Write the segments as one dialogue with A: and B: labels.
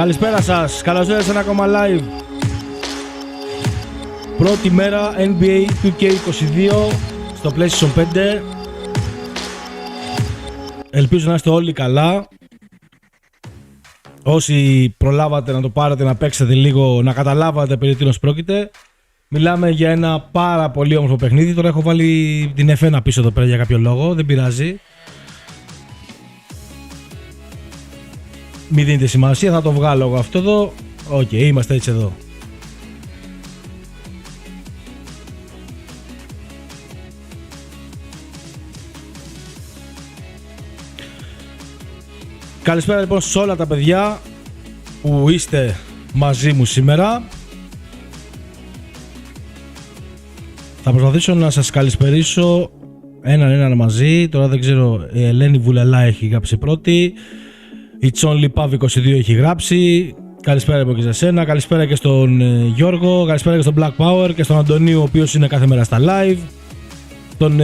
A: Καλησπέρα σας, καλώς ήρθατε σε ένα ακόμα live. Πρώτη μέρα NBA2K22 στο PlayStation 5. Ελπίζω να είστε όλοι καλά. Όσοι προλάβατε να το πάρετε, να παίξετε λίγο, να καταλάβατε περί τίνος πρόκειται. Μιλάμε για ένα πάρα πολύ όμορφο παιχνίδι. Τώρα έχω βάλει την F1 πίσω εδώ πέρα για κάποιο λόγο, δεν πειράζει. Μην δίνετε σημασία, θα το βγάλω εγώ αυτό εδώ. Οκ, είμαστε έτσι εδώ. Καλησπέρα λοιπόν σε όλα τα παιδιά που είστε μαζί μου σήμερα. Θα προσπαθήσω να σας καλησπερίσω έναν μαζί. Τώρα δεν ξέρω, η Ελένη Βουλελά έχει γράψει πρώτη. Η Τσόνλι Παβ 22 έχει γράψει. Καλησπέρα λοιπόν και σε σένα. Καλησπέρα και στον Γιώργο. Καλησπέρα και στον Black Power και στον Αντωνίου, ο οποίος είναι κάθε μέρα στα live. Τον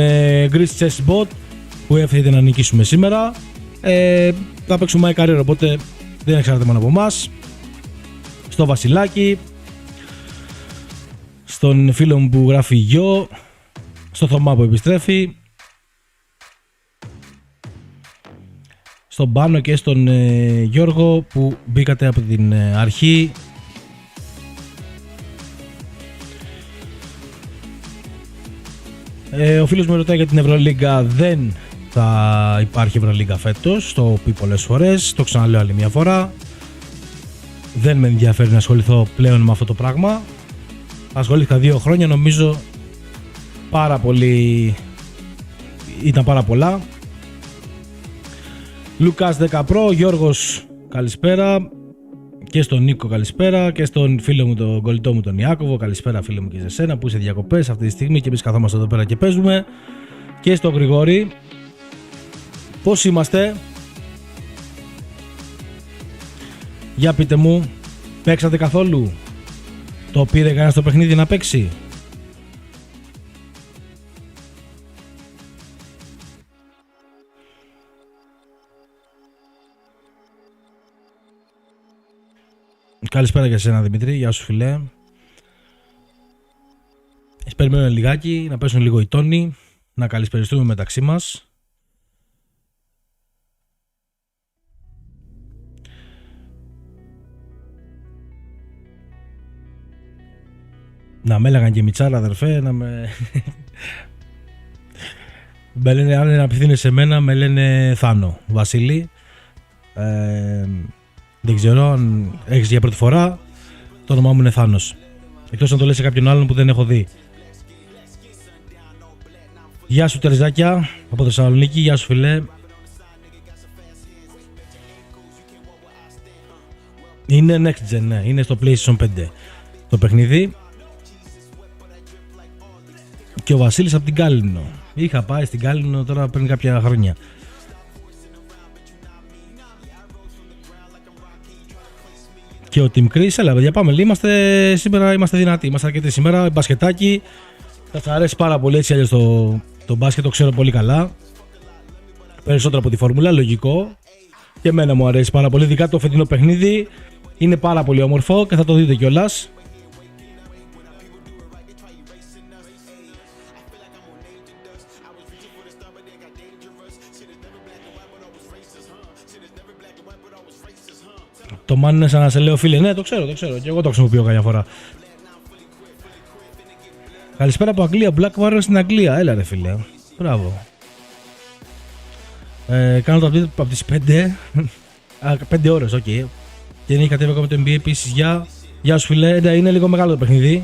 A: Greece Chess Bot που έφυγε να νικήσουμε σήμερα. Θα παίξουμε My Career, οπότε δεν εξαρτάται μόνο από εμάς. Στο Βασιλάκι, στον φίλο μου που γράφει γιο, στο Θωμά που επιστρέφει, στον Πάνο και στον Γιώργο που μπήκατε από την αρχή. Ο φίλος μου ρωτάει για την Ευρωλίγκα. Δεν θα υπάρχει Ευρωλίγκα φέτος, το έχω πει πολλές φορές, το ξαναλέω άλλη μια φορά. Δεν με ενδιαφέρει να ασχοληθώ πλέον με αυτό το πράγμα. Ασχολήθηκα 2 χρόνια, νομίζω πάρα πολύ, ήταν πάρα πολλά. Λουκάς 10 Pro, Γιώργος καλησπέρα, και στον Νίκο καλησπέρα, και στον φίλο μου τον κολλητό μου τον Ιάκωβο καλησπέρα, φίλε μου, και σε σένα που είσαι διακοπές αυτή τη στιγμή και εμείς καθόμαστε εδώ πέρα και παίζουμε. Και στον Γρηγόρη, πώς είμαστε? Για πείτε μου, παίξατε καθόλου? Το πήρε κανένα στο παιχνίδι να παίξει? Καλησπέρα για σένα Δημήτρη, γεια σου φιλέ. Περιμένουμε λιγάκι να πέσουν λίγο οι τόνοι, να καλησπεριστούμε μεταξύ μας. Να με έλεγαν και Μιτσάρα αδερφέ, να με... με λένε, αν είναι απευθύνεσαι σε μένα, με λένε Θάνο, Βασίλη. Δεν ξέρω αν έχεις για πρώτη φορά, το όνομά μου είναι Θάνος. Εκτός αν το λες σε κάποιον άλλον που δεν έχω δει. Γεια σου Τερζάκια από Θεσσαλονίκη, γεια σου φιλέ. Είναι next gen, ναι, είναι στο PlayStation 5 το παιχνίδι. Και ο Βασίλης από την Κάλινο. Είχα πάει στην Κάλινο τώρα πριν κάποια χρόνια. Και ο Team Chris, έλα παιδιά πάμε, σήμερα είμαστε δυνατοί, είμαστε αρκετοί σήμερα, μπασκετάκι. Θα σας αρέσει πάρα πολύ έτσι αλλιώς το μπάσκετ, το ξέρω πολύ καλά. Περισσότερο από τη φόρμουλα, λογικό. Και εμένα μου αρέσει πάρα πολύ, ειδικά το φετινό παιχνίδι. Είναι πάρα πολύ όμορφο και θα το δείτε κιόλας. Το μάτι είναι σαν να σε λέω φίλε, ναι το ξέρω και εγώ το χρησιμοποιώ κάποια φορά. Καλησπέρα από Αγγλία, Black Warrior στην Αγγλία, έλα ρε φίλε, μπράβο. Κάνω το update από τις 5 ώρες, οκ. Και δεν έχει κατέβει ακόμα το NBA επίσης, γεια σου φίλε, είναι λίγο μεγάλο το παιχνίδι.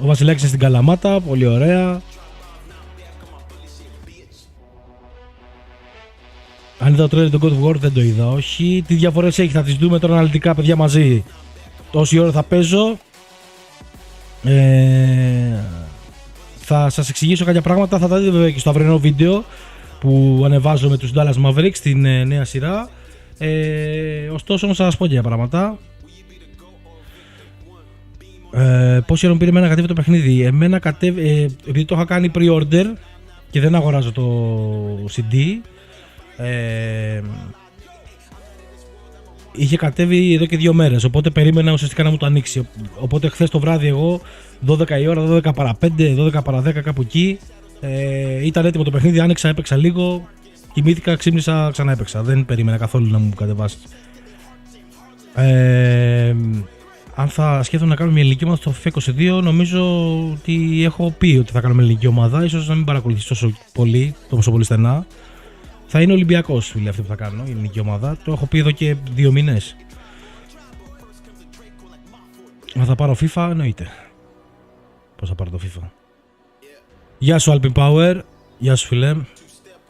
A: Ο Βασιλάκης είναι στην Καλαμάτα, πολύ ωραία. Αν είδα το trailer του God of War, δεν το είδα, όχι. Τι διαφορές έχει, θα τις δούμε τώρα αναλυτικά παιδιά μαζί. Τόση ώρα θα παίζω. Θα σας εξηγήσω κάποια πράγματα, θα τα δείτε βέβαια και στο αυριανό βίντεο που ανεβάζω με τους Dallas Mavericks στην νέα σειρά. Ωστόσο όμως θα σας πω και για πράγματα. Πόση ώρα πήρε εμένα να κατέβει το παιχνίδι? Εμένα κατέβει, επειδή το είχα κάνει pre-order και δεν αγοράζω το CD, είχε κατέβει εδώ και 2 μέρες, οπότε περίμενα ουσιαστικά να μου το ανοίξει. Οπότε χθες το βράδυ εγώ, 12 η ώρα, 12 παρά 5, 12 παρά 10 κάπου εκεί, ήταν έτοιμο το παιχνίδι, άνοιξα, έπαιξα λίγο, κοιμήθηκα, ξύπνησα, ξανά έπαιξα. Δεν περίμενα καθόλου να μου κατεβάσει. Αν θα σκέφτομαι να κάνω μια ελληνική ομάδα στο FIFA 22, νομίζω ότι έχω πει ότι θα κάνουμε ελληνική ομάδα. Ίσως να μην παρακολουθήσει τόσο πολύ στενά. Θα είναι Ολυμπιακός, φίλε, αυτή που θα κάνω, η ελληνική ομάδα. Το έχω πει εδώ και 2 μήνες. Αν θα πάρω FIFA, εννοείται. Πώς θα πάρω το FIFA. Γεια σου Alpine Power. Γεια σου φίλε.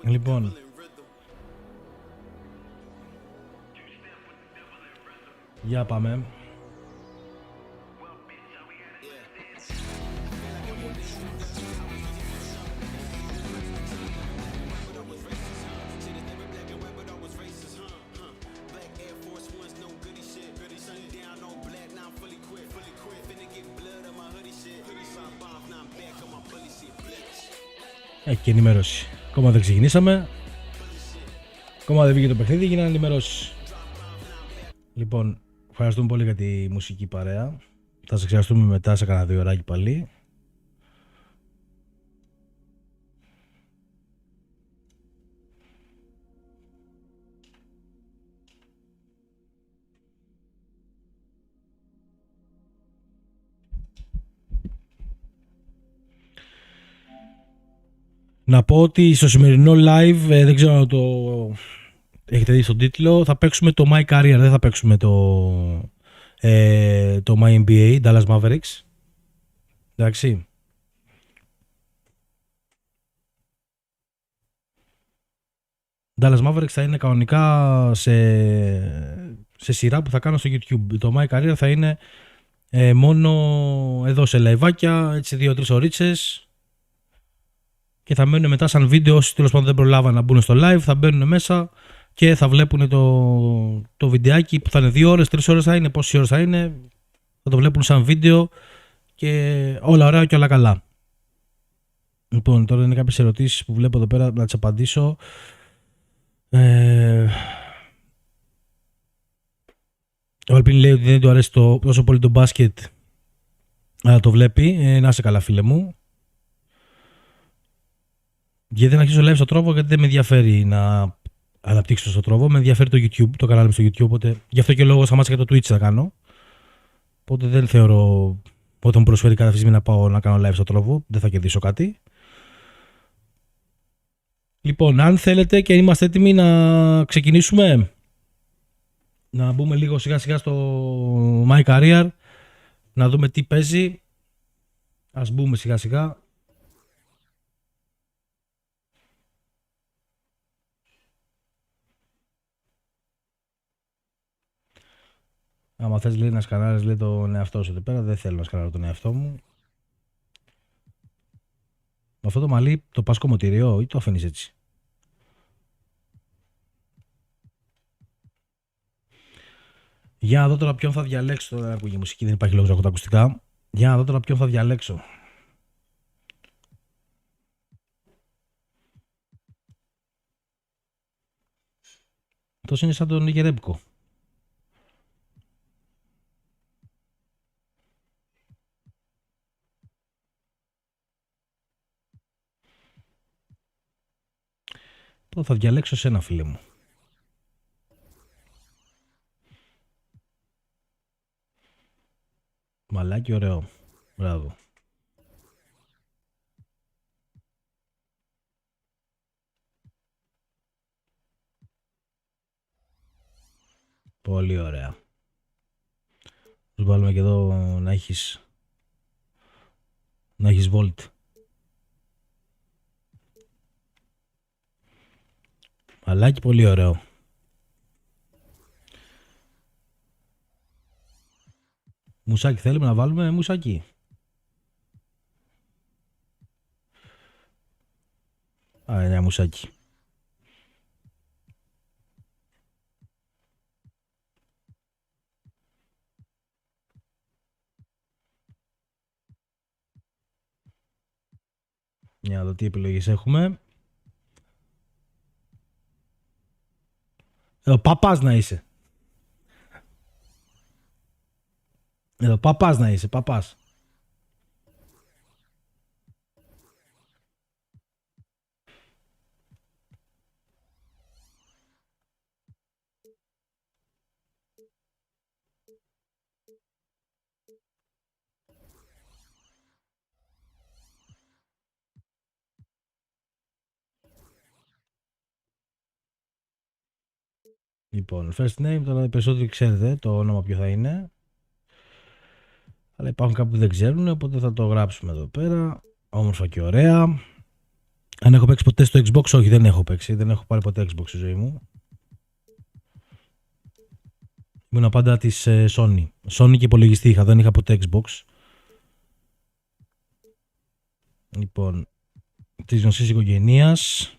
A: Λοιπόν. Για πάμε. Έχει και ενημέρωση. Ακόμα δεν ξεκινήσαμε. Ακόμα δεν βγήκε το παιχνίδι, γίνανε ενημερώσεις. Λοιπόν, ευχαριστούμε πολύ για τη μουσική παρέα. Θα σε ξεχαστούμε μετά σε κανένα 2 ωράκι πάλι. Να πω ότι στο σημερινό live, δεν ξέρω αν το έχετε δει στον τίτλο, θα παίξουμε το My Career, δεν θα παίξουμε το My NBA, Dallas Mavericks. Εντάξει. Dallas Mavericks θα είναι κανονικά σε σειρά που θα κάνω στο YouTube. Το My Career θα είναι μόνο εδώ σε λαϊβάκια, έτσι 2-3 ωρίτσες. Και θα μένουν μετά σαν βίντεο, όσοι τέλος πάντων δεν προλάβαν να μπουν στο live, θα μπαίνουν μέσα και θα βλέπουν το βιντεάκι που θα είναι 2 ώρες, 3 ώρες θα είναι, πόσες ώρες θα είναι, θα το βλέπουν σαν βίντεο και όλα ωραία και όλα καλά. Λοιπόν, τώρα είναι κάποιες ερωτήσεις που βλέπω εδώ πέρα να τις απαντήσω. Ο Αλπίν λέει ότι δεν του αρέσει τόσο πολύ το μπάσκετ, αλλά το βλέπει. Να είσαι καλά φίλε μου. Γιατί δεν αρχίσω live στο τρόπο, γιατί δεν με ενδιαφέρει να αναπτύξω στο τρόπο. Με ενδιαφέρει το YouTube, το κανάλι μου στο YouTube. Οπότε γι' αυτό και λόγο σταμάτησα και το Twitch να κάνω. Οπότε δεν θεωρώ όταν μου προσφέρει κάθε στιγμή να πάω να κάνω live στο τρόπο. Δεν θα κερδίσω κάτι. Λοιπόν, αν θέλετε και είμαστε έτοιμοι να ξεκινήσουμε, να μπούμε λίγο σιγά σιγά στο My Career, να δούμε τι παίζει. Ας μπούμε σιγά σιγά. Άμα θες λέει να σκανάρεις λέει τον εαυτό σου εδώ πέρα, δεν θέλω να σκανάρω τον εαυτό μου. Με αυτό το μαλλί το πας κομμωτήριο ή το αφήνεις έτσι? Για να δω τώρα ποιον θα διαλέξω. Τώρα ακούγει μουσική, δεν υπάρχει λόγος να έχω τα ακουστικά. Για να δω τώρα ποιον θα διαλέξω. Τόσο είναι σαν τον Ιγερέμπικο. Τώρα θα διαλέξω σένα φίλε μου. Μαλάκι ωραίο. Μπράβο. Πολύ ωραία. Τους βάλουμε και εδώ να έχεις volt. Μαλάκι πολύ ωραίο. Μουσάκι θέλουμε να βάλουμε μουσάκι. Ένα μουσάκι. Για να δω τι επιλογές έχουμε. Ο παπάς να είσαι. Εδώ, παπάς να είσαι, παπάς. Λοιπόν, first name, τώρα οι περισσότεροι ξέρετε το όνομα ποιο θα είναι. Αλλά υπάρχουν κάποιοι που δεν ξέρουν, οπότε θα το γράψουμε εδώ πέρα. Όμορφα και ωραία. Αν έχω παίξει ποτέ στο Xbox, όχι, δεν έχω παίξει. Δεν έχω πάρει ποτέ Xbox στη ζωή μου. Ήμουν πάντα της Sony. Sony και υπολογιστή είχα, δεν είχα ποτέ Xbox. Λοιπόν, της γνωστής οικογενείας.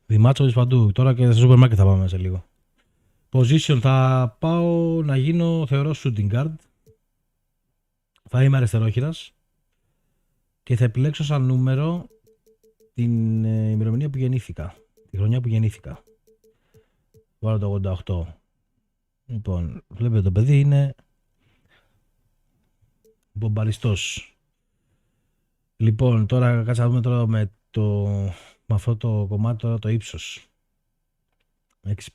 A: Dimatsovic παντού. Τώρα και στο σούπερ μάρκετ θα πάμε σε λίγο. Position θα πάω να γίνω, θεωρώ, shooting guard. Θα είμαι αριστερόχειρας. Και θα επιλέξω σαν νούμερο την ημερομηνία που γεννήθηκα. Τη χρονιά που γεννήθηκα. Βάλω το 88. Λοιπόν, βλέπετε το παιδί είναι μπομπαριστός. Λοιπόν, τώρα κάτσε να δούμε τώρα με αυτό το κομμάτι τώρα το ύψος.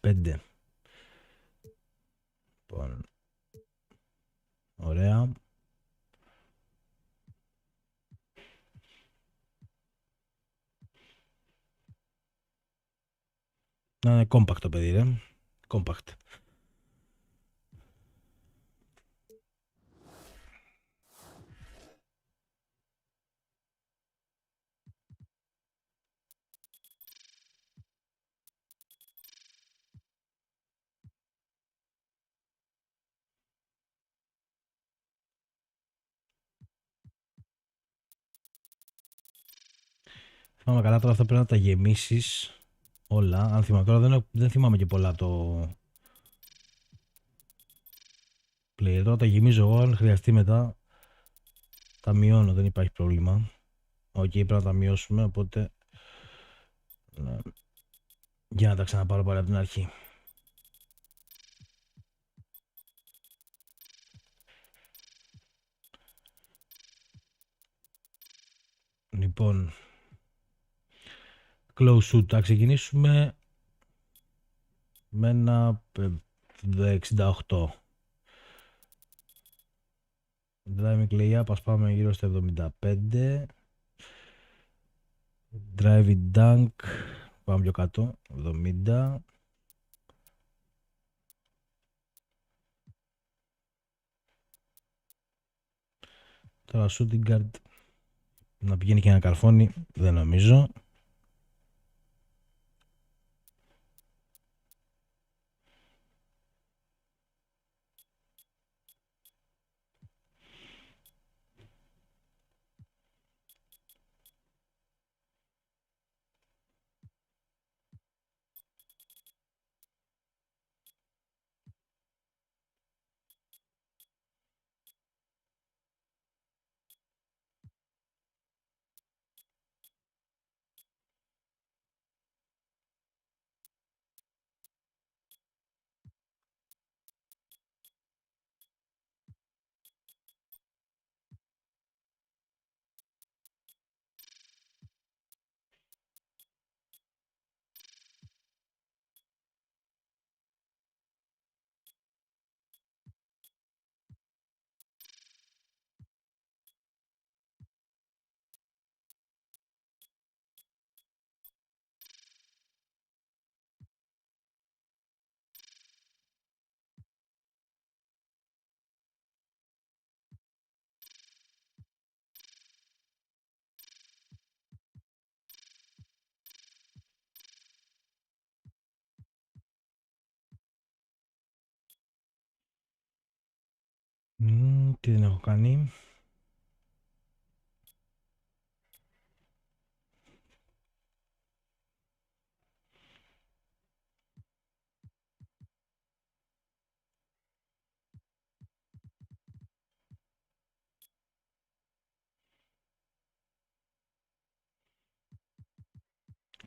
A: 6-5. Λοιπόν, ωραία. Να είναι compact το παιδί, ρε. Compact. Θυμάμαι καλά, τώρα αυτά πρέπει να τα γεμίσεις όλα. Αν θυμάμαι τώρα, δεν θυμάμαι και πολλά το player. Τώρα τα γεμίζω εγώ, αν χρειαστεί μετά τα μειώνω, δεν υπάρχει πρόβλημα. Οκ, πρέπει να τα μειώσουμε, οπότε για να τα ξαναπάρω πάλι από την αρχή. Λοιπόν, close shoot, θα ξεκινήσουμε με ένα 68. Driving layup, ας πάμε γύρω στα 75. Driving dunk, πάμε πιο κάτω, 70. Τώρα shooting guard, να πηγαίνει και ένα καρφώνι, δεν νομίζω. Τι δεν έχω κάνει.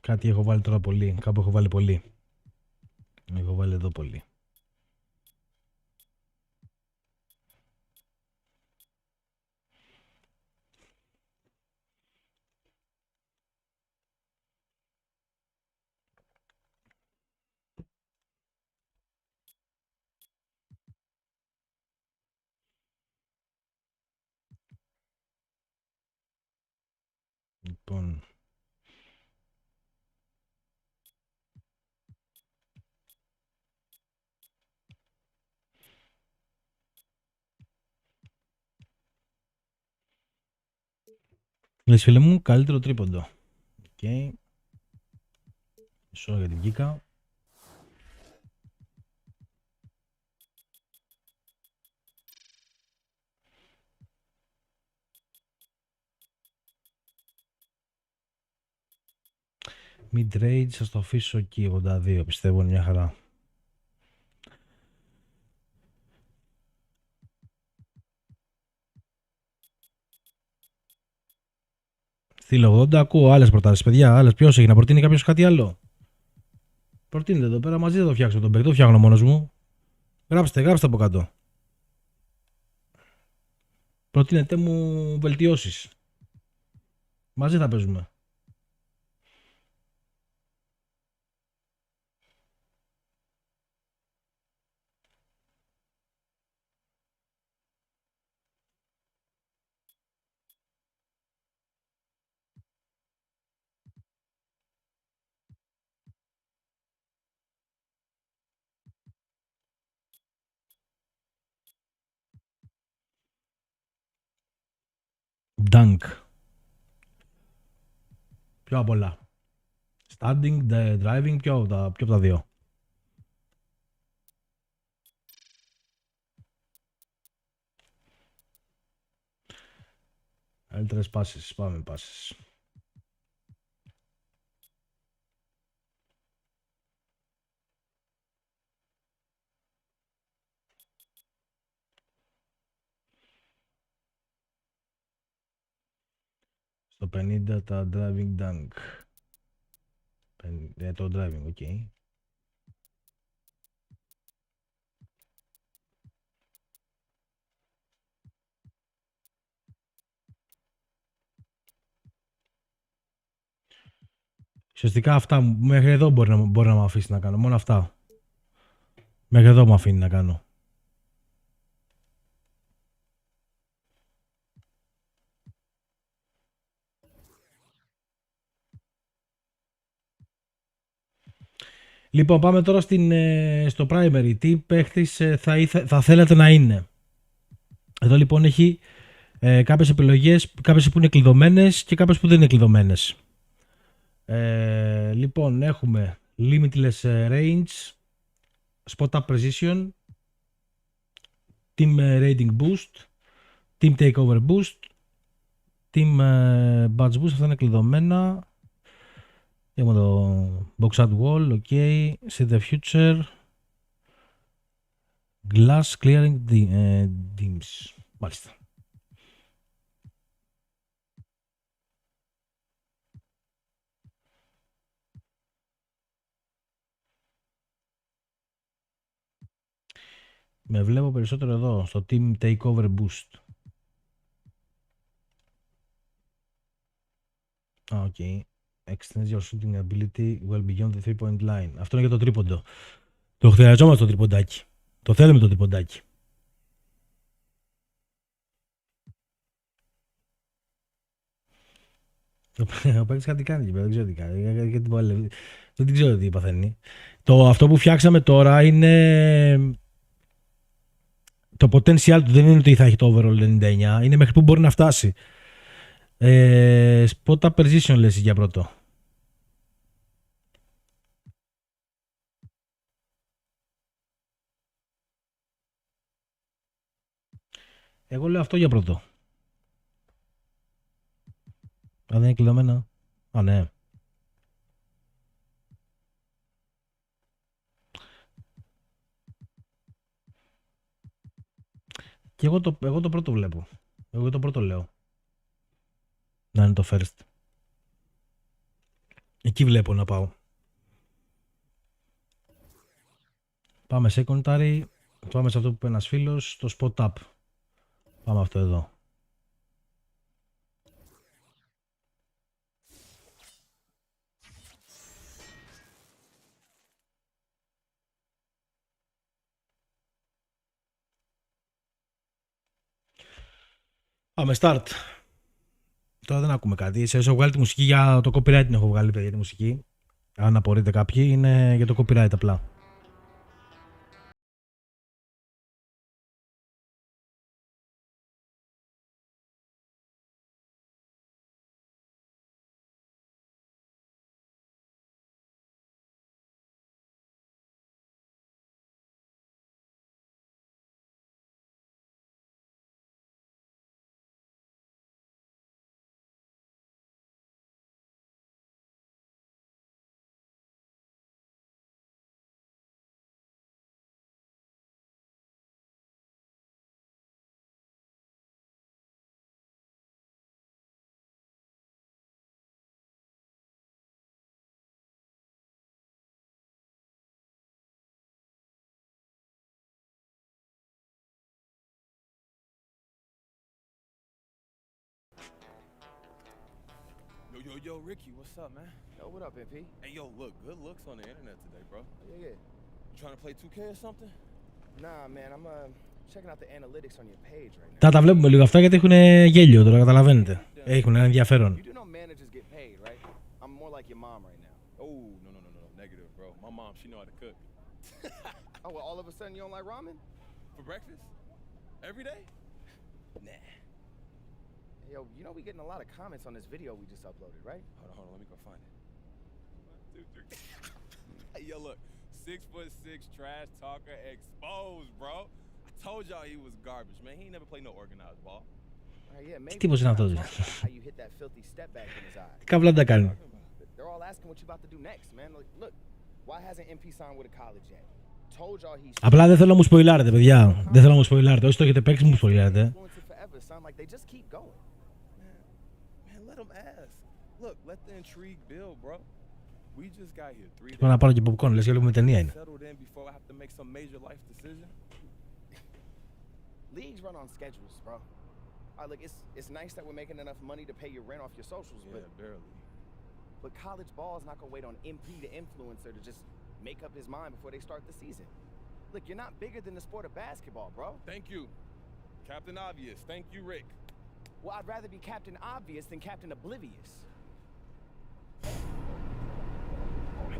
A: Κάτι έχω βάλει τώρα πολύ. Κάπου έχω βάλει πολύ. Έχω βάλει εδώ πολύ. Λοιπόν. Λες φίλε μου, καλύτερο τρίποντο. Οκ. Okay. Μισό γιατί βγήκα. Mid-range σας το αφήσω εκεί, 82, πιστεύω είναι μια χαρά. Στείλω 80, ακούω άλλες προτάσεις, παιδιά, άλλες. Ποιος έχει να προτείνει κάποιος κάτι άλλο? Προτείνετε εδώ πέρα, μαζί θα το φτιάξω τον παίκτη, το φτιάχνω μόνος μου. Γράψτε από κάτω. Προτείνετε μου βελτιώσεις. Μαζί θα παίζουμε. Dunk. Ποιο απ' όλα? Standing, driving, ποιο από τα δύο? Καλύτερες πάσεις, πάμε πάσεις. Στο 50 τα driving dunk. Το driving, οκ. Okay. Ουσιαστικά αυτά μέχρι εδώ μπορεί να μου αφήσει να κάνω. Μόνο αυτά. Μέχρι εδώ μου αφήνει να κάνω. Λοιπόν, πάμε τώρα στο primary. Τι παίχτης θα θέλετε να είναι? Εδώ λοιπόν έχει κάποιες επιλογές, κάποιες που είναι κλειδωμένες και κάποιες που δεν είναι κλειδωμένες. Λοιπόν, έχουμε limitless range, spot up precision, team rating boost, team takeover boost, team badge boost, αυτά είναι κλειδωμένα. Έχουμε το box out wall, ok, see the future, glass clearing dims, μάλιστα. Με βλέπω περισσότερο εδώ, στο team takeover boost. Οκ. Extends your shooting ability well beyond the 3-point line. Αυτό είναι για το τρίποντο. Το χρειαζόμαστε το τριποντάκι. Το θέλουμε το τριποντάκι. Ο παίκτης κάτι κάνει, δεν ξέρω τι κάνει. Δεν ξέρω τι παθαίνει. Αυτό που φτιάξαμε τώρα είναι... Το potential του δεν είναι ότι θα έχει το overall 99, είναι μέχρι που μπορεί να φτάσει. Spot up precision λες για πρώτο. Εγώ λέω αυτό για πρώτο. Αν δεν είναι κλειδωμένα. Α, ναι. Και εγώ το πρώτο βλέπω. Εγώ το πρώτο λέω. Να είναι το first. Εκεί βλέπω να πάω. Πάμε secondary. Πάμε σε αυτό που είπε ένας φίλος, το spot up. Πάμε αυτό εδώ. Πάμε start. Τώρα δεν ακούμε κάτι. Σε έχω βγάλει τη μουσική για το copyright, την έχω βγάλει παιδιά τη μουσική. Αν απορείτε κάποιοι, είναι για το copyright απλά.
B: Yo, Ricky, what's up, man?
C: Yo, what up, MP?
B: Hey, yo, look, good looks on the internet today, bro.
C: Yeah.
B: You trying to play 2K or something?
C: Nah, man, I'm checking out the analytics on your page right now.
A: Τα βλέπουμε λίγο αυτά γιατί έχουν γέλιο τώρα, καταλαβαίνετε. Έχουν ένα ενδιαφέρον.
C: You do know managers get paid, right? I'm more like your mom right now.
B: Oh, no, negative, bro. My mom, she know how to cook.
C: Oh, well, all of a sudden you don't like ramen?
B: For breakfast? Every day? Nah.
C: Yo, you know we getting a lot of comments on this video we just uploaded, right?
B: Hold on, let me go find it. 1, 2, 3. Hey, yo, look, 6'6" trash talker exposed, bro. I told y'all he was garbage, man. He ain't never played no organized ball.
C: Yeah, maybe.
A: Τι πως είναι αυτός?
C: How you hit that filthy step back in his eye.
A: Καβλάντα κάνει.
C: They're all asking what you about to do next, man. Look, why hasn't MP signed with a college yet? Told y'all he's.
A: Απλά δεν θέλω να μου σποιλάρετε, παιδιά. Δεν θέλω να μου σποιλάρετε. Όσοι το έχετε παίξει, μου σποιλάρετε.
C: They just keep going.
B: Man, let them ask. Look, let the intrigue build, bro. We just got here 3 days.
A: Πρέπει να πάρω και popcorn, λες και βλέπουμε ταινία είναι.
C: Leagues run on schedules, bro. Look, it's nice that we're making enough money to pay your rent off your socials, but
B: barely.
C: But college ball is not gonna wait on MP to influencer to just make up his mind before they start the season. Look, you're not bigger than the sport of basketball, bro.
B: Thank you, Captain Obvious. Thank you, Rick.
C: Well, I'd rather be Captain Obvious than Captain Oblivious.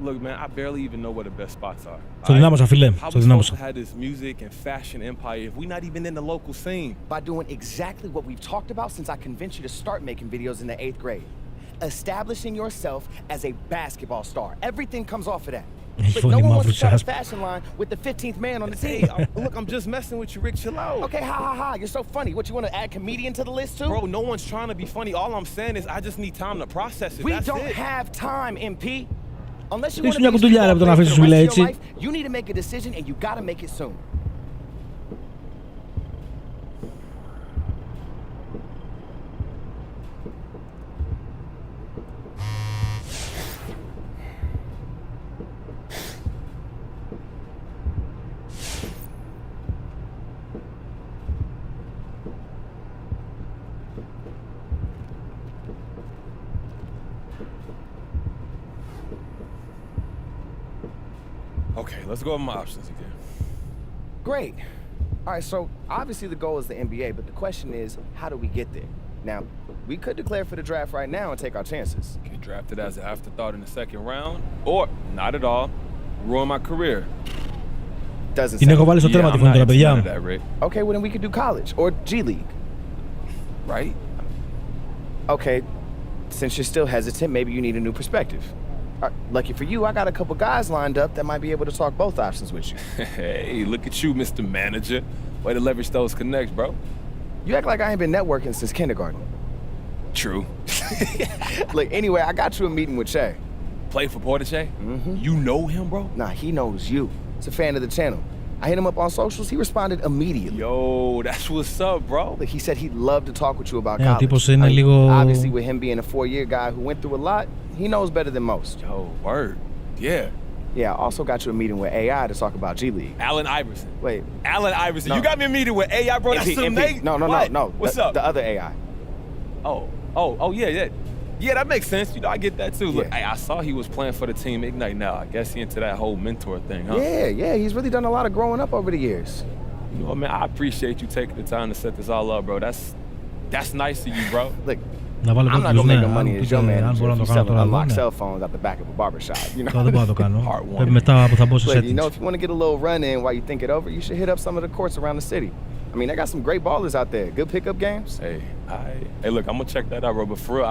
B: Look, man, I barely even know where the best spots are.
A: Στο δυνάμωσα, φίλε. Στο δυνάμωσα.
B: How we had this music and fashion empire if we're not even in the local scene?
C: By doing exactly what we've talked about since I convinced you to start making videos in the 8th grade. Establishing yourself as a basketball star. Everything comes off of that. But no one wants to start a fashion line with the 15th man on the team.
B: Look, I'm just messing with you, Rick. Chill out.
C: Okay, ha. You're so funny. What, you want to add comedian to the list too?
B: Bro, no one's trying to be funny. All I'm saying is I just need time to process it.
C: We don't have time, MP. Unless you want
A: to be a
C: for the rest of your life, you need to make a decision and you got to make it soon.
B: Okay, let's go over my options again.
C: Great. All right, so obviously the goal is the NBA, but the question is, how do we get there? Now, we could declare for the draft right now and take our chances.
B: Get drafted as an afterthought in the 2nd round, or not at all, ruin my career.
C: Doesn't
A: sound
B: that, Rick.
C: Okay, well then we could do college or G League.
B: Right?
C: Okay, since you're still hesitant, maybe you need a new perspective. Lucky for you, I got a couple guys lined up that might be able to talk both options with you.
B: Hey, look at you, Mr. Manager. Way to leverage those connects, bro.
C: You act like I ain't been networking since kindergarten.
B: True.
C: Look, anyway, I got you a meeting with Che.
B: Play for Portache? Mm-hmm. You know him, bro?
C: Nah, he knows you. He's a fan of the channel. I hit him up on socials, he responded immediately.
B: Yo, that's what's up, bro.
C: Look, he said he'd love to talk with you about college.
A: Obviously,
C: with him being a 4-year guy who went through a lot, He knows better than most.
B: Yo, word. Yeah.
C: Yeah, I also got you a meeting with AI to talk about G League.
B: Allen Iverson.
C: Wait.
B: Allen Iverson.
C: No.
B: You got me a meeting with AI, bro. That's amazing.
C: No.
B: What's up?
C: The other AI.
B: Oh, yeah. Yeah, that makes sense. You know, I get that too. Look,
C: Yeah.
B: hey, I saw he was playing for the team Ignite now. I guess he into that whole mentor thing, huh?
C: Yeah, he's really done a lot of growing up over the years.
B: You know, man, I appreciate you taking the time to set this all up, bro. That's nice of you, bro.
C: Look,
A: Να βάλω
C: I'm not gonna make no money as your
A: αν μπορώ να
C: manager if
A: το
C: you
A: κάνω
C: selling
A: τώρα εδώ,
C: unlocked
A: ναι.
C: cell phones at the back of a barbershop, you know?
A: Τώρα δεν μπορώ να το κάνω.
B: Heartwarming.
A: Πρέπει μετά που θα μπω στο
C: Look, you know,
A: settings.
C: if you want to get a little run in while you think it over, you should hit up some of the courts around the city. I mean, they got some great ballers out there. Good pickup games.
B: Hey, look, I'm gonna check that out, bro. But for real,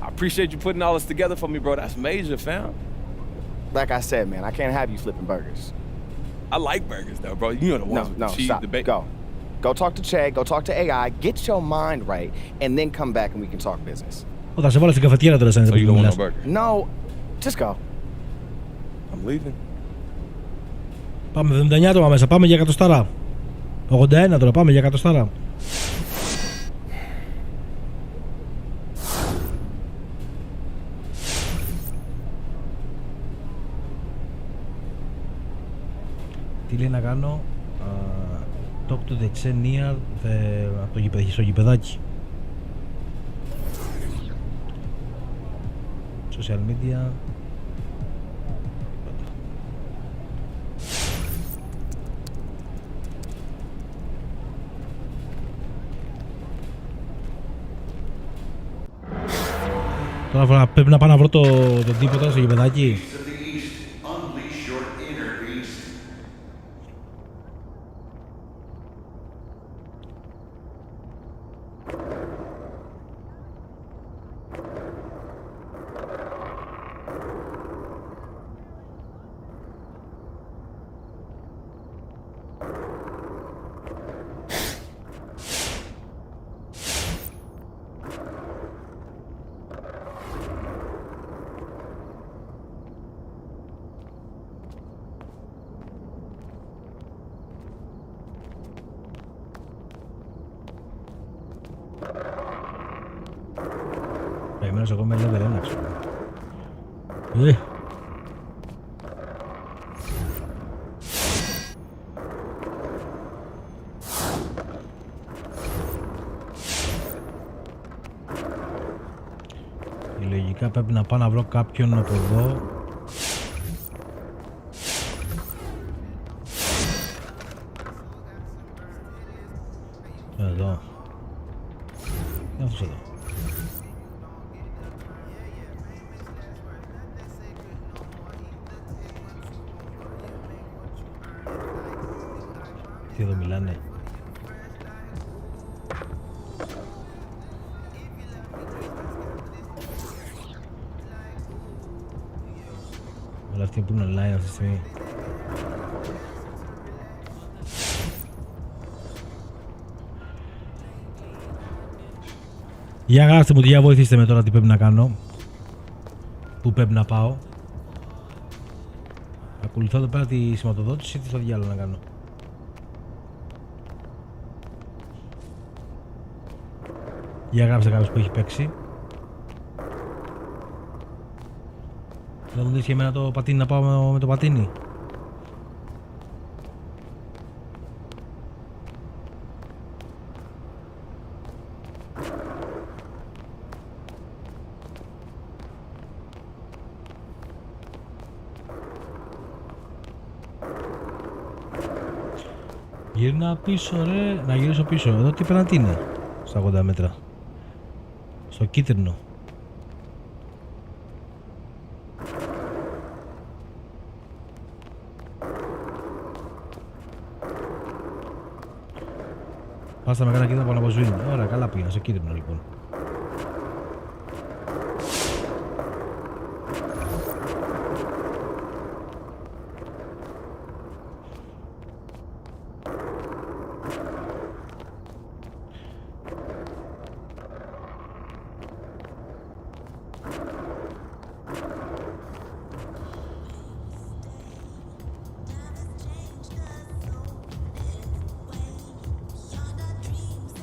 B: I appreciate you putting all this together for me, bro. That's major, fam.
C: Like I said, man, I can't have you flipping burgers.
B: I like burgers, though, bro. You know the ones with the cheese,
C: stop.
B: the bacon.
C: Go talk to Chad, go talk to AI, get your mind right, and then come back and we can talk business.
A: Θα σε βάλω στην καφετιέρα τώρα σαν
B: So you don't want
A: μιλάς.
B: no burger?
C: No, just go.
B: I'm leaving.
A: Πάμε 79 άτομα μέσα, πάμε για εκατοστάρα. 81 τώρα, πάμε για εκατοστάρα. Τι λέει να κάνω? Talk to the engineer από το στο γηπεδάκι. Social media. Τώρα πρέπει να πάω να βρω τον τίποτα στο γηπεδάκι. Περιμένω εγώ με level 1, ξέρω. Λογικά πρέπει να πάω να βρω κάποιον από εδώ. Εδώ. Είναι αυτός εδώ. Τι εδώ μιλάνε? Όλα αυτοί που είναι online αυτή τη στιγμή. Για γράψτε μου, για βοηθήστε με τώρα τι πρέπει να κάνω. Πού πρέπει να πάω. Ακολουθώ εδώ πέρα τη σηματοδότηση ή τι θα διάλογο να κάνω. Για γράψτε κάποιος που έχει παίξει. Θα μου δεις και εμένα το πατίνι να πάω με το πατίνι. Γύρνα πίσω ρε, να γυρίσω πίσω. Εδώ τι πέναντι είναι στα 80 μέτρα. Στο κίτρινο. Πάω στα μεγάλα κίτρινα που αναβοσβήνουν. Ωραία, καλά πήγαινα, στο κίτρινο λοιπόν.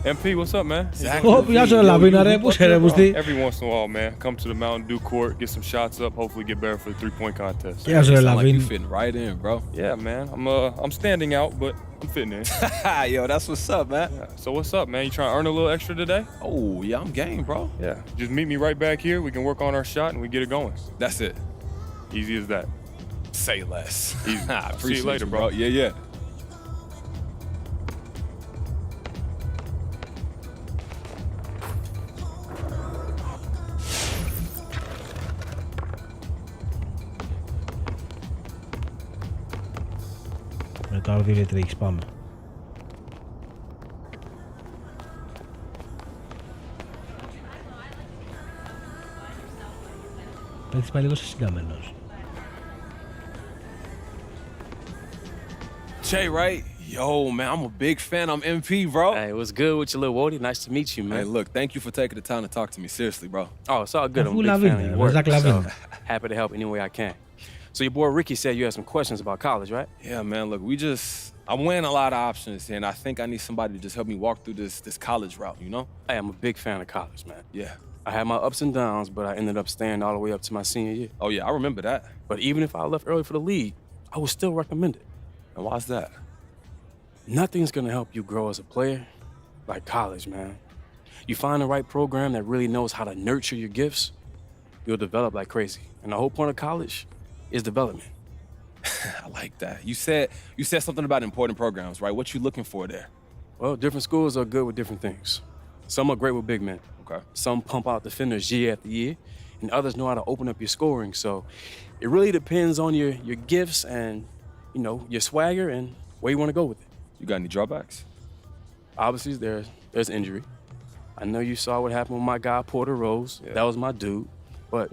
B: MP, what's up, man?
A: Γεια σου, Λαβίνα, ρε. Πού σε ρε, Μπουστή.
B: Every once in a while, man. Come to the Mountain Dew court, get some shots up, hopefully get better for the three-point contest.
A: Γεια σου, Λαβίν.
B: Fitting right in, bro. Yeah, man. I'm standing out, but I'm fitting in.
D: Yo, that's what's up, man.
B: Yeah. So what's up, man? You trying to earn a little extra today?
D: Oh, yeah, I'm game, bro.
B: Yeah. Just meet me right back here. We can work on our shot and we get it going.
D: That's it.
B: Easy as that.
D: Say less.
B: Easy.
D: Appreciate
B: See you later, bro.
D: Yeah, yeah.
A: Με το άλλο δύο τρέχεις, πάμε. Έτσι πάει λίγο σε συγκαμένος.
D: Jay, right? Yo, man, I'm a big fan. I'm MP, bro.
E: Hey, what's good with your little Wody? Nice to meet you, man.
D: Hey, look, thank you for taking the time to talk to me. Seriously, bro.
E: Oh, it's all good. I'm a
A: Who
E: big
A: Lavin,
E: fan of
A: man?
E: your
A: Where's
E: work.
A: that Lavin?
E: So, happy to help any way I can. So your boy Ricky said you had some questions about college, right?
D: Yeah, man, look, I'm weighing a lot of options here, and I think I need somebody to just help me walk through this college route, you know?
E: Hey, I'm a big fan of college, man.
D: Yeah.
E: I had my ups and downs, but I ended up staying all the way up to my senior year.
D: Oh, yeah, I remember that.
E: But even if I left early for the league, I would still recommend it.
D: And why's that?
E: Nothing's gonna help you grow as a player like college, man. You find the right program that really knows how to nurture your gifts, you'll develop like crazy. And the whole point of college is development.
D: I like that. You said something about important programs, right? What you looking for there?
E: Well, different schools are good with different things. Some are great with big men.
D: Okay.
E: Some pump out defenders year after year, and others know how to open up your scoring. So it really depends on your gifts and, you know, your swagger and where you want to go with it.
D: You got any drawbacks?
E: Obviously, there's injury. I know you saw what happened with my guy Porter Rose.
D: Yeah.
E: That was my dude. But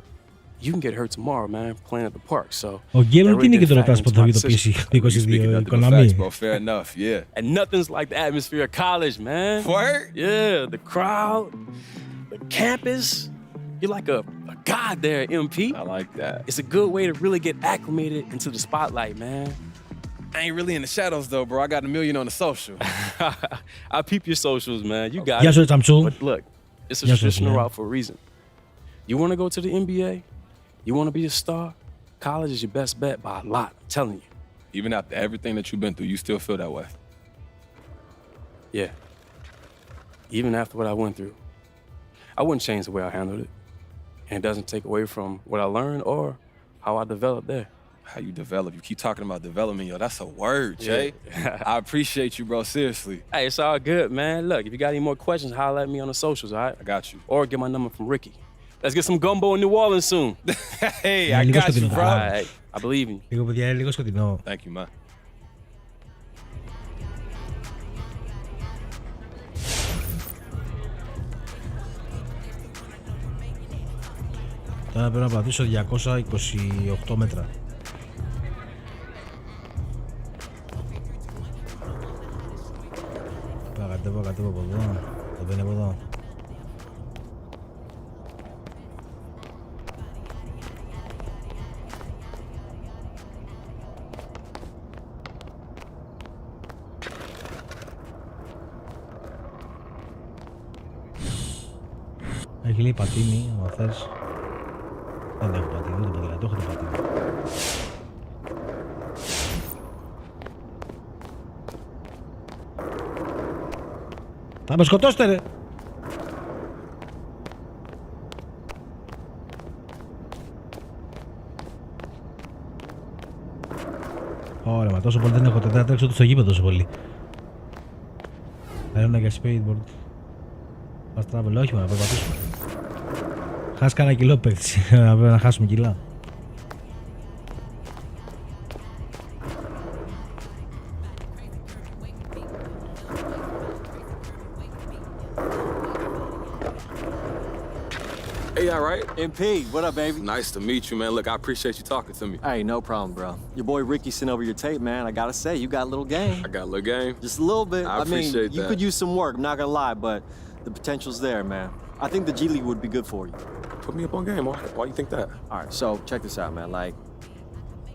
E: you can get hurt tomorrow, man, playing at the park. So
A: Ο Γκέλ τι είναι και τώρα
E: factor into
A: πας το
E: my
A: το
E: decision.
A: PC, το
D: You speaking
A: 22,
D: nothing but
A: οικονομία.
D: facts, bro. Fair enough, yeah.
E: And nothing's like the atmosphere of college, man.
D: Word?
E: Yeah, the crowd, the campus. You're like a god there at MP.
D: I like that.
E: It's a good way to really get acclimated into the spotlight, man.
D: I ain't really in the shadows, though, bro. I got a million on the social.
E: I peep your socials, man. You got
A: Γεια
E: it.
A: σου, Τσαμτσού.
E: But look, it's a
A: Yes,
E: traditional
A: yeah.
E: route for a reason. You want to go to the NBA? You want to be a star? College is your best bet by a lot, I'm telling you.
D: Even after everything that you've been through, you still feel that way.
E: Yeah. Even after what I went through, I wouldn't change the way I handled it. And it doesn't take away from what I learned or how I developed there.
D: How you develop. You keep talking about development, yo. That's a word, Jay.
E: Yeah.
D: I appreciate you, bro. Seriously.
E: Hey, it's all good, man. Look, if you got any more questions, holler at me on the socials, all right?
D: I got you.
E: Or get my number from Ricky. Let's get some gumbo in New Orleans soon.
D: Hey, I
A: Λίγο
D: got you,
A: σκοτεινό.
D: bro.
E: All right, I believe in you.
A: Λίγο παιδιά, είναι λίγο σκοτεινό.
D: Thank you, man.
A: Τώρα πρέπει να πατήσω 228 μέτρα. Κατέβω από εδώ. Το μπαίνει από εδώ. Έχει λέει πατίνι, άμα θες. Δεν έχω πατίνι, δεν το ποδηλατό, έχω το πατίνι. Θα με σκοτώσετε ρε! Ωραία, μα τόσο πολύ δεν έχω, δεν θα τρέξω στο γήπεδο τόσο πολύ. Θέλω για skateboard. Fast travel, όχι μόνο, να περπατήσουμε. Χάσει κανένα κιλό παίκτης, να χάσουμε κιλά.
D: Hey, all right?
F: MP, what up, baby?
D: Nice to meet you, man. Look, I appreciate you talking to me.
F: Hey, no problem, bro. Your boy Ricky sent over your tape, man. I gotta say, you got a little game.
D: I got a little game.
F: Just a little bit.
D: I appreciate
F: you
D: that.
F: could use some work, I'm not gonna lie, but the potential's there, man. I think the G League would be good for you.
D: Put me up on game. Why you think that?
F: All right, so check this out, man. Like,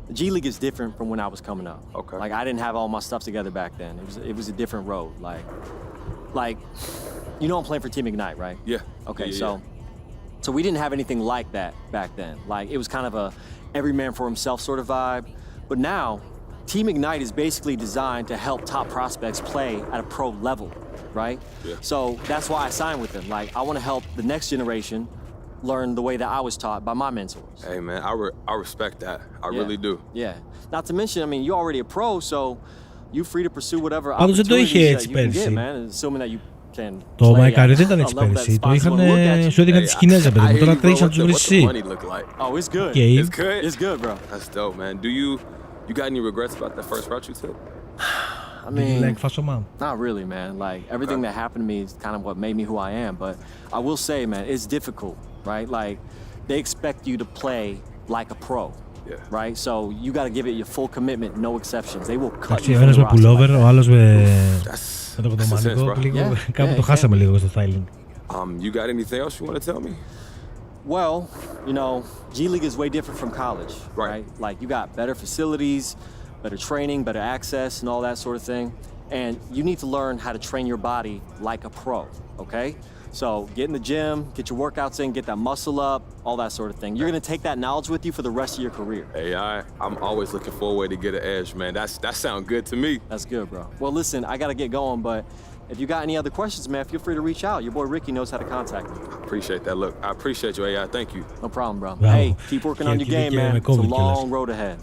F: the G League is different from when I was coming up.
D: Okay.
F: Like, I didn't have all my stuff together back then. It was a different road. Like, You know I'm playing for Team Ignite, right?
D: Yeah.
F: Okay,
D: Yeah.
F: So we didn't have anything like that back then. Like, it was kind of a every man for himself sort of vibe. But now, Team Ignite is basically designed to help top prospects play at a pro level, right?
D: Yeah.
F: So that's why I signed with them. Like, I want to help the next generation learn the way that I was taught by my mentors.
D: Hey, man, I respect that. I really do.
F: Yeah. Not to mention, I mean, you're already a pro, so you're free to pursue whatever
A: Πάντως δεν το είχε
F: opportunities
A: έτσι
F: that you can get,
A: πέρσι.
F: man. Assuming that you can
A: Το
F: play
A: Μαϊκάρι
F: at
A: δεν ήταν
F: a
A: έτσι
F: level that's
A: πέρσι. Το
F: responsible
A: είχαν,
F: to look at you.
A: σου έδειχναν τις σκηνές, παιδί μου. Τώρα τρέχεις να τους βρεις εσύ.
F: Oh, it's good.
A: Okay.
D: It's good?
F: It's good, bro.
D: That's dope, man. You got any regrets about that first route you took?
F: I
A: Do you
F: mean,
A: like Fasoma?
F: not really, man. Like, everything that happened to me is kind of what made me who I am. But I will say, man, it's difficult, right? Like, they expect you to play like a pro.
D: Yeah.
F: Right? So you got to give it your full commitment, no exceptions. They will cut
A: Εντάξει,
F: you
A: ο
F: from
A: ένας
F: the
A: με
F: roster
A: pullover,
F: like
A: ο άλλος με
D: That's
A: το κοντομάνικο.
D: bro.
A: Κάπου το χάσαμε λίγο στο styling.
D: You got anything else you want to tell me?
F: Well, you know, G League is way different from college, right? Like, you got better facilities, better training, better access, and all that sort of thing. And you need to learn how to train your body like a pro, okay? So get in the gym, get your workouts in, get that muscle up, all that sort of thing. You're going to take that knowledge with you for the rest of your career.
D: Hey, I'm always looking for a way to get an edge, man. That sounds good to me.
F: That's good, bro. Well, listen, I got to get going, but if you got any other questions, man, feel free to reach out. Your boy Ricky knows how to contact me.
D: Appreciate that. Look, I appreciate you, AI. Thank you.
F: No problem, bro.
A: Wow.
F: Hey, keep working on your game, man. It's a long road ahead.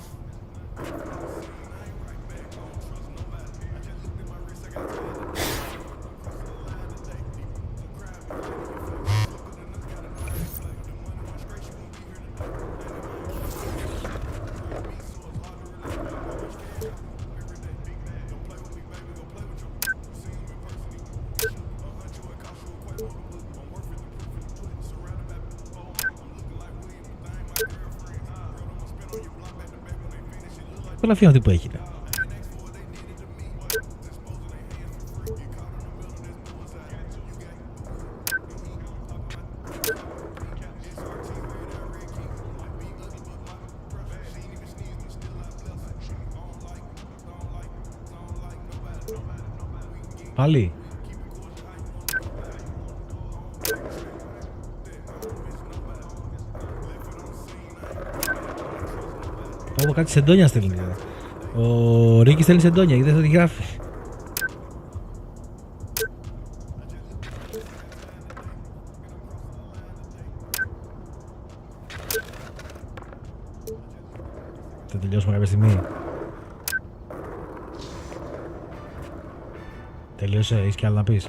A: Τώρα αφήνω τι που έχει. Πάλι. Ω, κάτι σεντόνια στέλνει. Ο Ρίκης στέλνει σεντόνια, γιατί δεν θα τη γράφει. Θα τελειώσουμε κάποια στιγμή. Τελείωσε, έχεις κι άλλα να πεις?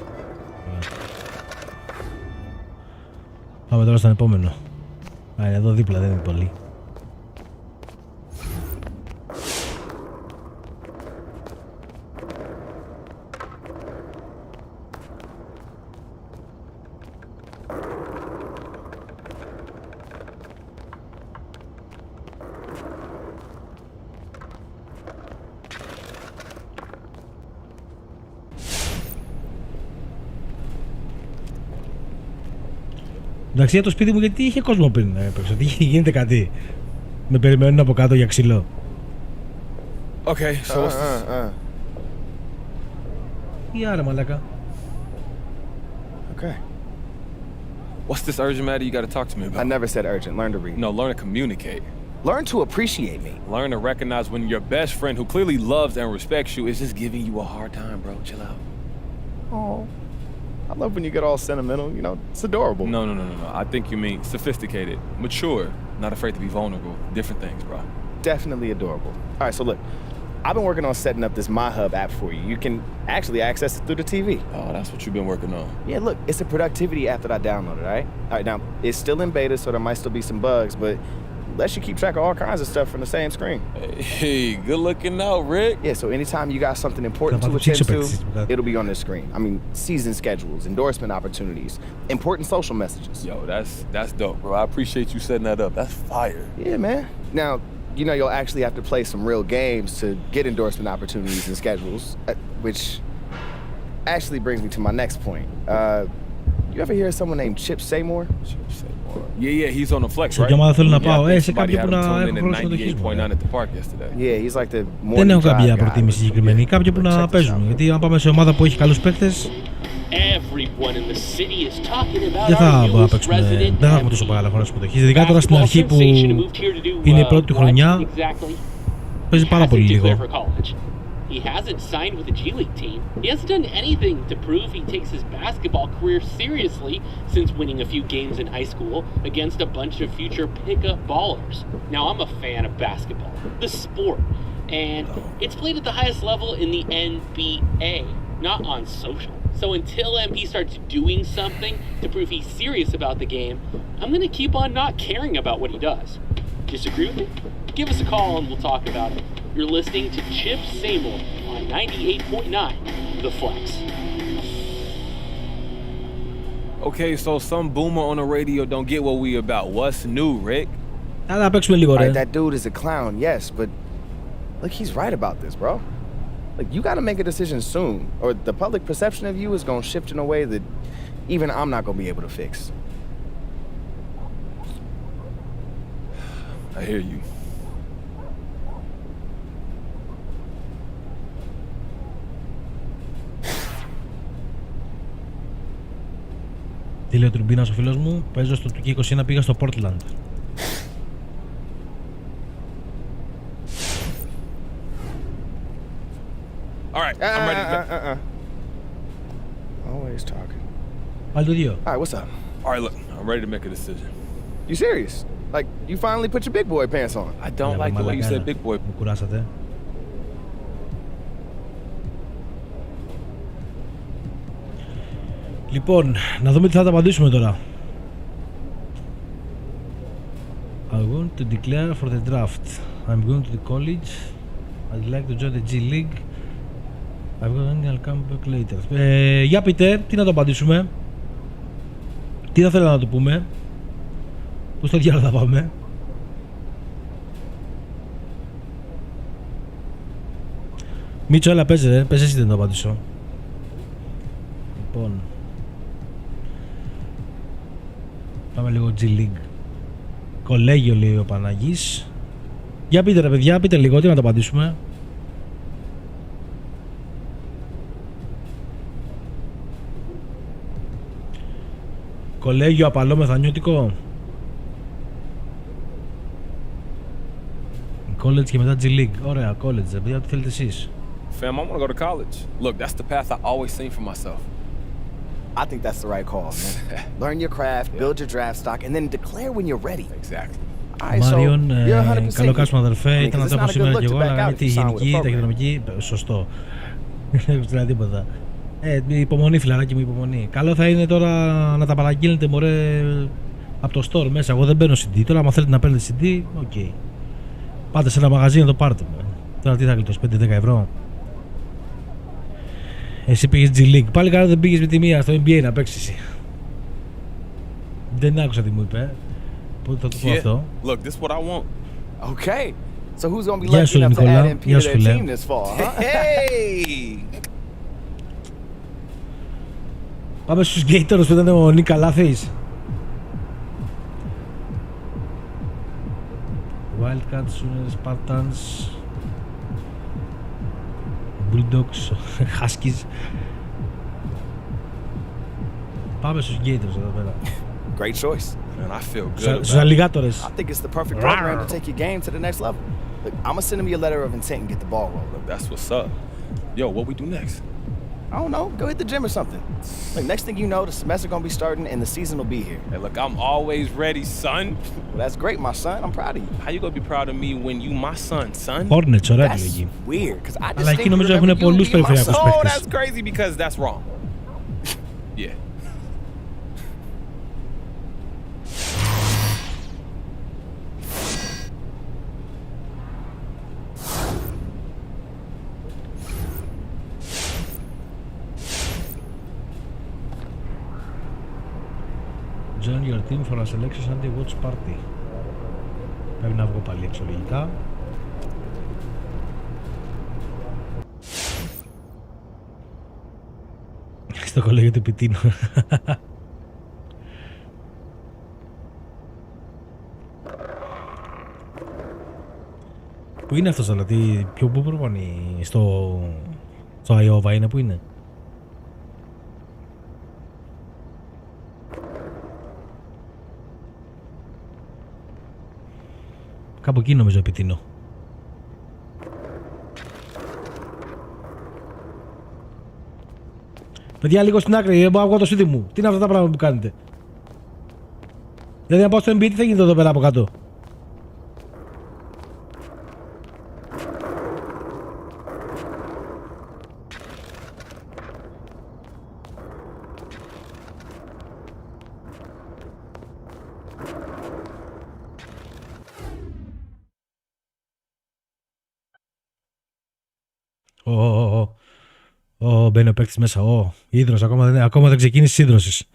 A: Πάμε τώρα στον επόμενο. Α, είναι εδώ δίπλα, δεν είναι πολύ. Εντάξει, για το σπίτι μου, γιατί είχε κόσμο πριν έπαιξε, τι γίνεται κάτι? Με περιμένουν από κάτω για ξύλο.
D: Okay, so what's this?
A: Ή άρα μαλάκα.
C: Okay.
D: What's this urgent matter you got to talk to me about?
C: I never said urgent. Learn to read.
D: No, learn to communicate.
C: Learn to appreciate me.
D: Learn to recognize when your best friend, who clearly loves and respects you, is just giving you a hard time, bro. Chill out.
C: Oh. I love when you get all sentimental, you know, it's adorable.
D: No. I think you mean sophisticated, mature, not afraid to be vulnerable. Different things, bro.
C: Definitely adorable. All right, so look, I've been working on setting up this MyHub app for you. You can actually access it through the TV.
D: Oh, that's what you've been working on.
C: Yeah, look, it's a productivity app that I downloaded, all right? All right, now, it's still in beta, so there might still be some bugs, but lets you keep track of all kinds of stuff from the same screen.
D: Hey, good looking out, Rick.
C: Yeah, so anytime you got something important to attend to, it'll be on this screen. I mean, season schedules, endorsement opportunities, important social messages.
D: Yo, that's dope, bro. I appreciate you setting that up. That's fire.
C: Yeah, man. Now, you know, you'll actually have to play some real games to get endorsement opportunities and schedules, which actually brings me to my next point. You ever hear of someone named Chip Seymour?
D: Chip Seymour. Yeah, he's on the flex,
A: Σε
D: right?
A: ποια ομάδα θέλω να
D: Yeah,
A: πάω?
D: I think
A: Σε
D: somebody
A: κάποιο
D: had
A: που
D: him
A: να
D: tuned in
A: έχω
D: at
A: χρόνο συμμετοχής μου.
D: 98.9 at the park yesterday.
C: Yeah, he's like the morning
A: Δεν έχω
C: drive
A: κάποια
C: guy.
A: προτίμηση συγκεκριμένη. Κάποιο που να παίζουν. Γιατί αν πάμε σε ομάδα που έχει καλούς παίκτες,
G: Everyone in the city is talking about
A: Δεν θα
G: our
A: μπορούμε να
G: newest
A: παίξουμε,
G: resident
A: δεν θα έχουμε τόσο μεγάλα χρόνια συμμετοχής. Ειδικά τώρα στην αρχή που είναι η πρώτη του χρονιά, παίζει πάρα πολύ λίγο.
G: He hasn't signed with the G League team. He hasn't done anything to prove he takes his basketball career seriously since winning a few games in high school against a bunch of future pickup ballers. Now, I'm a fan of basketball, the sport, and it's played at the highest level in the NBA, not on social. So until MP starts doing something to prove he's serious about the game, I'm going to keep on not caring about what he does. Disagree with me? Give us a call and we'll talk about it. You're listening to Chip Seymour on 98.9 The Flex.
D: Okay, so some boomer on the radio don't get what we about. What's new, Rick?
A: Αλλά παίξουμε λίγο, ρε.
C: That dude is a clown, yes, but look, he's right about this, bro. Like, you gotta make a decision soon, or the public perception of you is gonna shift in a way that even I'm not gonna be able to fix.
D: I hear you.
A: Τι λέει ο Τουρμπίνας ο φίλος μου, παίζω στο 2K21, πήγα στο Portland.
D: Alright, I'm ready.
C: Always talking.
A: Πάλι το ίδιο.
C: Alright, what's up?
D: Alright, look, I'm ready to make a decision.
C: You serious? Like, you finally put your big boy pants on?
D: I don't like the way you said big boy.
A: Μου κουράσατε. Λοιπόν, να δούμε τι θα τα απαντήσουμε τώρα. I want to declare for the draft. I'm going to the college. I'd like to join the G League. I've got I'll come back later. Για πείτε, τι να το απαντήσουμε. Τι θα θέλετε να το πούμε. Πού στο διάλογο θα πάμε. Μίτσο, έλα παίζε, πες εσύ, δεν το απαντήσω. Λοιπόν, πάμε λίγο G League. Κολέγιο, λέει ο Παναγής. Για πείτε ρε παιδιά, πείτε λίγο, τι να το απαντήσουμε. Κολέγιο απαλό μεθανιώτικο. College και μετά G League. Ωραία, college, παιδιά, τι θέλετε εσείς.
D: Fam, I want to go to college. Look, that's the path I always seen for myself.
C: I think that's the right call, man. Learn your craft, build your draft stock, and then declare when you're ready.
D: Exactly.
A: Μάριον, καλό κάσμα αδερφέ, ήταν αυτό που σήμερα και εγώ, αλλά με τη γενική, ταχυδρομική, σωστό. Δεν ξέρω τίποτα. Υπομονή, φιλαράκι μου, υπομονή. Καλό θα είναι τώρα να τα παραγγείλετε μωρέ από το store μέσα. Εγώ δεν μπαίνω CD. Τώρα, άμα θέλετε να παίρνετε CD, οκ. Πάτε σε ένα μαγαζί να το πάρετε. Τώρα τι θα γλιτώσει, 5-10 ευρώ. Εσύ πήγες G League. Πάλι καλά δεν πήγες με τη μία στο NBA να παίξεις εσύ. Δεν άκουσα τι μου είπε. Πότε θα το πω αυτό.
D: Look, this is what I want.
C: Okay. So who's gonna be lucky enough to add MP to their team this fall, huh?
D: Hey!
A: Πάμε στους Gators που ήταν ο Νίκα Λάθης. Wildcats, Sooners, Spartans, Bulldogs, Huskies. Πάμε στους Gators εδώ πέρα.
C: Great choice.
D: Man, I feel good.
A: Στους αλιγάτορες.
C: I think it's the perfect program to take your game to the next level. Look, I'm gonna send him your letter of intent and get the ball rolling.
D: That's what's up. Yo, what we do next?
C: I don't know. Go hit the gym or something. Like, next thing you know, the semester gonna be starting and the season will be here.
D: Hey, look, I'm always ready, son.
C: Well, that's great, my son. I'm proud of you.
D: How you gonna be proud of me when you my son, son?
A: Hornets, ωραία
C: That's
A: λέγει.
C: weird, because I just
A: Αλλά εκεί
C: think
A: νομίζω έχουν πολλούς περιφερειακούς
D: Oh,
A: παίκτες.
D: that's crazy because that's wrong. Yeah.
A: Join your team for a selection Sunday watch party. Πρέπει να βγω πάλι έξω λογικά. Στο κολέγιο του Πιτίνου. Πού είναι αυτός δηλαδή, πού προπονεί, στο Iowa είναι, πού είναι? Κάπου εκεί νομίζω επιτείνω. Παιδιά, λίγο στην άκρη, μπορώ να βγω το σπίτι μου. Τι είναι αυτά τα πράγματα που κάνετε? Δηλαδή, να πάω στο NBA, τι θα γίνεται εδώ πέρα από κάτω? Μπαίνει ο παίκτης μέσα. Ίδρος, ακόμα δεν ξεκίνησε η ίδρωση.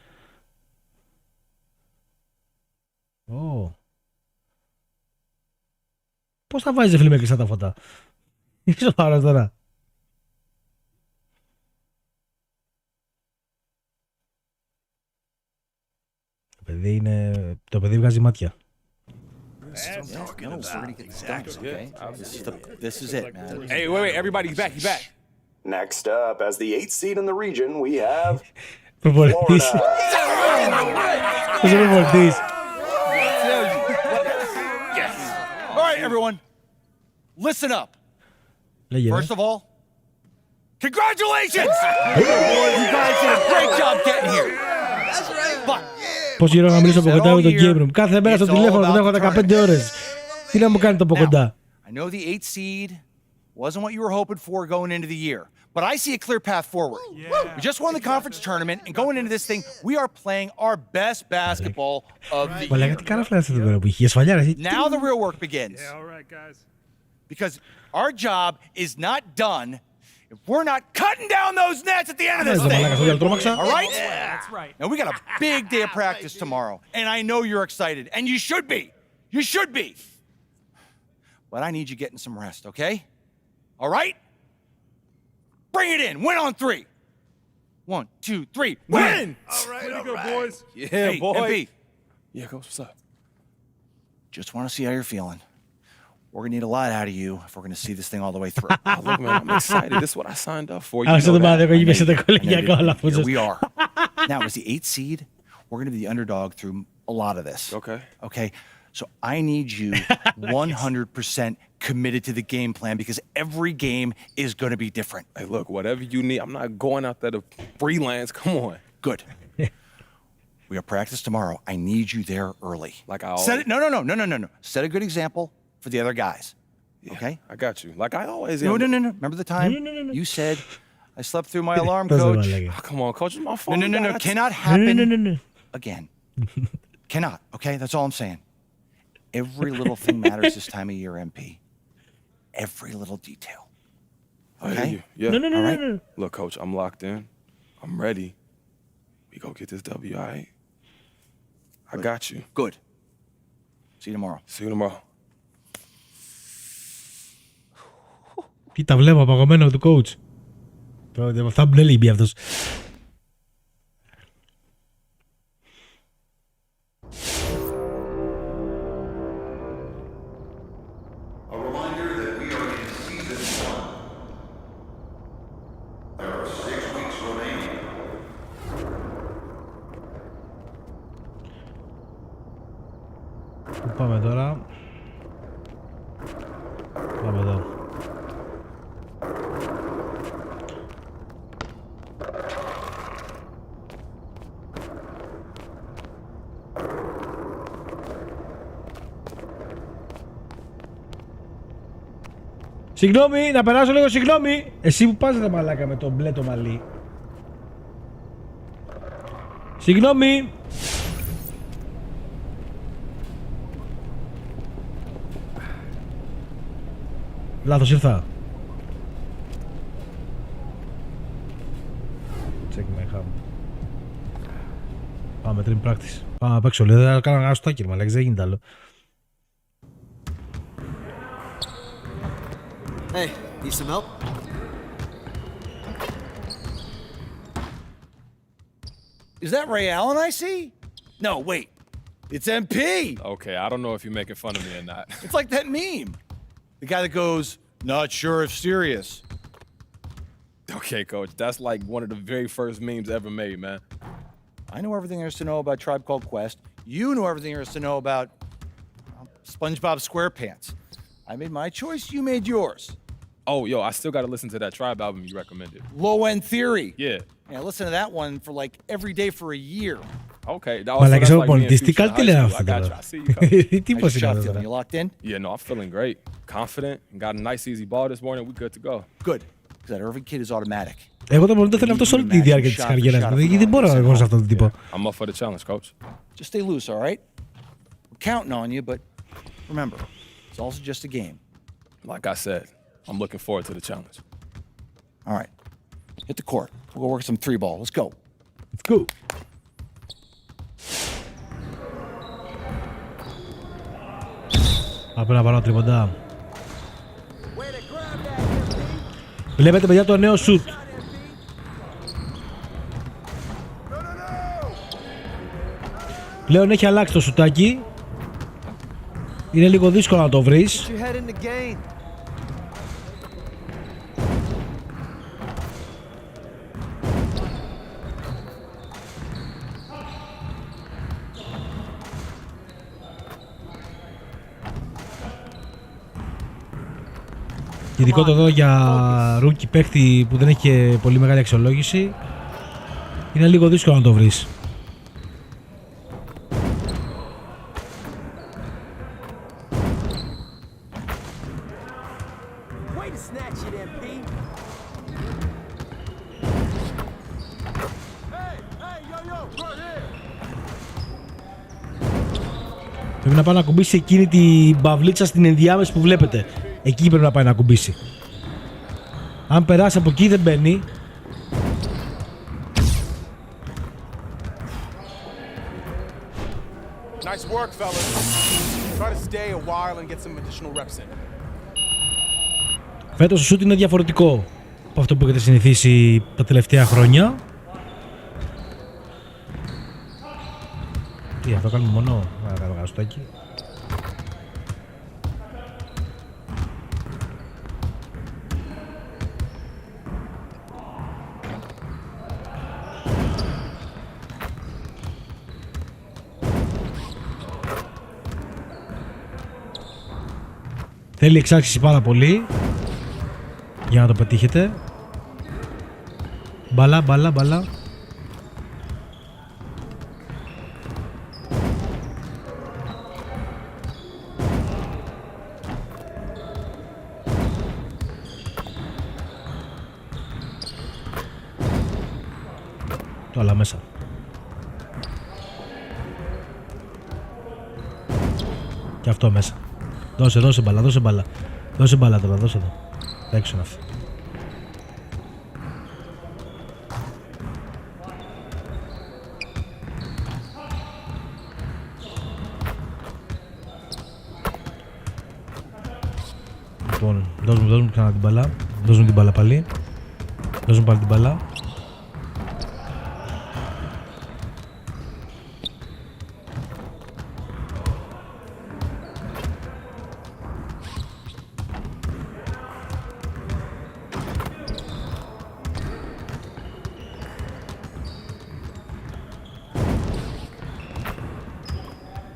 A: Πώς θα βάζεις φίλε με κλειστά τα φώτα? Είσαι σοβαρός τώρα? Το παιδί βγάζει μάτια.
C: This is it, man.
D: Hey, wait, everybody, he's back, he's back.
H: Next up, as the 8th seed in the region, we have
A: Προπονητής. Πώς είναι προπονητής?
C: All right, everyone, listen up.
A: Λέγε,
C: First of all, congratulations! You guys did a great job getting here. That's right. But
A: πώς γύρω να μιλήσω από κοντά με τον game room? Κάθε μέρα στο τηλέφωνο τον έχω 15 ώρες. Τι να μου κάνετε από κοντά?
C: I know the 8th seed wasn't what you were hoping for going into the year, but I see a clear path forward. We just won the conference tournament, and going into this thing, we are playing our best basketball of the
A: Βαλάκα, τι καράφλα είναι εδώ πέρα που είχε? Η ασφαλιά, ρε.
C: Now the real work begins.
I: Yeah, all right, guys.
C: Because our job is not done if we're not cutting down those nets at the end of this thing. All right?
I: Yeah, that's right.
C: Now we got a big day of practice tomorrow, and I know you're excited, and you should be. You should be. But I need you getting some rest, okay? All right? Bring it in. Win on 3. 1, 2, 3. Win!
I: All right, way to go, boys.
D: Yeah,
C: Hey,
D: boy.
C: MP,
D: Yeah, coach, what's up?
C: just want to see how you're feeling. We're going to need a lot out of you if we're going to see this thing all the way through.
D: Oh, look, man, I'm excited. This is what I signed up for. You
A: Αυτό
D: know
A: το μάθημα
D: that.
A: εκεί μέσα στο κολεγιακό, αλλά
C: Here we are. Now, as the 8th seed, we're going to be the underdog through a lot of this.
D: Okay.
C: Okay? So I need you 100% committed to the game plan because every game is going to be different.
D: Hey, look, whatever you need. I'm not going out there to freelance. Come on.
C: Good. We have practice tomorrow. I need you there early.
D: Like I
C: Set
D: always...
C: it. No. Set a good example for the other guys.
D: Yeah,
C: Okay?
D: I got you. Like I always am.
C: No. Remember the time you said I slept through my alarm, coach?
D: Oh, come on, coach. It's my phone.
C: No.
D: God.
C: Cannot happen
A: No.
C: again. Cannot. Okay? That's all I'm saying. Every little thing matters this time of year, MP. Every little detail.
D: I hear
C: Okay?
D: you. Yeah.
A: No.
C: All right?
D: Look, coach, I'm locked in. I'm ready. We go get this W, all right? I got you.
C: Good. See you tomorrow.
D: See you tomorrow.
A: Τι τα βλέπω απαγωμένο του coach. Αυτά που λέει μπει αυτός. Πού πάμε τώρα? Πάμε εδώ. Συγγνώμη, να περάσω λίγο, συγγνώμη. Εσύ που πας ρε μαλάκα με το μπλε το μαλλί. Συγγνώμη. Λάθος ήρθα. Check my ham. Πάμε trim practice. Πάμε να παίξω λίγο, δεν κάνω ένα στάκερ μαλάκα, δεν γίνεται άλλο.
J: Hey, need some help?
C: Is that Ray Allen I see? No, wait. It's MP.
D: Okay, I don't know if you're making fun of me or not.
C: It's like that meme. The guy that goes, not sure if serious.
D: Okay, coach, that's like one of the very first memes ever made, man.
C: I know everything there is to know about Tribe Called Quest. You know everything there is to know about
J: SpongeBob SquarePants. I made my choice, you made yours.
D: Oh, yo, I still gotta listen to that Tribe album you recommended.
J: Low End Theory.
D: Yeah.
J: Yeah, listen to that one for like every day for a year.
D: Okay.
A: Μαλάκα είσαι πολιτιστικά τι λένε αυτά
D: I got you.
A: τώρα.
D: I see you coming.
A: Τι πώς είναι
J: Shot
A: αυτό
J: feeling. You
A: τώρα.
J: locked in?
D: Yeah, no, I'm feeling great. Confident. Got a nice easy ball this morning. We good to go.
J: Good. Because that Irving kid is automatic.
A: Εγώ το θέλω αυτό σε όλη τη διάρκεια της καριέρας μου. Γιατί δεν μπορώ εγώ σε αυτόν τον τύπο.
D: I'm up for the challenge, coach.
J: Just stay loose, all right? We're counting on you, but remember, it's also just a game.
D: Like I said, I'm looking forward to the challenge.
J: All right. Hit the court. We'll go work some 3-ball. Let's go.
A: Let's go. Πρέπει να πάρω τρίποντα. Βλέπετε παιδιά το νέο σουτ. Πλέον έχει αλλάξει το σουτάκι. Είναι λίγο δύσκολο να το βρεις. Ειδικότερα εδώ για ρούκι παίχτη που δεν έχει και πολύ μεγάλη αξιολόγηση, είναι λίγο δύσκολο να το βρεις. Πρέπει να πάει να κουμπίσει εκείνη την παυλίτσα στην ενδιάμεση που βλέπετε. Εκεί πρέπει να πάει να κουμπίσει. Αν περάσει από εκεί δεν μπαίνει.
I: Nice work, fellas. Try to stay a while and get some additional reps in.
A: Φέτος το σούτ είναι διαφορετικό από αυτό που έχετε συνηθίσει τα τελευταία χρόνια. Τι, αυτό κάνουμε μόνο να γαστάκι. Θέλει εξάρτηση πάρα πολύ για να το πετύχετε. Μπαλά, μπαλά, μπαλά. Το άλλα μέσα. Και αυτό μέσα. Δώσε μπάλα, δώσε μπάλα. Δώσε μπάλα τώρα, δώσε εδώ. Έξω είναι αυτό. Λοιπόν, δώσ' μου ξανά την μπάλα. Δώσ' μου την μπάλα πάλι. Δώσ' μου πάλι την μπάλα.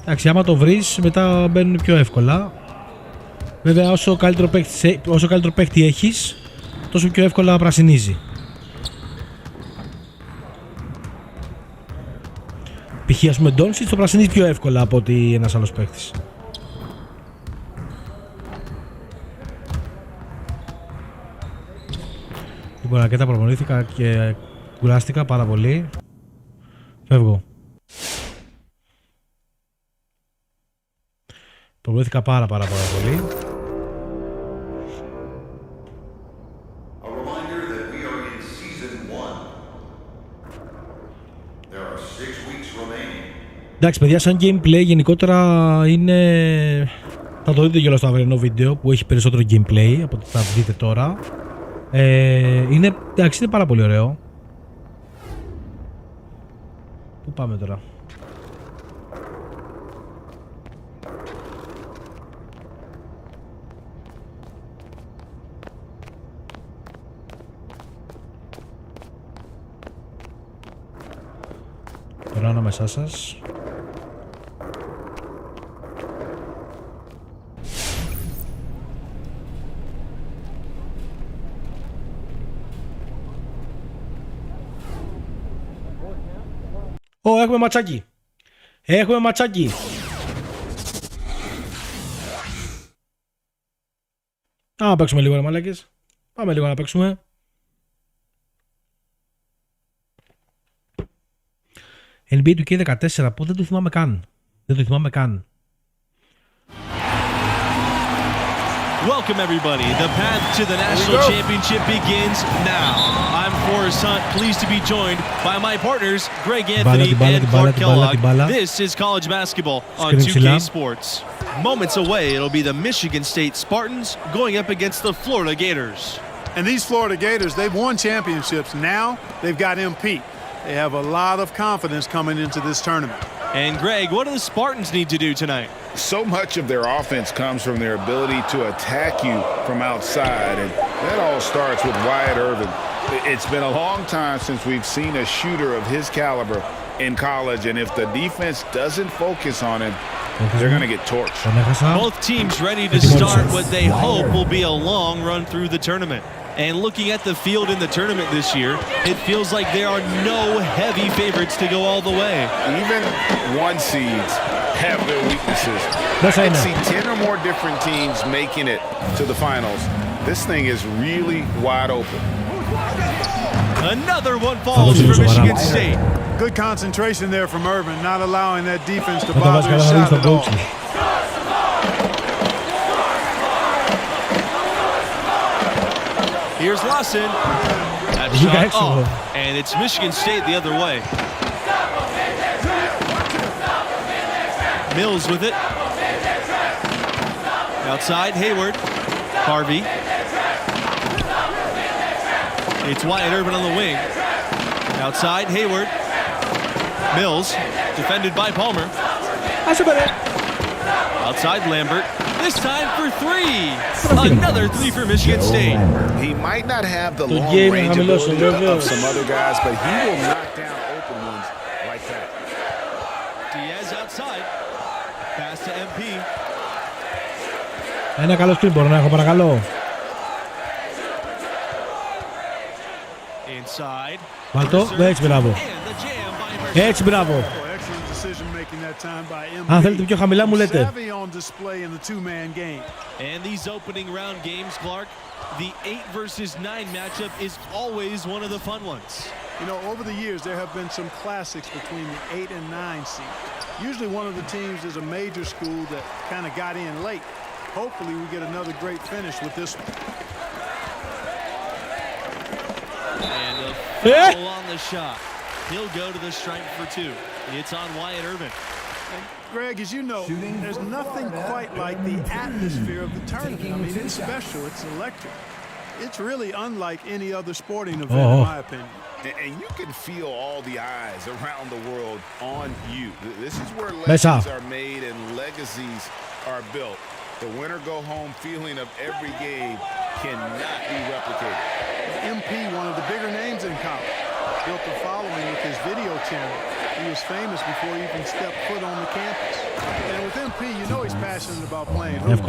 A: Εντάξει, άμα το βρεις, μετά μπαίνουν πιο εύκολα. Βέβαια, όσο καλύτερο παίκτη έχεις, τόσο πιο εύκολα πρασινίζει. Π.χ. ας πούμε Doncic το πρασινίζει πιο εύκολα από ότι ένας άλλος παίκτης. Λοιπόν, αρκετά προπονήθηκα και κουράστηκα πάρα πολύ. Φεύγω. Προπονήθηκα πάρα πολύ. Εντάξει παιδιά, σαν gameplay γενικότερα είναι... Θα το δείτε και όλο στο αυριανό βίντεο που έχει περισσότερο gameplay από ό,τι θα δείτε τώρα. Είναι πάρα πολύ ωραίο. Πού πάμε τώρα? Περνάω ανάμεσά σας. Έχουμε ματσάκι. Έχουμε ματσάκι. Να παίξουμε λίγο, ρε μαλάκες. Πάμε λίγο να παίξουμε. NBA2K14 που δεν το θυμάμαι καν. Δεν το θυμάμαι καν.
K: Welcome everybody. The path to the national championship begins now. I'm Forrest Hunt, pleased to be joined by my partners Greg Anthony and Clark Kellogg. This is college basketball on 2K Sports. Moments away, it'll be the Michigan State Spartans going up against the Florida Gators.
L: And these Florida Gators, they've won championships. Now they've got MP. They have a lot of confidence coming into this tournament.
K: And Greg, what do the Spartans need to do tonight?
M: So much of their offense comes from their ability to attack you from outside, and that all starts with Wyatt Irvin. It's been a long time since we've seen a shooter of his caliber in college, and if the defense doesn't focus on him, they're going to get torched.
K: Both teams ready to start what they hope will be a long run through the tournament. And looking at the field in the tournament this year, it feels like there are no heavy favorites to go all the way.
M: Even one seeds have their weaknesses. I can see 10 or more different teams making it to the finals. This thing is really wide open.
K: Another one falls for Michigan State.
L: Good concentration there from Irvin, not allowing that defense to bother his shot at all.
K: Here's Lawson. That shot off, and it's Michigan State the other way. Mills with it. Outside, Hayward. Harvey. It's Wyatt Irvin on the wing. Outside, Hayward. Mills, defended by Palmer. Outside, Lambert. This time for three. Another three for Michigan State.
M: He might not have the long range ability of some other guys, but he will knock down open ones like that.
K: Diaz outside. Pass to MP.
A: Ένα καλό screen μπορώ να έχω, παρακαλώ.
K: Inside.
A: Βάλτο, έτσι μπράβο. Έτσι μπράβο. Αν θέλετε πιο χαμηλά μου λέτε.
K: And these opening round games, Clark, the 8 versus 9 matchup is always one of the fun ones.
L: You know, over the years there have been some classics between the 8 and 9 seed. Usually one of the teams is a major school that kind of got in late. Hopefully we get another great finish with this one.
K: And a foul on the shot. He'll go to the stripe for two. It's on Wyatt Irvin.
L: And Greg, as you know, there's nothing quite like the atmosphere of the tournament. I mean, it's special. It's electric. It's really unlike any other sporting event, in my opinion.
M: And you can feel all the eyes around the world on you. This is where legends are made and legacies are built. The winner-go-home feeling of every game cannot be replicated.
L: MP, one of the bigger names in college, built a following with his video channel. He was famous before he even stepped foot on the campus. And with MP, you know he's passionate about playing hoop.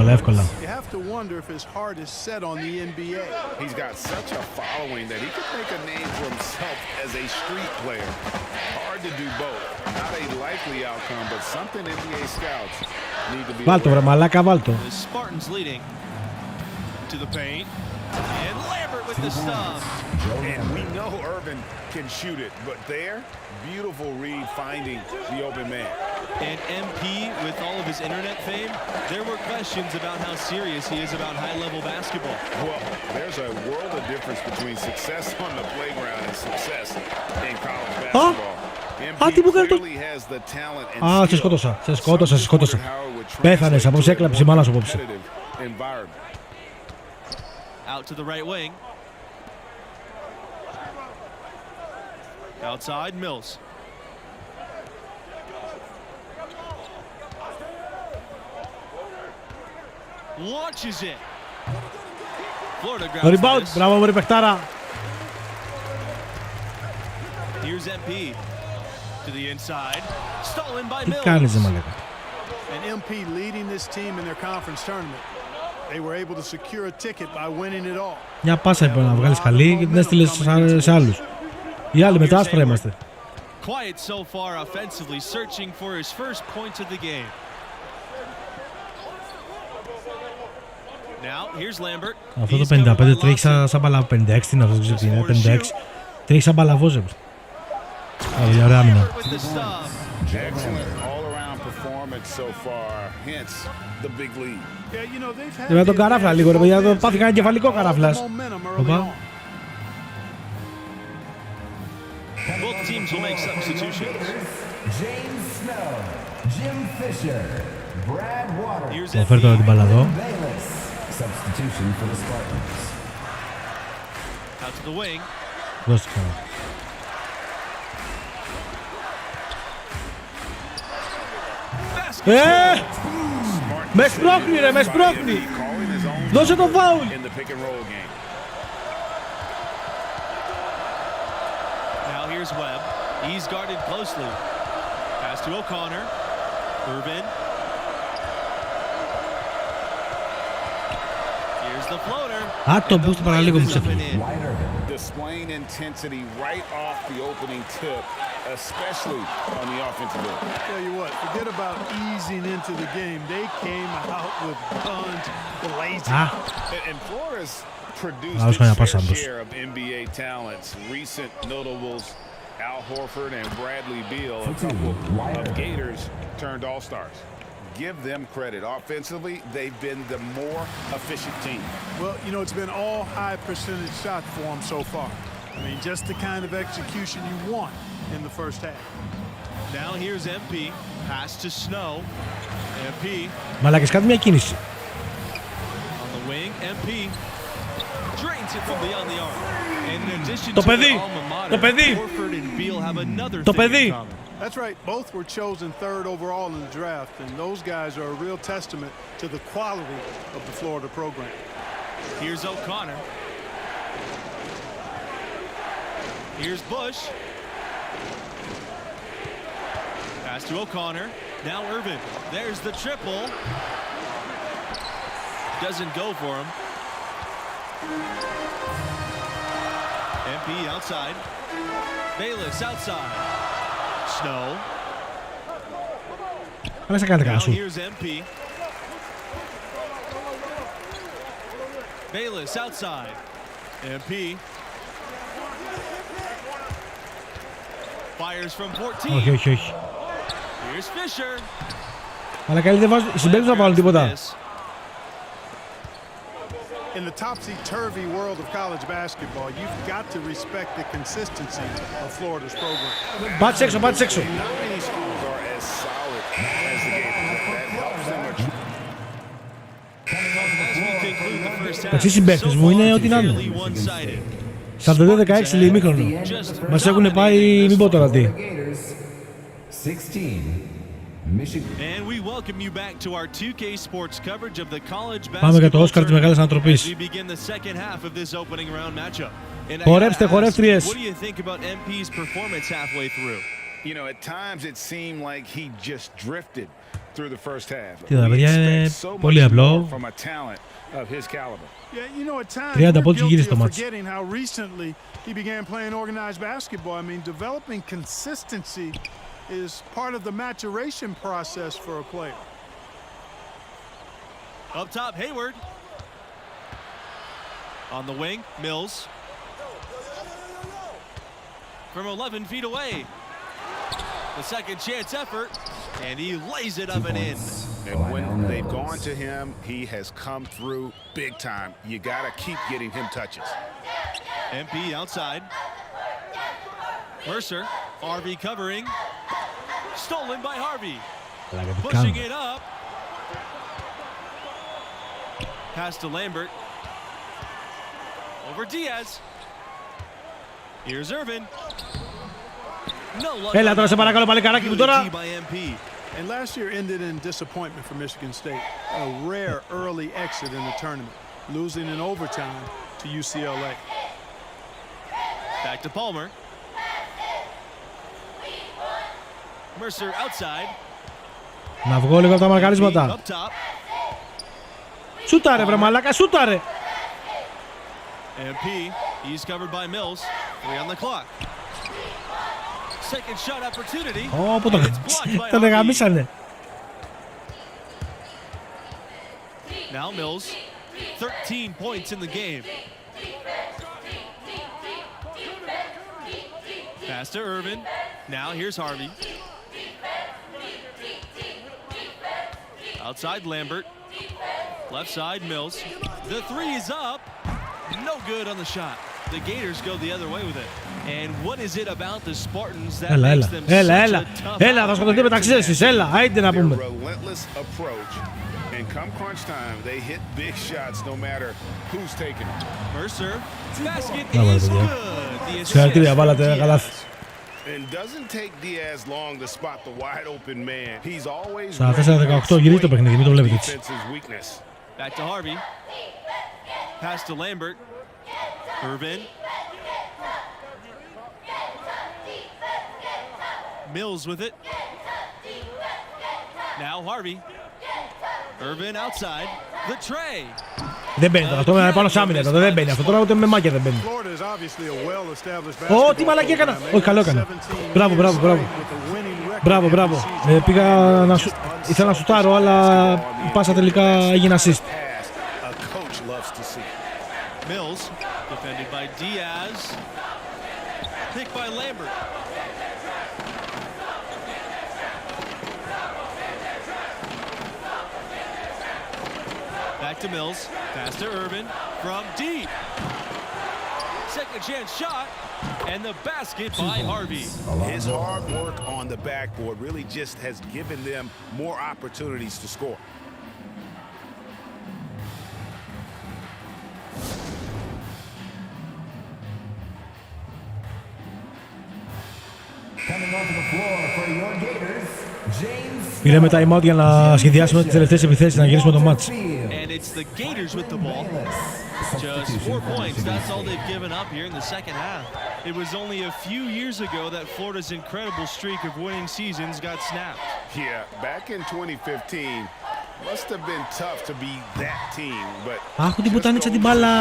L: You have to wonder if his heart is set on the NBA.
M: He's got such a following that he could make a name for himself as a street player. Hard to do both. Not a likely outcome, but something NBA scouts need to be aware of.
K: The Spartans leading to the paint. And Lambert with the stop.
M: And we know Irvin can shoot it, but there, beautiful read finding the open man.
K: And MP, with all of his internet fame, there were questions about how serious he is about high-level basketball.
M: Well, there's a world of difference between success on the playground and success in college basketball. MP clearly has the talent and skill.
A: Σε σκότωσα. Πέθανες, απόψε έκλαψε η μάνα σου απόψε.
K: Out to the right wing. Outside, Mills. Launches it. Florida grabs
A: Rebound, μπράβο μου ρε παιχτάρα.
K: Here's MP to the inside. Stolen by
A: Τι
K: Mills.
A: κάνεις, μαλάκα.
L: And MP leading this team in their conference tournament. They were able to secure a ticket by winning it all.
A: Μια πάσα είπε να βγάλεις καλή και την έστειλες σε άλλους. Οι άλλοι μετά άσπρα είμαστε.
K: Quiet so far offensively, searching for his first points of the game. Now, here's Lambert.
A: Αυτό το 55 τρέχει σαν μπαλαβό. 56 τι είναι αυτό, δεν ξέρω τι είναι. 56 τρέχει σαν μπαλαβός. Ωραία, ωραία άμυνα. Με τον καράφλα λίγο ρε παιδιά, το πάθηκα ένα κεφαλικό καράφλας. Οπα.
K: Both teams will make substitutions.
N: James Snow, Jim Fisher, Brad Waters.
A: Θα φέρω τώρα την μπάλα εδώ.
N: Substitution for the Spartans.
K: Out to the wing.
A: Δώστε καλά. Με σπρώχνει ρε, με σπρώχνει. Δώσε το φάουλ.
K: Now here's Webb. He's guarded closely. Pass to O'Connor. Irvin. Here's the floater.
A: Α, το boost παραλίγο μου ξεφύγει.
M: Displaying intensity right off the opening tip, especially on the offensive end.
L: Tell you what, forget about easing into the game. They came out with guns blazing.
M: And Florida's produced its fair share of NBA talents. Recent notables, Al Horford and Bradley Beal, a couple of Gators turned All-Stars. Give them credit. Offensively, they've been the more efficient team.
L: Well, you know, it's been all high percentage shot for them so far. I mean, just the kind of execution you want in the first half.
K: Now here's MP. Pass to Snow. MP.
A: Μαλάκες, κάτι μια κίνηση.
K: On the wing, MP. Drains it from beyond the arc. And in addition
A: Το
K: to
A: παιδί!
K: their alma mater,
A: Το παιδί!
K: Horford and Beal have another
A: Το
K: thing in
A: παιδί!
K: common.
L: That's right. Both were chosen third overall in the draft, and those guys are a real testament to the quality of the Florida program.
K: Here's O'Connor. Here's Bush. Pass to O'Connor. Now Irvin. There's the triple. Doesn't go for him. MP outside. Bayless outside. Snow. Now here's MP. Bayless outside. MP. Fires from 14.
A: Όχι, όχι, όχι.
K: Here's Fisher.
A: Αλλά καλή δεν βάζω, συμπέμπτω να βάλω τίποτα.
L: In the topsy-turvy world of college basketball, you've got to respect the consistency of Florida's program.
A: Πάτσε έξω, πάτσε έξω. Αυτοί οι συμπαίκτες μου είναι ό,τι να είναι. 42-16 λέει ημίχρονο. Μας έχουν πάει, μην πω τώρα τι. Πάμε για το Όσκαρ της Μεγάλης Ανατροπής. Χορέψτε, χορεύτριες.
M: You know, at times it seemed like he just drifted through the first half.
A: Κοίτα, παιδιά, είναι πολύ απλό. 30 πόντους γύρισε το μάτς.
L: How recently he began playing organized basketball. I mean, developing consistency is part of the maturation process for a player.
K: Up top, Hayward. On the wing, Mills. From 11 feet away. The second chance effort, and he lays it up and in.
M: And when they've gone to him, he has come through big time. You got to keep getting him touches.
K: MP outside. Mercer, Harvey covering. Stolen by Harvey. Pushing it up. Pass to Lambert. Over Diaz. Here's Irvin.
A: Έλα τώρα σε παρακαλώ παλικάράκι μου τώρα.
L: And last year ended in disappointment for Michigan State. A rare early exit in the tournament, losing in overtime to UCLA.
K: Back to Palmer. Mercer outside.
A: Να βγω λίγο από τα μαρκαρίσματα. Σούταρε βρε μαλάκα, σούταρε.
K: MP, he's covered by Mills. 3 on the clock. Second shot opportunity.
A: Ω, τον εγαμίσανε.
K: Now Mills, 13 points in the game. Pass to Irvin. Now here's Harvey. Outside Lambert. Left side Mills. The three is up. No good on the shot. The Gators go the other way with it. And what is it about the Spartans that makes them such a tough...
A: Έλα, θα σκοτωθεί μεταξύ εσείς, έλα, άιντε να πούμε.
M: And come crunch time, they hit big shots no matter who's taking it.
K: Mercer, basket is good. The
A: Συγχαρητήρια, βάλατε καλάθι.
M: And doesn't take Diaz long to spot the wide open man. He's always
A: Στα 4-18 γυρίζει το παιχνίδι, μην το βλέπετε έτσι.
K: Back to Harvey. Pass to Lambert. Irvin. Mills with it. Now Harvey. Irvin outside. The tray.
A: Δεν μπαίνει τώρα, αυτό είναι πάνω σ' άμυνα, δεν μπαίνει αυτό τώρα, ούτε με μάκια δεν μπαίνει. Ω, τι μαλακή έκανα. Όχι, καλό έκανα. Μπράβο, μπράβο, μπράβο. Μπράβο, μπράβο. Πήγα να σου... ήθελα να σουτάρω, αλλά η πάσα τελικά έγινε assist.
K: Mills, defended by Diaz. Picked by Lambert. Back to Mills. Pass to Irvin from deep. Second chance shot. And the basket by Harvey.
M: His hard work on the backboard really just has given them more opportunities to score.
N: Coming onto the floor for your Gators, James.
A: Πήραμε time out για να σχεδιάσουμε τις τελευταίες επιθέσεις, να γυρίσουμε το μάτς.
K: And it's the Gators with the ball. Just 4 points, that's all they've given up here in the second half. It was only a few years ago that Florida's incredible streak of winning seasons got snapped.
M: Yeah, back in 2015, must have been tough to be that team, but...
A: Αχ, την πουτάνιτσα την μπάλα.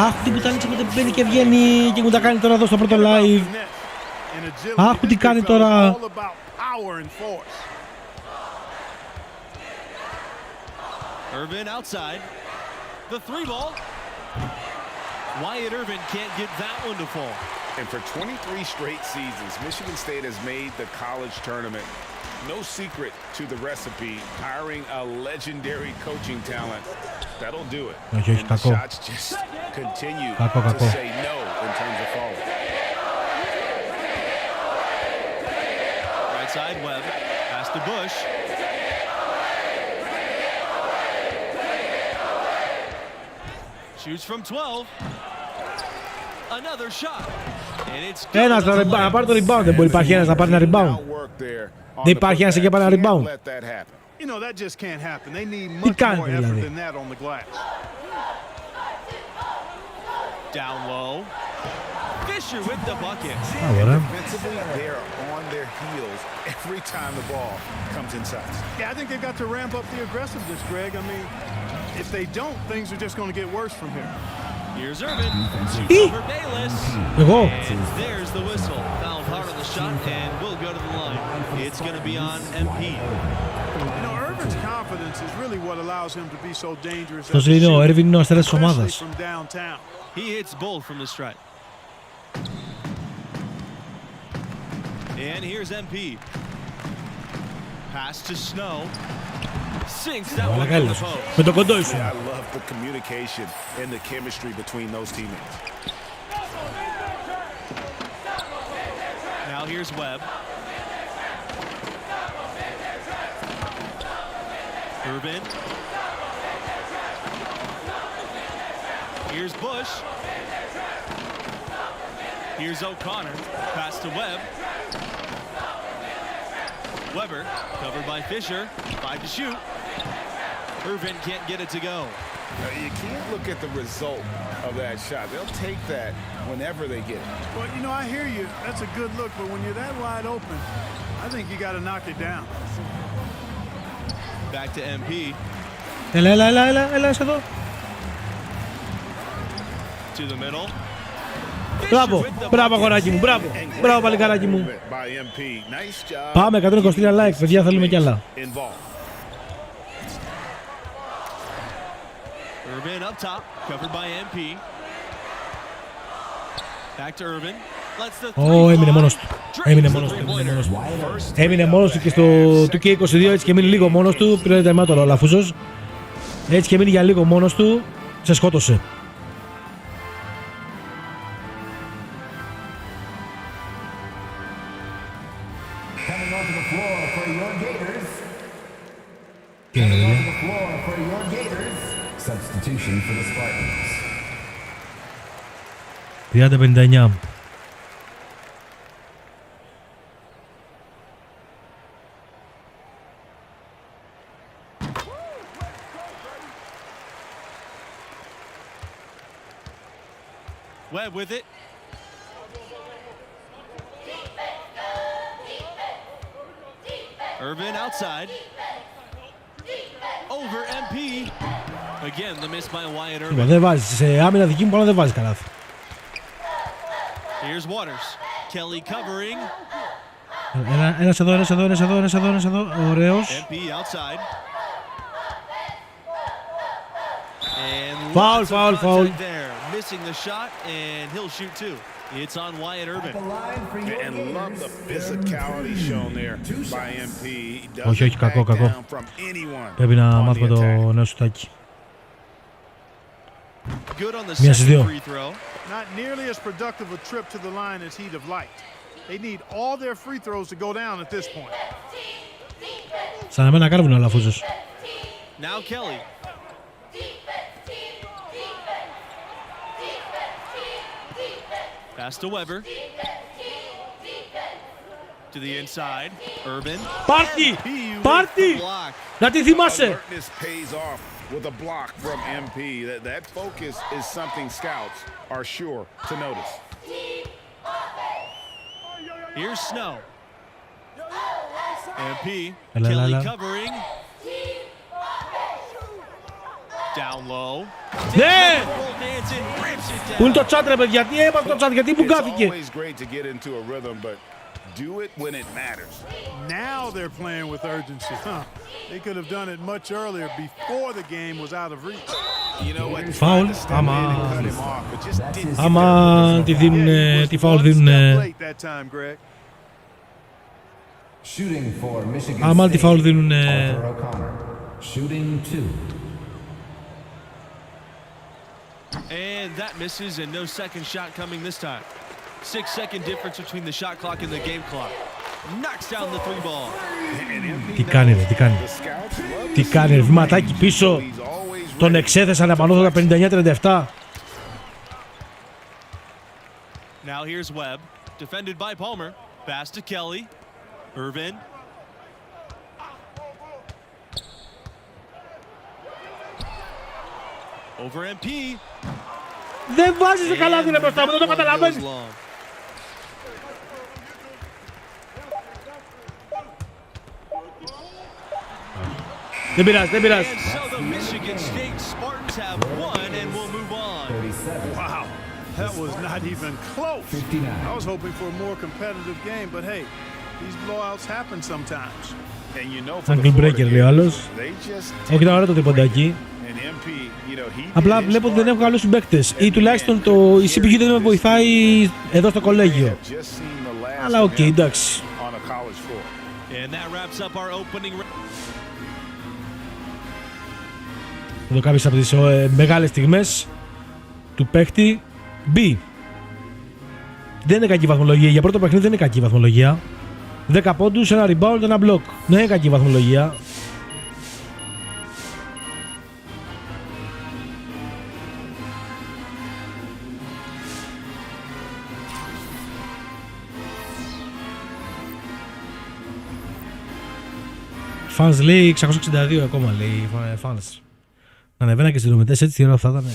A: Αχ, την πουτάνιτσα που δεν μπαίνει και βγαίνει και μου τα κάνει τώρα εδώ στο πρώτο live. Αχ, τι κάνει τώρα.
K: Irvin outside. The three ball. Wyatt Irvin can't get that one to fall.
M: And for 23 straight seasons, Michigan State has made the college tournament. No secret to the recipe, hiring a legendary coaching talent. That'll do it. And the shots just continue to say no in terms of falling.
K: Right side, Webb. Pass to Bush. Shoots from 12. Another shot. And it's good.
A: Ένας να πάρει το rebound. Δεν μπορεί υπάρχει ένας να πάρει ένα rebound. Δεν υπάρχει ένας εκεί να πάρει ένα rebound. Τι κάνει δηλαδή.
K: Down low. Fisher with the bucket.
M: Defensively, they're on their heels every time the ball comes inside.
L: Yeah, I think they've got to ramp up the aggressiveness, Greg. I mean, if they don't, things are just going to get worse from here.
K: Here's Irvin. Over Bayless. And there's the whistle. Fouled hard on the shot and will go to the line. It's going to be on MP.
L: You know, Irvin's confidence is really what allows him to be so dangerous.
A: Αυτός είναι ο Irvin, είναι ο αστέρας της ομάδας.
K: He hits both from the stripe. And here's MP. Pass to Snow. Sinks that one to the post.
A: Με το κοντό σου.
M: I love the communication and the chemistry between those teammates.
K: Now here's Webb. Irvin. Here's Bush. Here's O'Connor. Pass to Webb. Weber, covered by Fisher. 5 to shoot. Irvin can't get it to go.
M: Now, you can't look at the result of that shot. They'll take that whenever they get it.
L: Well, you know, I hear you. That's a good look, but when you're that wide open, I think you got to knock it down.
K: Back to MP.
A: Έλα, εδώ.
K: To the middle.
A: Μπράβο, μπράβο αγοράκι μου, μπράβο. Μπράβο παλικάράκι μου. Πάμε 123 like, παιδιά, θέλουμε κι άλλα.
K: Irvin up top, covered by MP. Back to Irvin.
A: Έμεινε μόνος του. Έμεινε μόνος του και στο 2K22, έτσι και μείνει λίγο μόνος του. Πήρε τερμάτο ο Λαφούζος. Έτσι και μείνει για λίγο μόνος του. Σε σκότωσε.
N: Substitution for the Spartans.
A: 30-59.
K: Webb with it. Irvin outside. Over MP. Again, the miss by Wyatt Irvin.
A: Δεν βάζεις, σε άμυνα δική μου πάνω δεν βάζεις καλάθι.
K: Here's Waters. Kelly covering.
A: Ένας εδώ, ωραίος.
K: MP outside. And
A: Foul.
K: There, missing the shot, and he'll shoot too. It's on Wyatt Irvin.
M: And love the physicality shown there by MP.
A: Όχι, κακό. Πρέπει να μάθουμε το νέο σουτάκι. Μία στις δύο.
L: Not nearly as productive a trip to the line as he'd have liked. They need all their free throws to go down at this point.
A: Σαν εμένα κάρβουνε ο Λαφούζος.
K: Now Kelly. Pass to Weber. To the inside. Irvin.
A: Πάρτι! Να τη θυμάσαι!
M: With a block from MP, that focus is something scouts are sure to notice.
K: Here's Snow. MP. Kelly covering. Down low.
A: Ναι! Πού είναι το τσάτ ρε παιδιά, τι έπαθε το τσάτ, γιατί μπουγκάθηκε.
M: Do it when it matters.
L: Now they're playing with urgency, huh? They could have done it much earlier before the game was out of reach.
M: You know what?
A: Φάουλ, άμα τη δίνουνε, τι φάουλ δίνουνε. Άμα τη φάουλ δίνουνε.
N: Shooting 2.
K: And that misses, and no second shot coming this time. 6-second difference between the shot clock and the game clock. Knocks down the three ball.
A: Τι κάνει ρε, βηματάκι πίσω. Τον εξέθεσαν επανόδοτα 59-37.
K: Now here's Webb, defended by Palmer. Pass to Kelly. Irvin. Over MP.
A: Δεν βάζεις το καλάθι ρε μπροστά μου, δεν το καταλαβαίνεις. Δεν πειράζει.
L: Wow, that was not even close. I was hoping for a more competitive game, but hey, these blowouts happen sometimes.
A: Ankle breaker λέει ο άλλος. Όχι, ήταν ωραίο το τριποντάκι. Απλά βλέπω ότι δεν έχω καλούς συμπαίκτες ή τουλάχιστον η CPU δεν με βοηθάει εδώ στο κολέγιο. Αλλά οκ, εντάξει. Εδώ κάποιες από τις μεγάλες στιγμές του παίχτη. B. Δεν είναι κακή βαθμολογία. Για πρώτο παιχνίδι δεν είναι κακή βαθμολογία. 10 πόντους, ένα rebound, ένα block. Δεν είναι κακή βαθμολογία. Fans λέει 662 ακόμα λέει fans. Να ανεβαίνα και συνδρομητές έτσι, τι ώρα αυτά ήταν.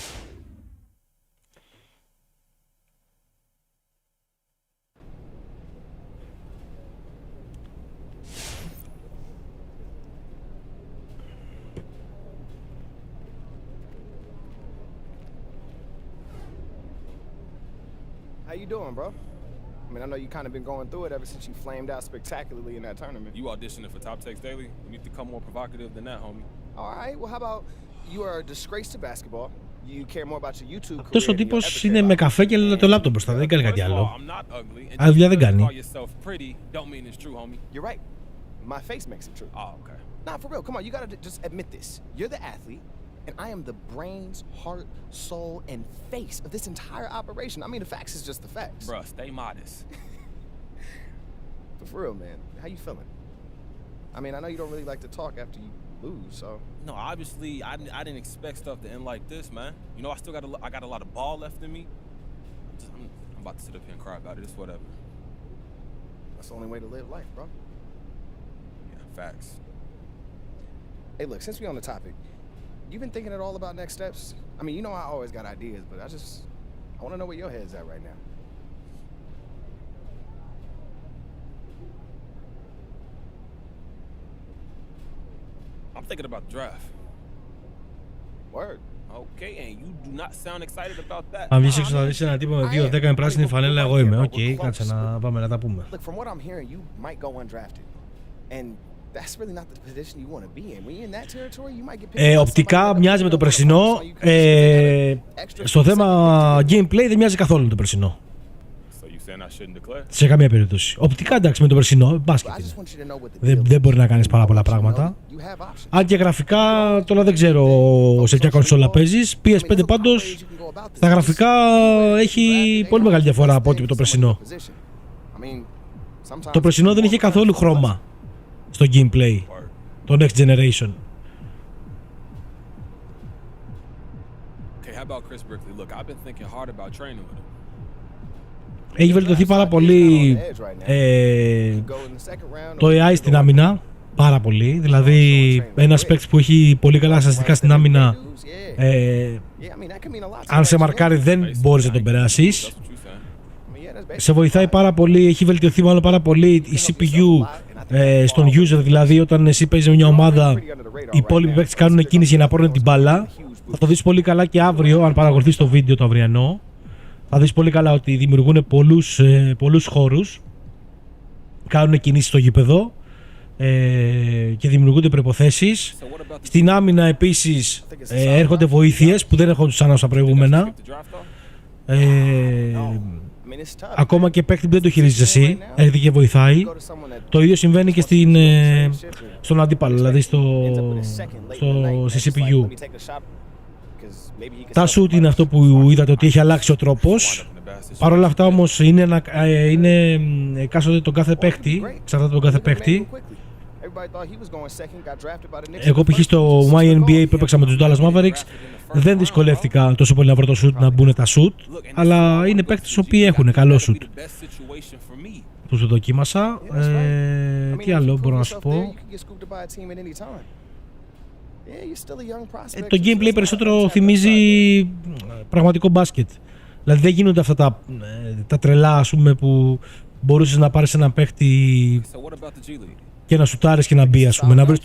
C: How you doing, bro? I mean, I know you kind of been going through it ever since you flamed out spectacularly in that tournament.
D: You auditioning for Top Takes Daily? You need to come more provocative than that, homie.
C: All right, well, how about you are a disgrace to basketball. You care more about your YouTube career.
A: Αυτός ο τύπος είναι με καφέ και το λάπτοπ μπροστά, δεν κάνει κάτι άλλο. Άλλη δουλειά δεν κάνει.
C: You're right. My face makes it true.
D: Oh, okay.
C: Nah, for real, come on, you gotta just admit this. You're the athlete, and I am the brains, heart, soul, and face of this entire operation. I mean, the facts is just the facts.
D: Bruh, stay modest.
C: But for real, man, how you feeling? I mean, I know you don't really like to talk after you lose, so.
D: No, obviously, I didn't expect stuff to end like this, man. You know, I got a lot of ball left in me. I'm about to sit up here and cry about it. It's whatever.
C: That's the only way to live life, bro.
D: Yeah, facts.
C: Hey, look, since we're on the topic, you been thinking at all about next steps? I mean, you know I always got ideas, but I want to know where your head's at right now.
D: I'm thinking about the draft.
C: Word.
D: Okay, and you do not sound excited about that.
A: Αν βγεις έξω να δεις ένα τύπο με 2-10 με πράσινη φανέλα, εγώ είμαι. Οκ, κάτσε να πάμε να τα πούμε.
C: Look, from what I'm hearing, you might go undrafted. And that's really not the position you want to be in. When you're in that territory, you might get picked up.
A: Οπτικά μοιάζει με το περσινό. Στο θέμα gameplay δεν μοιάζει καθόλου με το περσινό. Σε καμία περίπτωση. Οπτικά εντάξει με το περσινό, μπάσκετ είναι. Δεν μπορεί να κάνεις πάρα πολλά πράγματα. Αν και γραφικά τώρα δεν ξέρω σε ποια κονσόλα παίζεις. PS5 πάντως στα γραφικά έχει πολύ μεγάλη διαφορά από ό,τι το περσινό. Το περσινό δεν είχε καθόλου χρώμα στο gameplay, το Next Generation. Έχει βελτιωθεί πάρα πολύ το AI στην άμυνα, πάρα πολύ. Δηλαδή ένας παίκτης που έχει πολύ καλά στατιστικά στην άμυνα, αν σε μαρκάρει δεν μπορείς να τον περάσεις. Σε βοηθάει πάρα πολύ, έχει βελτιωθεί μάλλον πάρα πολύ η CPU στον user, δηλαδή όταν εσύ παίζεις με μια ομάδα, οι υπόλοιποι παίκτες κάνουν κίνηση για να πάρουν την μπάλα. Θα το δεις πολύ καλά και αύριο, αν παρακολουθείς το βίντεο το αυριανό. Θα δεις πολύ καλά ότι δημιουργούν πολλούς χώρους, κάνουν κινήσεις στο γήπεδο και δημιουργούνται προϋποθέσεις. Στην άμυνα επίσης έρχονται βοήθειες που δεν έρχονταν ως τα προηγούμενα. Ακόμα και παίκτη που δεν το χειρίζεις εσύ, έρχεται και βοηθάει. Το ίδιο συμβαίνει και στον αντίπαλο, δηλαδή στη CPU. Τα shoot είναι αυτό που είδατε ότι έχει αλλάξει ο τρόπος. Παρ' όλα αυτά όμως είναι εκάστοτε τον κάθε παίκτη, εξαρτάται τον κάθε παίκτη. Εγώ π.χ. στο MyNBA που έπαιξα με τους Dallas Mavericks δεν δυσκολεύτηκα τόσο πολύ να βρω το shoot, να μπουν τα shoot, αλλά είναι παίκτες οι οποίοι έχουν καλό shoot. Τους το δοκίμασα. Τι άλλο μπορώ να σου πω. Το gameplay περισσότερο θυμίζει πραγματικό μπάσκετ. Δηλαδή δεν γίνονται αυτά τα τρελά, ας πούμε, που μπορούσες να πάρεις έναν παίχτη και να σουτάρεις και να μπει, ας πούμε, να βρεις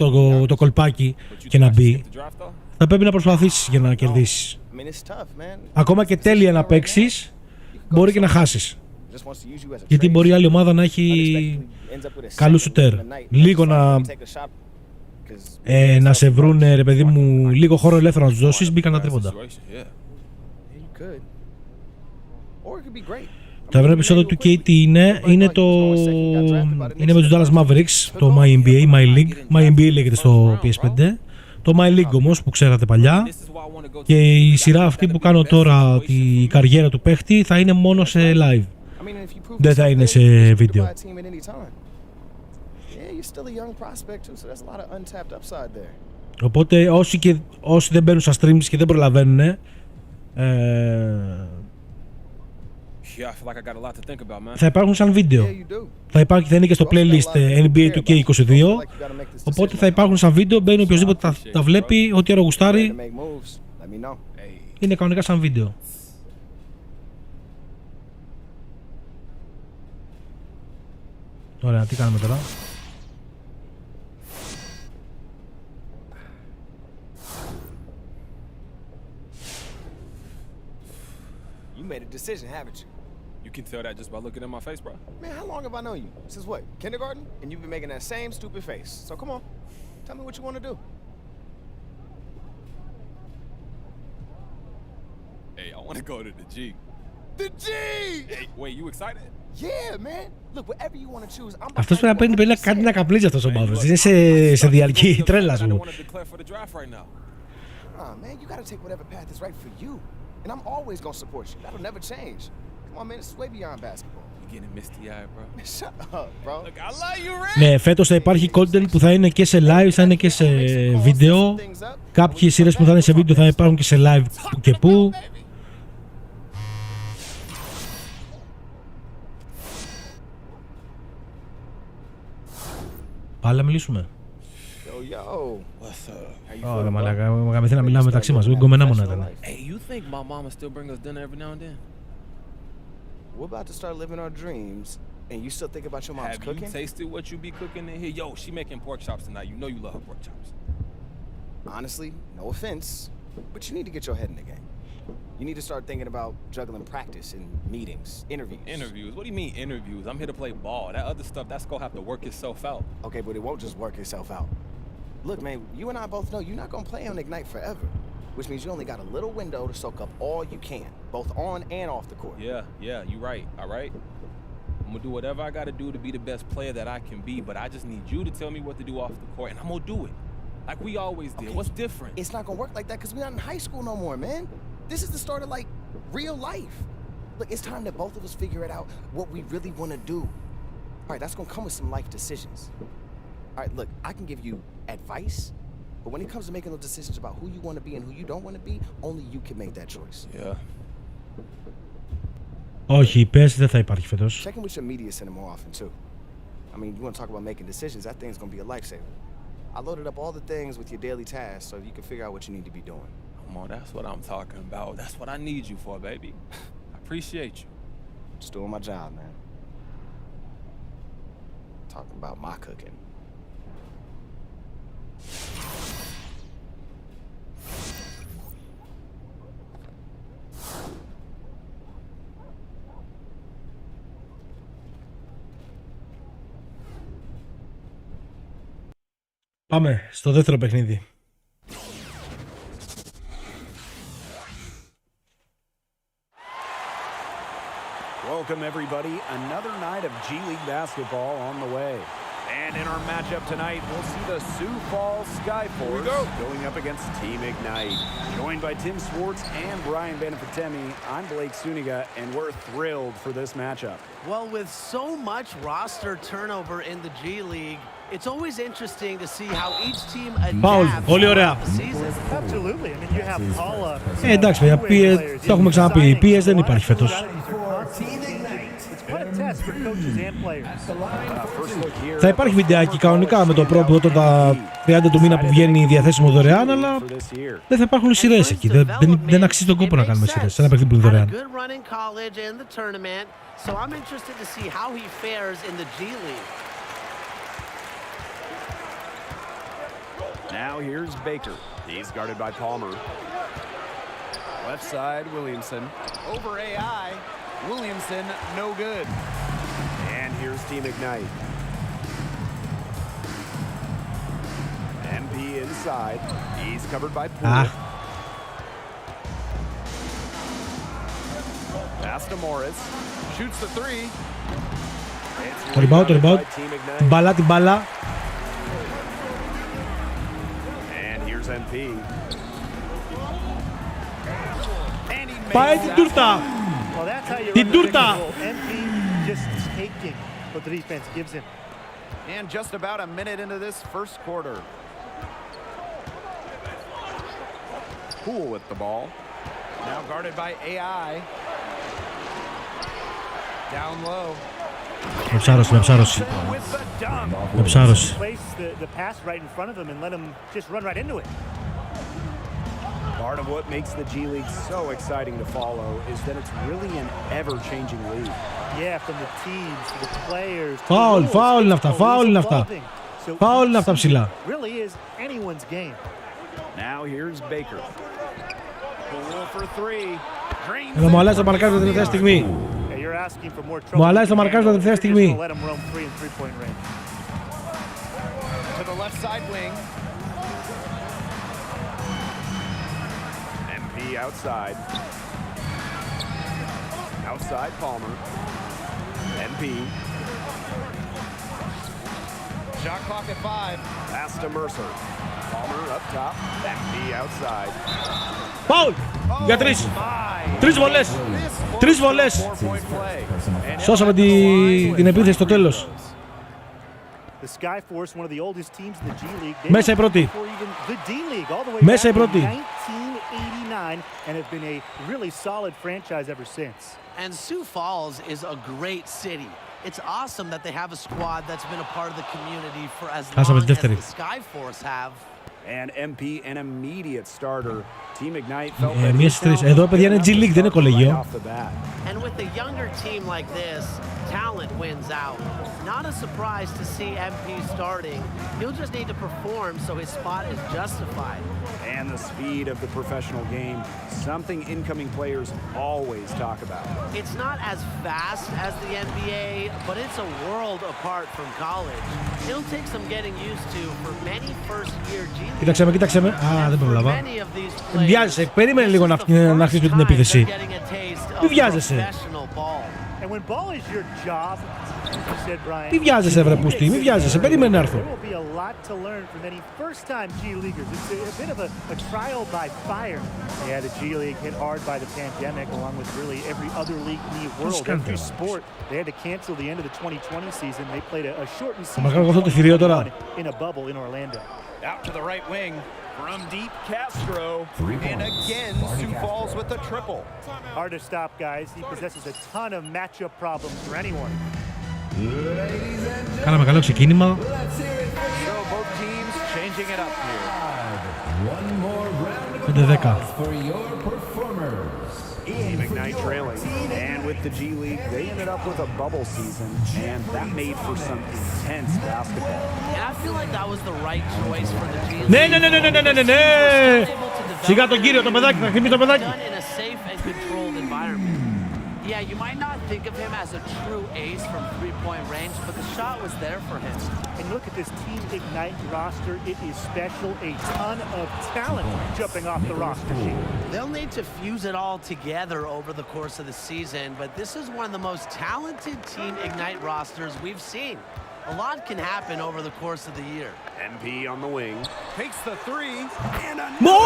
A: το κολπάκι και να μπει. Θα πρέπει να προσπαθήσεις για να κερδίσεις. Ακόμα και τέλεια να παίξεις, μπορεί και να χάσεις. Γιατί μπορεί η άλλη ομάδα να έχει καλούς σουτέρ. Λίγο να σε βρουν, ρε παιδί μου, λίγο χώρο ελεύθερο να τους δώσεις, μπήκαν τα τρίποντα. Το επόμενο επεισόδιο του KT είναι με τους Dallas Mavericks, το My NBA, My League. My NBA λέγεται στο PS5. Το My League όμως που ξέρατε παλιά. Και η σειρά αυτή που κάνω τώρα, η καριέρα του παίχτη, θα είναι μόνο σε live. Δεν θα είναι σε βίντεο. Οπότε όσοι δεν μπαίνουν στα streams και δεν προλαβαίνουν, θα υπάρχουν σαν βίντεο. Θα είναι και στο playlist NBA2K22. Οπότε θα υπάρχουν σαν βίντεο. Μπαίνει οποιοδήποτε τα βλέπει, ό,τι ώρα γουστάρει. Είναι κανονικά σαν βίντεο. Ωραία, τι κάνουμε τώρα.
C: You made a decision, haven't you?
D: You can tell that just by looking at my face, bro.
C: Man, how long have I known you? Since what? Kindergarten? And you've been making that same stupid face. So come on, tell me what you want to do.
D: Hey, I want to go to the G.
C: The G!
D: Hey, wait, you excited?
C: Yeah, man. Look, whatever you want to choose. I'm
A: Αυτός πρέπει να κάνει να καπνίζει αυτός ο μαύρος. Είναι σε διαρκή τρέλα σου.
C: Ah, man, you gotta take whatever path is right for you. And I'm always gonna support you. That'll never change. Come on, man, it's way beyond basketball.
D: You're getting misty-eyed, bro.
C: Shut up, bro.
D: Look, I love you, Rick.
A: Ναι, φέτος θα υπάρχει content που θα είναι και σε live, θα είναι και σε βίντεο. Κάποιες σειρές που θα είναι σε βίντεο θα υπάρχουν και σε live που και που. Πάλι να μιλήσουμε. Ωραία, μαλάκα, γαμηθεί να μιλάμε μεταξύ μας, δεν κομμενά μόνο ήταν.
D: Hey, you think my mama still bring us dinner every now and then?
C: We're about to start living our dreams, and you still think about your mom's cooking?
D: Have you tasted what you be cooking in here? Yo, she making pork chops tonight. You know you love her pork chops.
C: Honestly, no offense, but you need to get your head in the game. You need to start thinking about juggling practice and meetings, interviews.
D: Interviews? What do you mean interviews? I'm here to play ball. That other stuff, that's gonna have to work itself out.
C: Okay, but it won't just work itself out. Look, man, you and I both know you're not gonna play on Ignite forever, which means you only got a little window to soak up all you can, both on and off the court.
D: Yeah, you're right, all right? I'm gonna do whatever I gotta do to be the best player that I can be, but I just need you to tell me what to do off the court, and I'm gonna do it. Like we always did. Okay. What's different?
C: It's not gonna work like that because we're not in high school no more, man. This is the start of, like, real life. Look, it's time that both of us figure it out what we really want to do. All right, that's gonna come with some life decisions. All right, look, I can give you advice, but when it comes to making those decisions about who you want to be and who you don't want to be, only you can make that choice.
D: Yeah.
A: Όχι, πες δεν θα υπάρχει φέτος.
C: Check in with your media center more often too. I mean, you want to talk about making decisions, that thing's gonna be a lifesaver. I loaded up all the things with your daily tasks so you can figure out what you need to be doing.
D: Come on, that's what I'm talking about. That's what I need you for, baby. I appreciate you.
C: Just doing my job, man. Talking about my cooking.
A: Πάμε στο δεύτερο παιχνίδι.
O: Welcome everybody, another night of G League basketball on the way. And in our matchup tonight, we'll see the Sioux Falls Skyforce going up against Team Ignite. Joined by Tim Swartz and Brian Benefitemi, I'm Blake Suniga, and we're thrilled for this matchup.
P: Well, with so much roster turnover in the G League, it's always interesting to see how each team adapts throughout the season.
Q: Absolutely. I mean, you have Paula.
A: Εντάξει, παιδιά, το έχουμε ξαναπεί. PS δεν υπάρχει φέτος. Θα υπάρχει βιντεάκι κανονικά με το πρώτο τα 30 του μήνα που βγαίνει διαθέσιμο δωρεάν, αλλά δεν θα υπάρχουν σειρές εκεί. Δεν αξίζει τον κόπο να κάνουμε σειρές σε ένα παιχνίδι που είναι δωρεάν.
O: Now here's Baker. He's guarded by Palmer. Left side, Williamson. Over AI. Williamson, no good. And here's Team Ignite. MP inside. He's covered by Poole. Pass to Morris. Shoots the three.
A: Το rebound. Την μπάλα.
O: MP.
A: Πάει την τούρτα! Την τούρτα!
Q: MP just taking what the defense gives him.
O: And just about a minute into this first quarter. Poole with the ball. Now guarded by AI. Down low.
A: Με ψάρωση.
Q: Place the pass right in front of him and let him just run right into it.
O: Part of what makes the G League so exciting to follow is that it's really an ever-changing league.
Q: Yeah, from the teams to the players.
A: Φάουλ είναι αυτά. Φάουλ είναι αυτά ψηλά.
Q: Really is anyone's game.
O: Now here's Baker. Poole for three.
A: Εδώ μου αλλάζει το παρακάτω την τελευταία στιγμή. Μου αλλάζει το μαρκάζ τα τελευταία στιγμή.
O: To the left side wing. MP outside. Outside Palmer. MP. Shot clock at 5. Pass to Mercer. Palmer up top. MP outside.
A: Foul! Για τρεις. Τρεις βολές. Τρεις βολές. Σώσαμε την επίθεση στο τέλος.
Q: The Skyforce, one of the oldest teams in the G League.
A: Μέσα η πρώτη. Μέσα η πρώτη.
Q: 1989 and have been a really solid franchise ever since.
P: And Sioux Falls is a great city. It's awesome that they have a squad that's been a part of the community for as long as the Skyforce have.
O: And MP an immediate starter. Team Ignite felt that
A: εδώ παιδιά είναι G League, δεν είναι κολεγιο.
P: And with a younger team like this, talent wins out. Not a surprise to see MP starting. He'll just need to perform so his spot is justified.
O: And the speed of the professional game, something incoming players always talk about.
P: It's not as fast as the NBA, but it's a world apart from college. It'll take some getting used to for many first-year G League.
A: Κοίταξε με. Α, δεν προλάβα. Βιάζεσαι, περίμενε λίγο να χτίσει την επίθεση. Μη βιάζεσαι. Μη βιάζεσαι βρε πούστη, μη βιάζεσαι, περίμενε να έρθω. Θα μας κάνω αυτό το θηρίο τώρα.
O: Out to the right wing, from deep Castro, and again Sioux Falls with the triple.
Q: Hard to stop, guys. He possesses a ton of matchup problems for anyone.
A: Κάναμε καλό ξεκίνημα.
O: So both teams changing it up here.
N: One more round of applause for your performers.
O: Team Ignite trailing, and with the G League, they ended up with a bubble season, and that made for some intense basketball.
P: And I feel like that was the right choice for the G League.
A: Ναι. Σιγά τον κύριο, το παιδάκι, θα χτυπήσει το παιδάκι.
P: Done in a safe and controlled environment. Yeah, you might not think of him as a true ace from three-point range, but the shot was there for him.
Q: And look at this Team Ignite roster. It is special. A ton of talent jumping off the roster sheet.
P: They'll need to fuse it all together over the course of the season, but this is one of the most talented Team Ignite rosters we've seen. A lot can happen over the course of the year.
O: MP on the wing, takes the three, and
A: Whoa!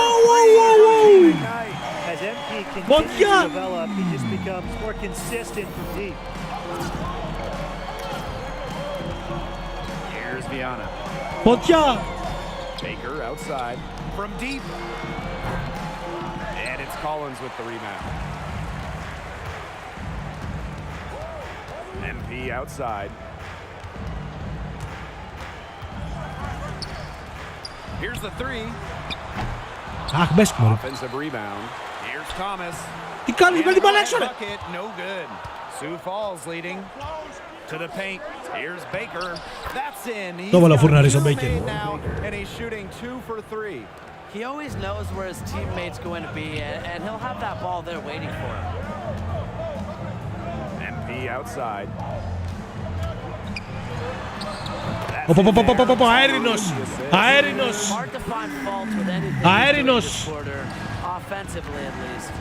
Q: As MP continues to develop, he just becomes more consistent from deep.
O: Here's Viana.
A: Φωτιά!
O: Baker outside, from deep. And it's Collins with the rebound. MP outside. Here's the three.
A: Αχ, μπες μου.
O: Offensive rebound. Here's Thomas.
A: Τι κάνεις, βγάλει την μπάλα έξω, ρε.
O: No good. Sioux Falls leading to the paint. Here's Baker. That's in.
A: Το βάλα φουρνάρι στον Baker.
O: And he's shooting 2 for 3.
P: He always knows where his teammate's going to be, and he'll have that ball there waiting for him.
O: MP outside.
A: Αέρινος! Αέρινος! Αέρινος!
P: Offensively at least.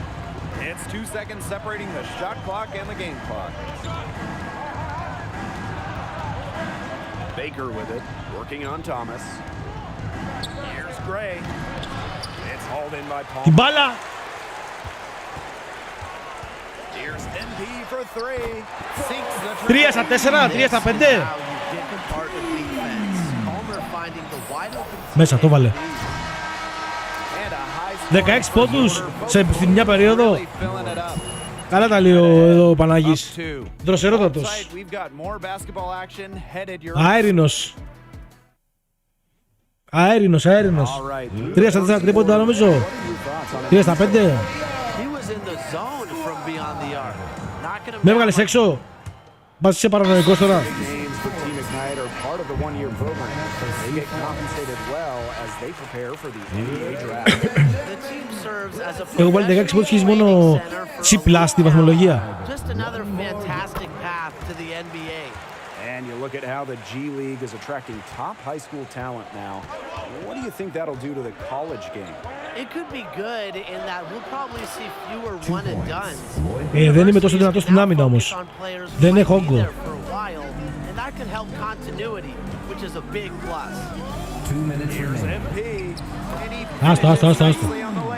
O: It's 2 seconds separating the shot clock and the game clock. Baker with it, working on Thomas. Here's Gray. It's hauled in by Paul.
A: Την μπάλα!
O: Here's MP for 3.
A: 3 στα 4, 3 στα 5. Μέσα, το βάλε. 16 πόντους σε μια περίοδο. Καλά τα λέει ο Παναγής. Δροσερότατος. Αέρινος. Αέρινος. 3 στα 4 τρίποντα νομίζω. 3 στα 5. Με έβγαλες έξω. Πας είσαι παρανοϊκός τώρα. Έχω βάλει 16 πόντους και μόνο C+ στη βαθμολογία.
P: Just another fantastic path to the NBA.
O: And you look at how the G League is attracting top high school talent now. What do you think that'll do to the college game?
P: It could be good in that we'll probably see fewer one and dones.
A: Δεν είμαι τόσο δυνατός στην άμυνα όμως. Δεν έχω όγκο.
P: And that could help continuity, which is a big plus.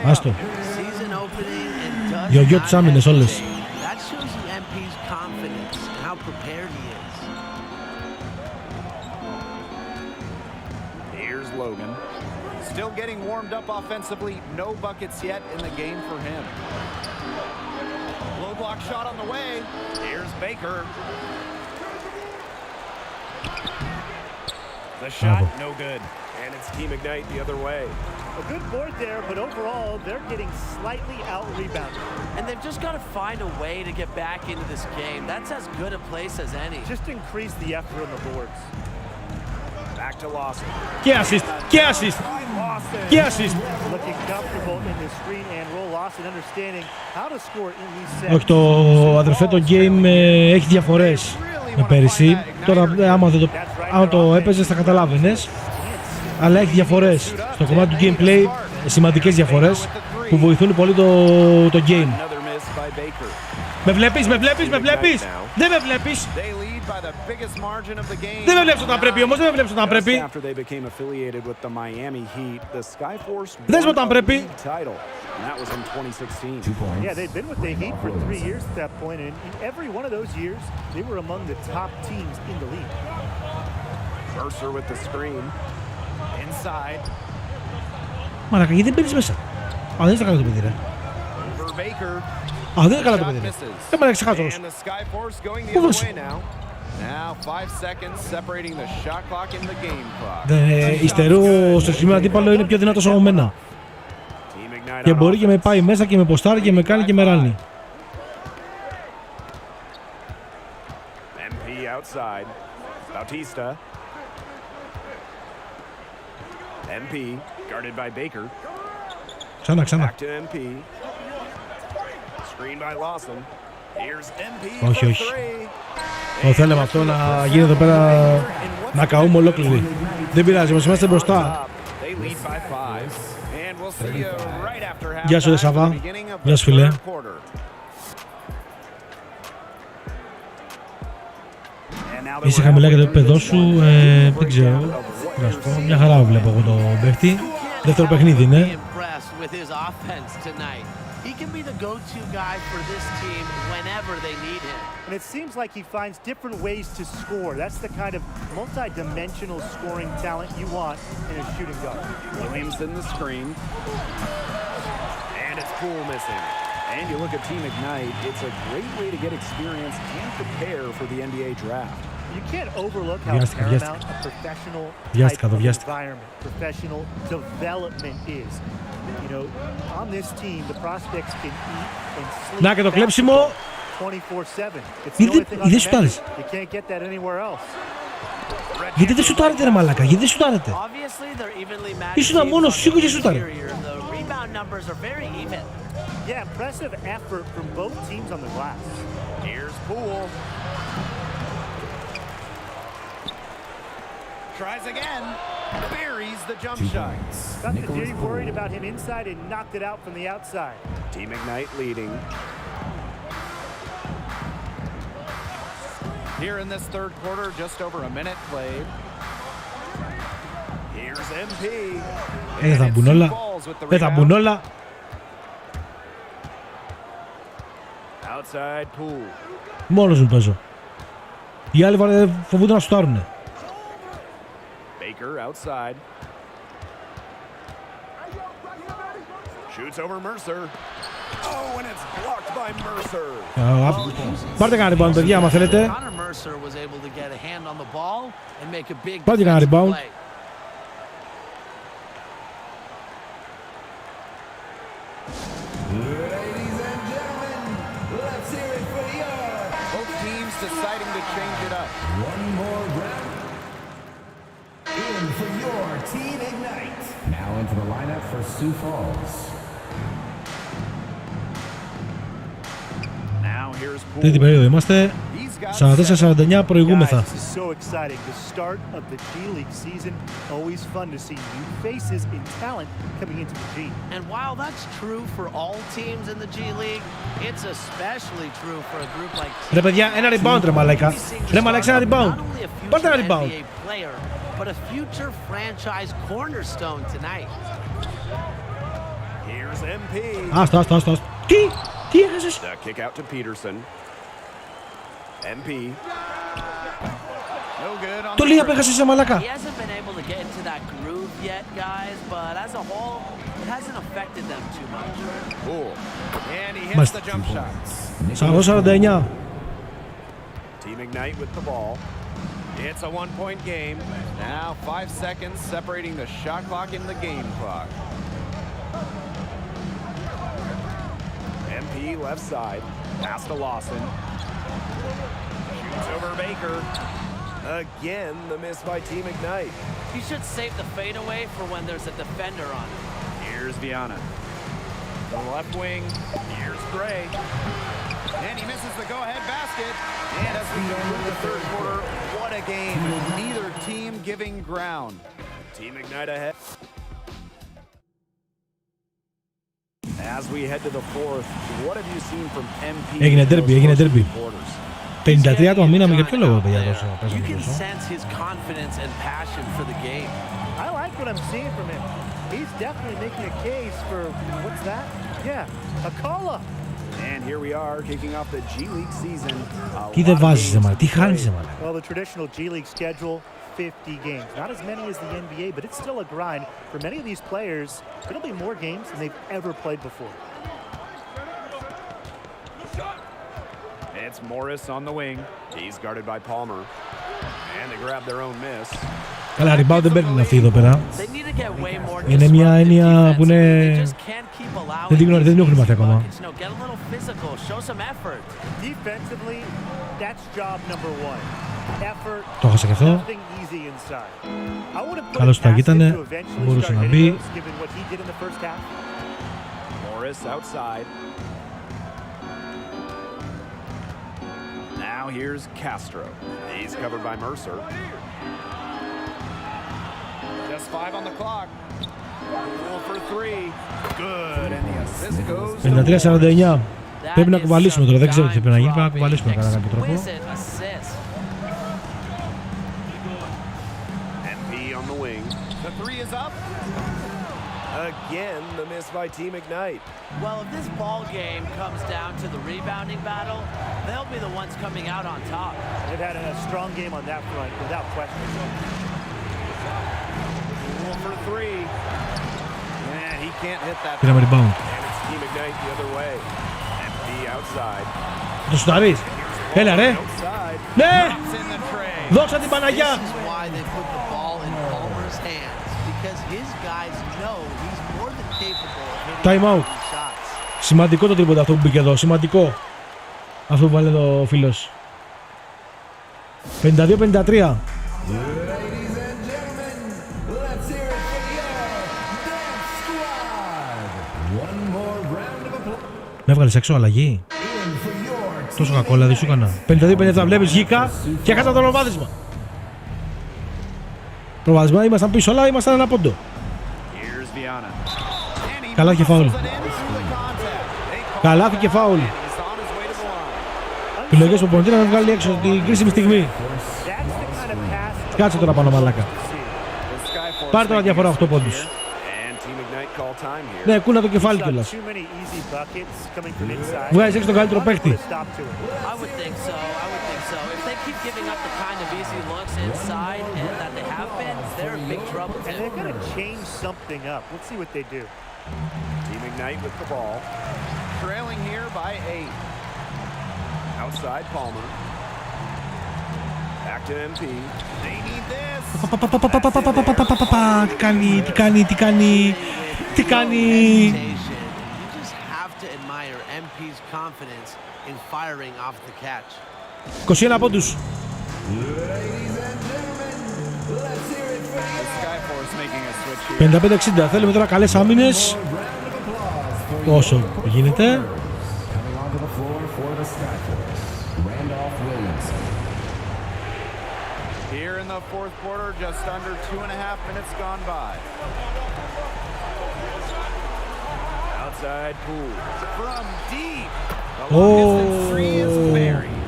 A: Άστο. Γιογιό τις άμυνες όλες.
P: That shows you MP's confidence and how prepared he is.
O: Here's Logan. Still getting warmed up offensively. No buckets yet in the game for him. Low block shot on the way. Here's Baker. The shot, no good. And it's Team Ignite the other way.
Q: A good board there, but overall, they're getting slightly out-rebounded.
P: And they've just got to find a way to get back into this game. That's as good a place as any.
Q: Just increase the effort on the boards.
O: Back to Lawson.
A: Και assist.
Q: Looking comfortable in the screen and roll. Lawson understanding how to score in these sets.
A: Όχι, το αδερφέ το game έχει διαφορές με πέρυσι. Τώρα άμα το έπαιζες θα καταλάβαινες. Αλλά έχει διαφορές στο κομμάτι του gameplay, σημαντικές διαφορές που βοηθούν πολύ το game. Με βλέπεις. Δεν με βλέπεις. Δεν με βλέπεις όταν πρέπει όμως, Δες με όταν πρέπει.
Q: Yeah, they've been with the Heat for 3 years at that point, and in every one of those years, they were among the top teams in the league.
O: Mercer with the screen. Inside.
A: Μαλάκα, γιατί δεν μπαίνεις μέσα. Α, δεν είσαι καλά το παιδί, ρε. Α, δεν είναι καλά το παιδί, ρε. Δεν μ' ξεχάσω. Πού βρούσε. Υστερού στο σημείο αντίπαλο είναι πιο δυνατός από μένα. Και μπορεί και με πάει μέσα και με ποστάρει και με κάνει και με ράνει.
O: MP outside. Bautista. MP guarded by Baker.
A: Ξανά.
O: Back to MP. Screen by Lawson. Here's MP.
A: Όχι. Το θέλαμε αυτό να γίνει εδώ πέρα να καούμε ολόκληροι. Δεν πειράζει, όμως είμαστε μπροστά. Γεια σου, Σαββά. Γεια σου, φίλε. Είσαι χαμηλά για το επίπεδό σου, δεν ξέρω. Να σου πω, μια χαρά βλέπω εγώ το παίχτη. Δεύτερο παιχνίδι είναι.
P: He can be the go-to guy for this team whenever they need him.
Q: And it seems like he finds different ways to score. That's the kind of multi-dimensional scoring talent you want in a shooting guard.
O: Williamson the screen. And it's Poole missing. And you look at Team Ignite, it's a great way to get experience and prepare for the NBA draft.
Q: You can't overlook how paramount a professional type of environment, professional development is. You know, on this team, the prospects can eat and sleep.
A: Να και το κλέψιμο.
Q: 24/7. It's the only thing on the menu. You can't get that anywhere else.
A: Γιατί δεν σουτάρετε, ρε μαλάκα, γιατί δεν σουτάρετε. Ήσουν μόνος, σήκω και σουτάρε.
Q: Yeah, impressive effort from both teams on the glass.
O: Here's Poole. Tries again. Buries the jump shot.
Q: Got the G worried about him inside and knocked it out from the outside.
O: Team Ignite leading. Here in this third quarter, just over a minute played. Here's MP.
A: Θα μπουν όλα.
O: Outside Poole.
A: Μόνος μου παίζω. Οι άλλοι φοβούνται να σουτάρουνε.
O: Baker outside. Shoots over Mercer. Oh, and it's blocked by Mercer.
A: Πάρτε κανένα rebound, παιδιά, άμα θέλετε. Πάρτε κανένα rebound.
O: Deciding to change it up.
N: One more round. In for your Team Ignite. Now into the lineup for Sioux Falls.
A: Τρίτη περίοδο είμαστε. 44-49 προηγούμεθα.
Q: So exciting. The start of the G League season. Always fun to see new faces in talent coming into the G.
P: And while that's true for all teams in the G League, it's especially true for a group like
A: Ρε παιδιά, ένα rebound ρε μαλάκα. Ρε μαλάκα, ένα rebound. Πάρτε ένα rebound.
P: But a future franchise cornerstone tonight.
O: Here's MP.
A: Άστο. Τι έχασες?
O: The kick out to Peterson. MP. No good on
A: το λέει απέχασες σε μαλάκα.
P: He hasn't been able to get into that groove yet, guys, but as a whole, it hasn't affected them too much.
O: Cool. And he hits the jump shot.
A: 49.
O: Team Ignite with the ball. It's a one-point game. Now 5 seconds separating the shot clock and the game clock. MP left side. Pass to Lawson. Shoots over Baker. Again, the miss by Team Ignite.
P: He should save the fadeaway for when there's a defender on him.
O: Here's Viana. The left wing. Here's Gray. And he misses the go-ahead basket. And as we go into the third quarter, what a game. Neither team giving ground. Team Ignite ahead. As we head to the fourth, what have you seen from MP?
A: Έγινε derby. 53 άτομα μείναμε για ποιο λόγο, παιδιά, τόσο παίζαμε
P: You can
A: τόσο.
P: sense his confidence and passion for the game.
Q: I like what I'm seeing from him. He's definitely making a case for, what's that? Yeah, a call-up.
O: And here we are kicking off the G League season.
A: Τι δεν βάζεις, μάλλον, τι χάνεις, μάλλον.
Q: Well, the traditional G League schedule, 50 games. Not as many as the NBA, but it's still a grind. For many of these players, it'll be more games than they've ever played before.
O: It's Morris on the wing. He's guarded by Palmer. And they grab their own miss.
A: Καλά, rebound δεν παίρνουν αυτοί εδώ πέρα.
P: They need to get way more
A: Είναι μια έννοια που είναι... δεν την έχουν μάθει ακόμα.
P: Get a little physical, show some effort.
Q: Defensively, that's job number one. Effort.
A: Το έχασα και αυτό. Καλώς τα γίτανε, μπορούσε να μπει.
O: Morris outside. Now here's Castro. He's covered by Mercer. Just 5 on the clock. Rule for 3. Good. And the assist goes.
A: 53-49. Πρέπει να κουβαλήσουμε τώρα, δεν ξέρω τι πρέπει να γίνει, πρέπει να κουβαλήσουμε κατά κάποιο τρόπο.
O: MP on the wing. The 3 is up. Again, the miss by Team Ignite.
P: Well, if this ball game comes down to the rebounding battle, they'll be the ones coming out on top.
Q: They've had a strong game on that front, without question.
O: Rule for 3. Man, he can't hit that.
A: Πήραμε rebound.
O: And it's Team Ignite the other way. MP outside.
A: Το σουτάρεις. Έλα ρε. Ναι. Δώξα την Παναγιά.
P: This is why they put the ball in Palmer's hands, because his guys know he's more than capable of hitting
A: Time out.
P: shots.
A: Σημαντικό το τρίποτα αυτό που μπήκε εδώ. Σημαντικό. Αυτό που βάλε εδώ ο φίλος. 52-53. Με έβγαλες έξω αλλαγή. Τόσο κακό δηλαδή σου έκανα. 52-57 βλέπεις γήκα και έχασα το προβάδισμα. Προβάδισμα ήμασταν πίσω αλλά ήμασταν ένα πόντο. Καλά και φάουλ. Καλά και φάουλ. Επιλογές που μπορεί να βγάλει έξω την κρίσιμη στιγμή. Κάτσε τώρα πάνω μαλάκα. Πάρε τώρα διαφορά 8 πόντους. Ναι, κούνα το κεφάλι κιόλας. Βγάζεις έξω τον καλύτερο παίκτη.
O: Team Ignite with the ball. Trailing here by 8. Outside Palmer. Back to MP. They need this.
A: Τι κάνει, τι κάνει, τι κάνει, τι κάνει.
P: You just have to admire MP's confidence in firing off the catch.
A: 21 πόντους.
O: Skyforce
A: 55-60. Θέλουμε τώρα καλές άμυνες. Όσο γίνεται.
N: floor for the Skyforce, Randolph Williamson.
O: Here in the fourth quarter, just under 2.5 minutes gone by. Outside Poole from deep. The long-distance three is buried.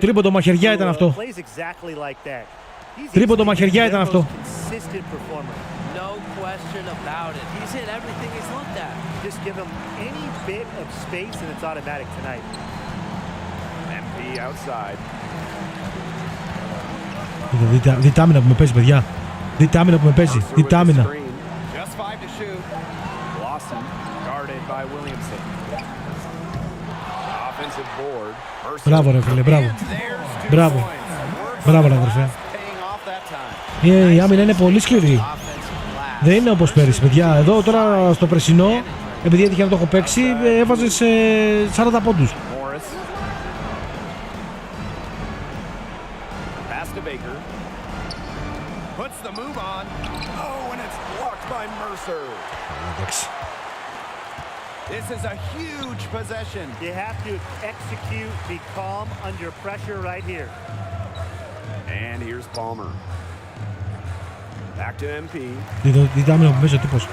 A: Τρίποντο μαχαιριά ήταν αυτό. Τρίποντο μαχαιριά ήταν αυτό.
P: No question about it. He's hit everything he's looked at.
Q: Just give him any bit of space and it's automatic tonight.
O: MP outside.
A: Δείτε άμυνα που με παίζει, παιδιά. Δείτε άμυνα που με παίζει. Δείτε άμυνα.
O: Just 5 to shoot. Lawson guarded by Williamson. Offensive board.
A: Μπράβο ρε φίλε, μπράβο. Μπράβο. Μπράβο ρε αδερφέ. Η άμυνα είναι πολύ σκληρή. Δεν είναι όπως πέρυσι, παιδιά. Εδώ τώρα στο περσινό, επειδή έτυχε να το έχω παίξει, έβαζε σε 40 πόντους.
O: This is a huge possession.
Q: You have to execute, be calm under pressure right here.
O: And here's Palmer. Back to MP.
A: Δείτε άμυνα που με παίζει ο τύπος.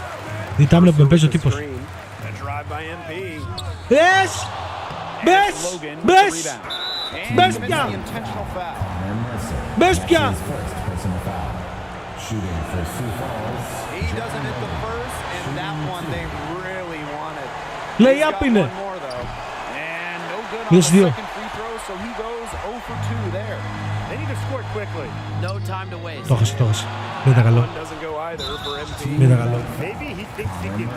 A: Δείτε άμυνα που με παίζει ο τύπος. Μπες! Μπες! Μπες! Μπες πια! Μπες πια! Lay up είναι. Yes, δύο. Το έχασε, το έχασε. Δεν ήταν καλό. Δεν ήταν καλό.
Q: Maybe he thinks he can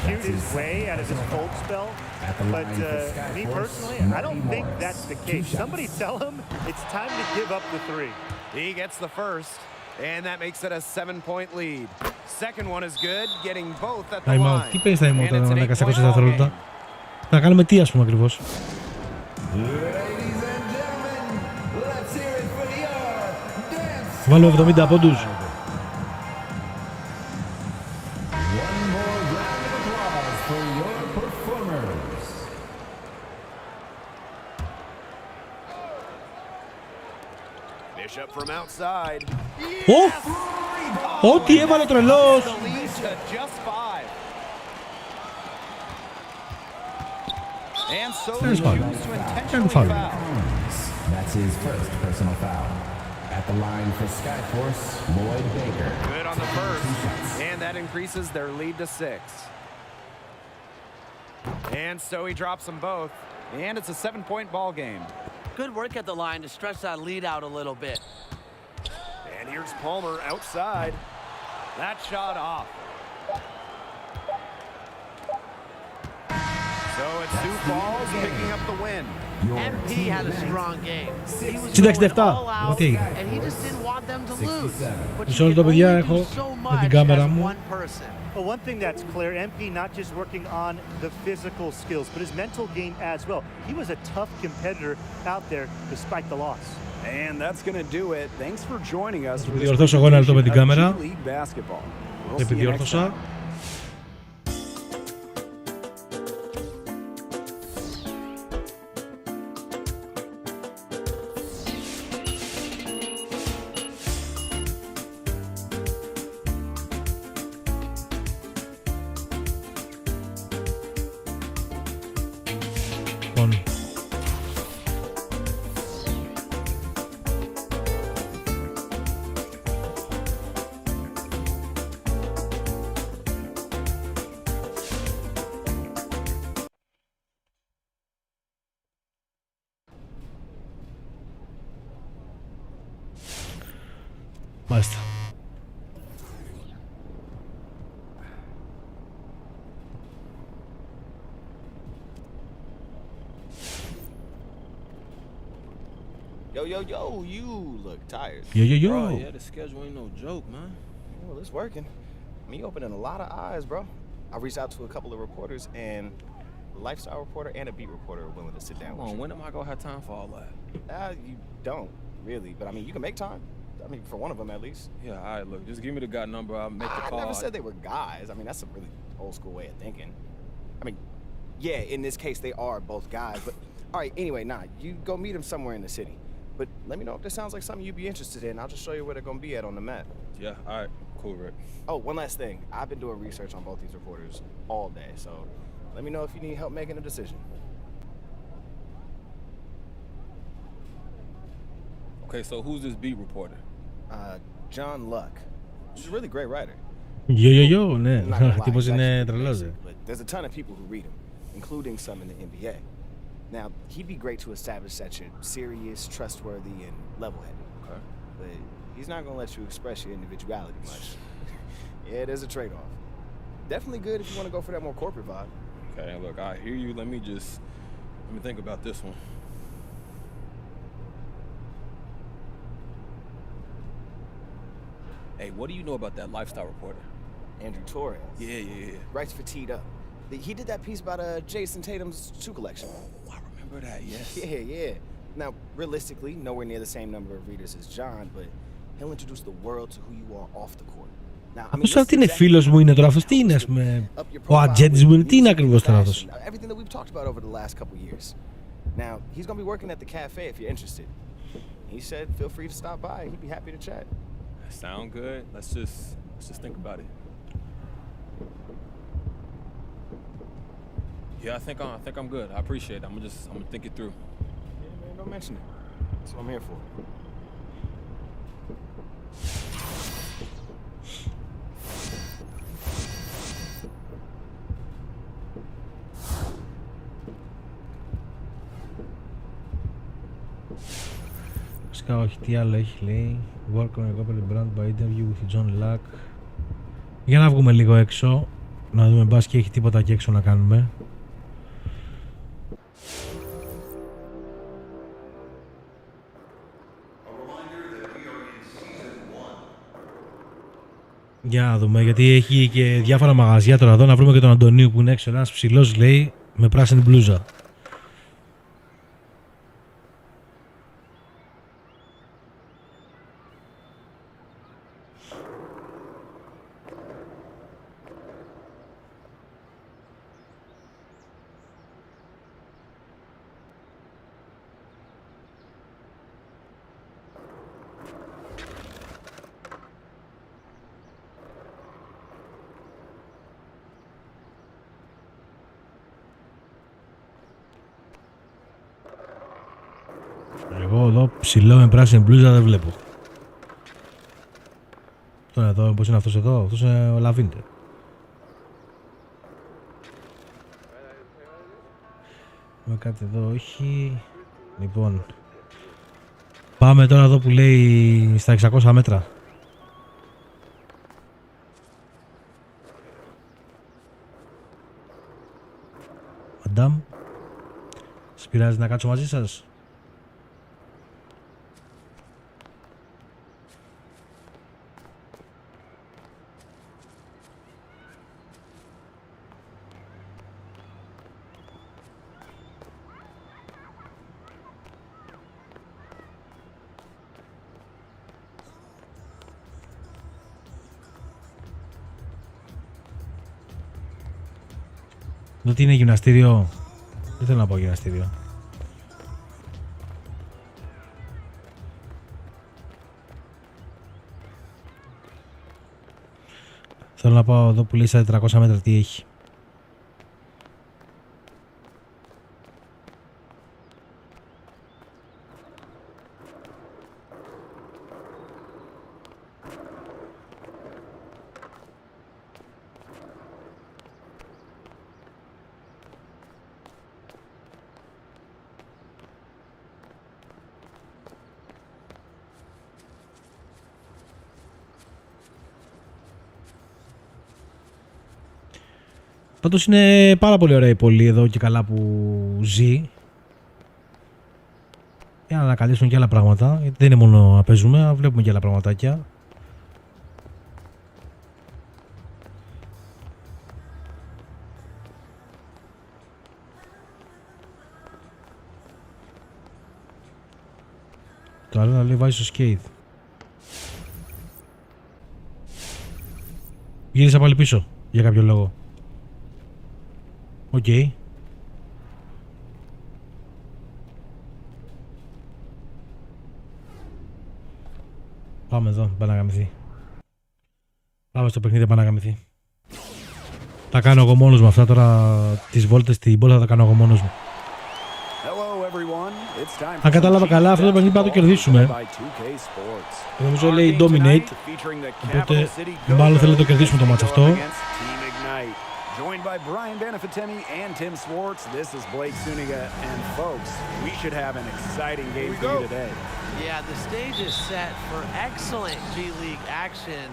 Q: shoot his way out of this cold spell, but me personally, I don't think that's the case. Somebody tell him it's time to give up the three.
O: He gets the first, and that makes it a 7-point lead. Second one is good, getting both at the line.
A: Τι παίρνεις τα ημώτα να ανακασακώσεις τα δευτερόλεπτα. Να κάνουμε τι, ας πούμε, ακριβώς. Βάλω 70 πόντους. Ό,τι έβαλε ο τρελός. That's
N: his first personal foul. At the line for Skyforce, Lloyd Baker.
O: Good on the first, and that increases their lead to 6. And so he drops them both, and it's a 7-point ball game.
P: Good work at the line to stretch that lead out a little bit.
O: And here's Palmer outside. That shot off. So it's Sioux Falls picking up the win.
P: MP had a strong game. He was
A: 67.
P: all out, and he just didn't want them to lose. But you
A: Μισό λεπτό, παιδιά, έχω με την κάμερα μου.
Q: Well, one thing that's clear, MP not just working on the physical skills, but his mental game as well. He was a tough competitor out there despite the loss.
O: And that's going to do it. Thanks for joining us for this
A: Διορθώσω εγώ ένα λεπτό με την κάμερα.
O: basketball.
A: Επιδιόρθωσα. Μάλιστα.
C: Yo, you look tired.
A: Yo.
D: Bro, yeah, the schedule ain't no joke, man.
C: Well, it's working. Me opening a lot of eyes, bro. I reached out to a couple of reporters, and a lifestyle reporter and a beat reporter are willing to sit down with you.
D: When am I gonna have time for all that?
C: You don't, really. But, I mean, you can make time. I mean, for one of them, at least.
D: Yeah, all right, look, just give me the guy number. I'll make the call.
C: I never said they were guys. I mean, that's a really old school way of thinking. I mean, Yeah, in this case, they are both guys. But all right, anyway, you go meet them somewhere in the city. But let me know if this sounds like something you'd be interested in. I'll just show you where they're gonna be at on the map.
D: Yeah, all right, cool, Rick.
C: Oh, one last thing. I've been doing research on both these reporters all day, so let me know if you need help making a decision.
D: Okay, so who's this beat reporter?
C: John Luck. He's a really great writer.
A: Yo, ναι, τύπος είναι τρελός.
C: But there's a ton of people who read him, including some in the NBA. Now, he'd be great to establish that you're serious, trustworthy, and level-headed.
D: Okay.
C: But he's not gonna let you express your individuality much. Yeah, there's a trade-off. Definitely good if you want to go for that more corporate vibe.
D: Okay, look, I hear you. Let me think about this one. Hey, what do you know about that lifestyle reporter?
C: Andrew Torres.
D: Yeah.
C: Writes for Teed Up. He did that piece about Jason Tatum's shoe collection.
D: Oh, I remember that, yes.
C: Yeah. Now, realistically, nowhere near the same number of readers as John, but he'll introduce the world to who you are off the court. Now, I mean,
A: αυτός τι είναι, φίλος μου είναι τώρα, αυτός τι είναι, ας πούμε, ο ατζέντης μου είναι, τι είναι ακριβώς τώρα αυτός.
C: Everything that we've talked about over the last couple years. Now, he's gonna be working at the cafe if you're interested. He said, feel free to stop by. He'd be happy to chat.
D: Sound good? Let's just think about it. Yeah, I think I'm good. I appreciate it. I'm gonna think it through.
C: Yeah, man, don't mention it. That's what I'm here for.
A: Φυσικά όχι, τι άλλο έχει, λέει. Work on a corporate brand by interview with John Luck. Για να βγούμε λίγο έξω, να δούμε μπας και έχει τίποτα εκεί έξω να κάνουμε. Για να δούμε, γιατί έχει και διάφορα μαγαζιά τώρα εδώ. Να βρούμε και τον Αντωνίου που είναι έξω, ένας ψηλός, λέει, με πράσινη μπλούζα. Εγώ εδώ ψηλό με πράσινη μπλούζα δεν βλέπω. Αυτό είναι εδώ, πώς είναι αυτός εδώ, αυτός είναι ο Λαβίντε. Με κάτι εδώ, όχι. Λοιπόν, πάμε τώρα εδώ που λέει στα 600 μέτρα. Μαντάμ, σας πειράζει να κάτσω μαζί σας? Εδώ τι είναι, γυμναστήριο? Δεν θέλω να πάω γυμναστήριο. Θέλω να πάω εδώ που λέει στα 400 μέτρα τι έχει. Πάντως είναι πάρα πολύ ωραία η πόλη εδώ και καλά που ζει. Για να ανακαλύψουμε και άλλα πράγματα, γιατί δεν είναι μόνο να παίζουμε, βλέπουμε και άλλα πραγματάκια. Το άλλο να λέει βάζει στο σκέιτ. Γύρισα πάλι πίσω για κάποιο λόγο. Οκ. Πάμε εδώ, πάει να γαμηθεί. Πάμε στο παιχνίδι, πάει να γαμηθεί. Τα κάνω εγώ μόνος μου αυτά τώρα, τις βόλτες στην πόλη θα τα κάνω εγώ μόνος μου. Αν κατάλαβα καλά, αυτό το παιχνίδι πρέπει να το κερδίσουμε. Νομίζω λέει Dominate, οπότε μάλλον θέλω να το κερδίσουμε το μάτς αυτό.
O: Joined by Brian Banafitemi and Tim Swartz, this is Blake Suniga, and folks, we should have an exciting game for you today.
P: Yeah, the stage is set for excellent G League action.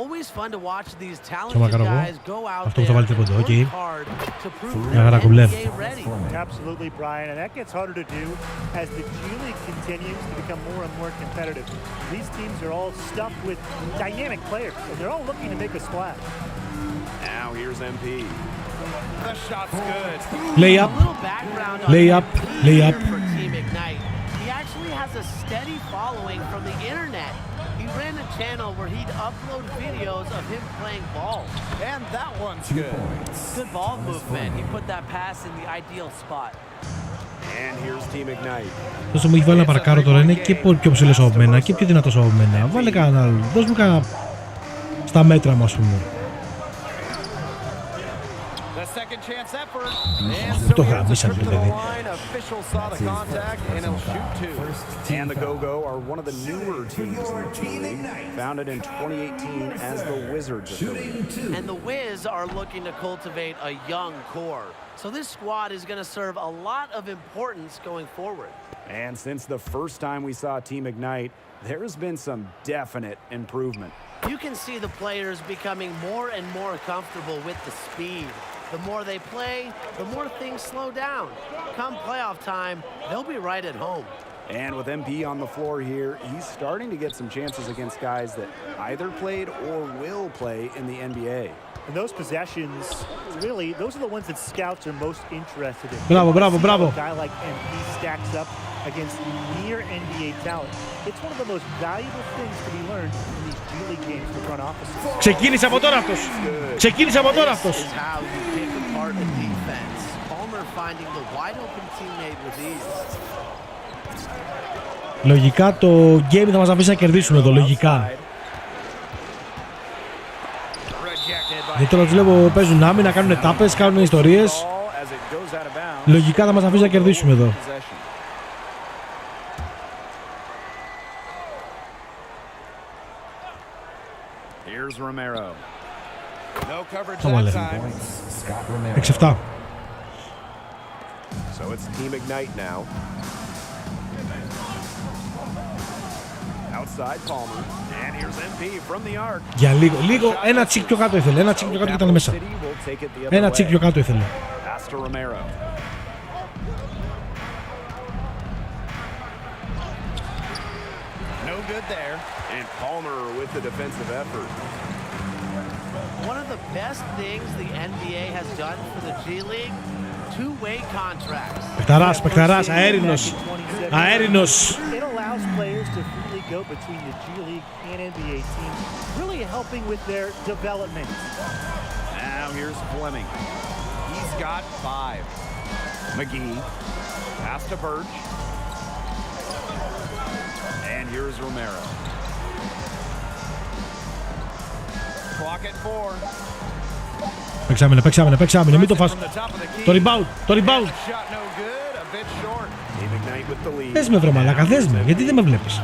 P: Always fun to watch these talented guys go out there and work hard to prove they're NBA ready.
Q: Absolutely, Brian, and that gets harder to do as the G League continues to become more and more competitive. These teams are all stuffed with dynamic players, and they're all looking to make a splash.
O: Now here's MP. The shot's good.
A: Layup. Layup. Layup.
P: For Team Ignite. He actually has a steady following from the internet. He ran a channel where he'd upload videos of him playing ball.
O: And that one's good.
P: Good ball movement. He put that pass in the ideal spot.
O: And here's Team Ignite.
A: Όσο μου έχει βάλει να παρακάρω τώρα είναι και πιο ψηλός από μένα και πιο δυνατός από μένα. Βάλε κανένα άλλο. Δώσ' μου κανένα στα μέτρα μου, ας πούμε. Το γραμμίσαν το παιδί.
O: And the Go-Go are one of the newer teams in the G League, founded in 2018 as the Wizards.
P: And the Wiz are looking to cultivate a young core. So this squad is going to serve a lot of importance going forward.
O: And since the first time we saw Team Ignite, there has been some definite improvement.
P: You can see the players becoming more and more comfortable with the speed. The more they play, the more things slow down. Come playoff time, they'll be right at home.
O: And with MP on the floor here, he's starting to get some chances against guys that either played or will play in the NBA.
Q: And those possessions, really, those are the ones that scouts are most interested in.
A: Bravo, bravo, bravo.
Q: A guy like MP stacks up against near NBA talent. It's one of the most valuable things to be learned in these G League games for front offices.
A: Ξεκίνησε από τώρα αυτός. Ξεκίνησε από τώρα αυτός. Λογικά το game θα μας αφήσει να κερδίσουμε εδώ, λογικά. Γιατί τώρα τους βλέπω παίζουν άμυνα, κάνουν τάπες, κάνουν ιστορίες. Λογικά θα μας αφήσει να κερδίσουμε εδώ. Το βάλε. 6-7.
O: So it's Team Ignite now. Outside Palmer, and here's MP from the arc.
A: Για λίγο, ένα τσικ πιο κάτω ήθελε, ένα τσικ πιο κάτω και ήταν μέσα. Ένα τσικ πιο κάτω ήθελε.
O: Pass to Romero. No good there, and Palmer with the defensive effort.
P: One of the best things the NBA has done for the G League, two-way contracts.
A: Παιχταράς, αέρινος. Αέρινος.
Q: It allows players to freely go between the G League and NBA teams, really helping with their development.
O: Now here's Fleming. He's got 5. McGee, pass to Birch. And here's Romero. Clock at 4.
A: Παίξαμε, μην το φας. Το rebound. Δες με βρε μαλάκα, δες με, γιατί δεν με βλέπεις.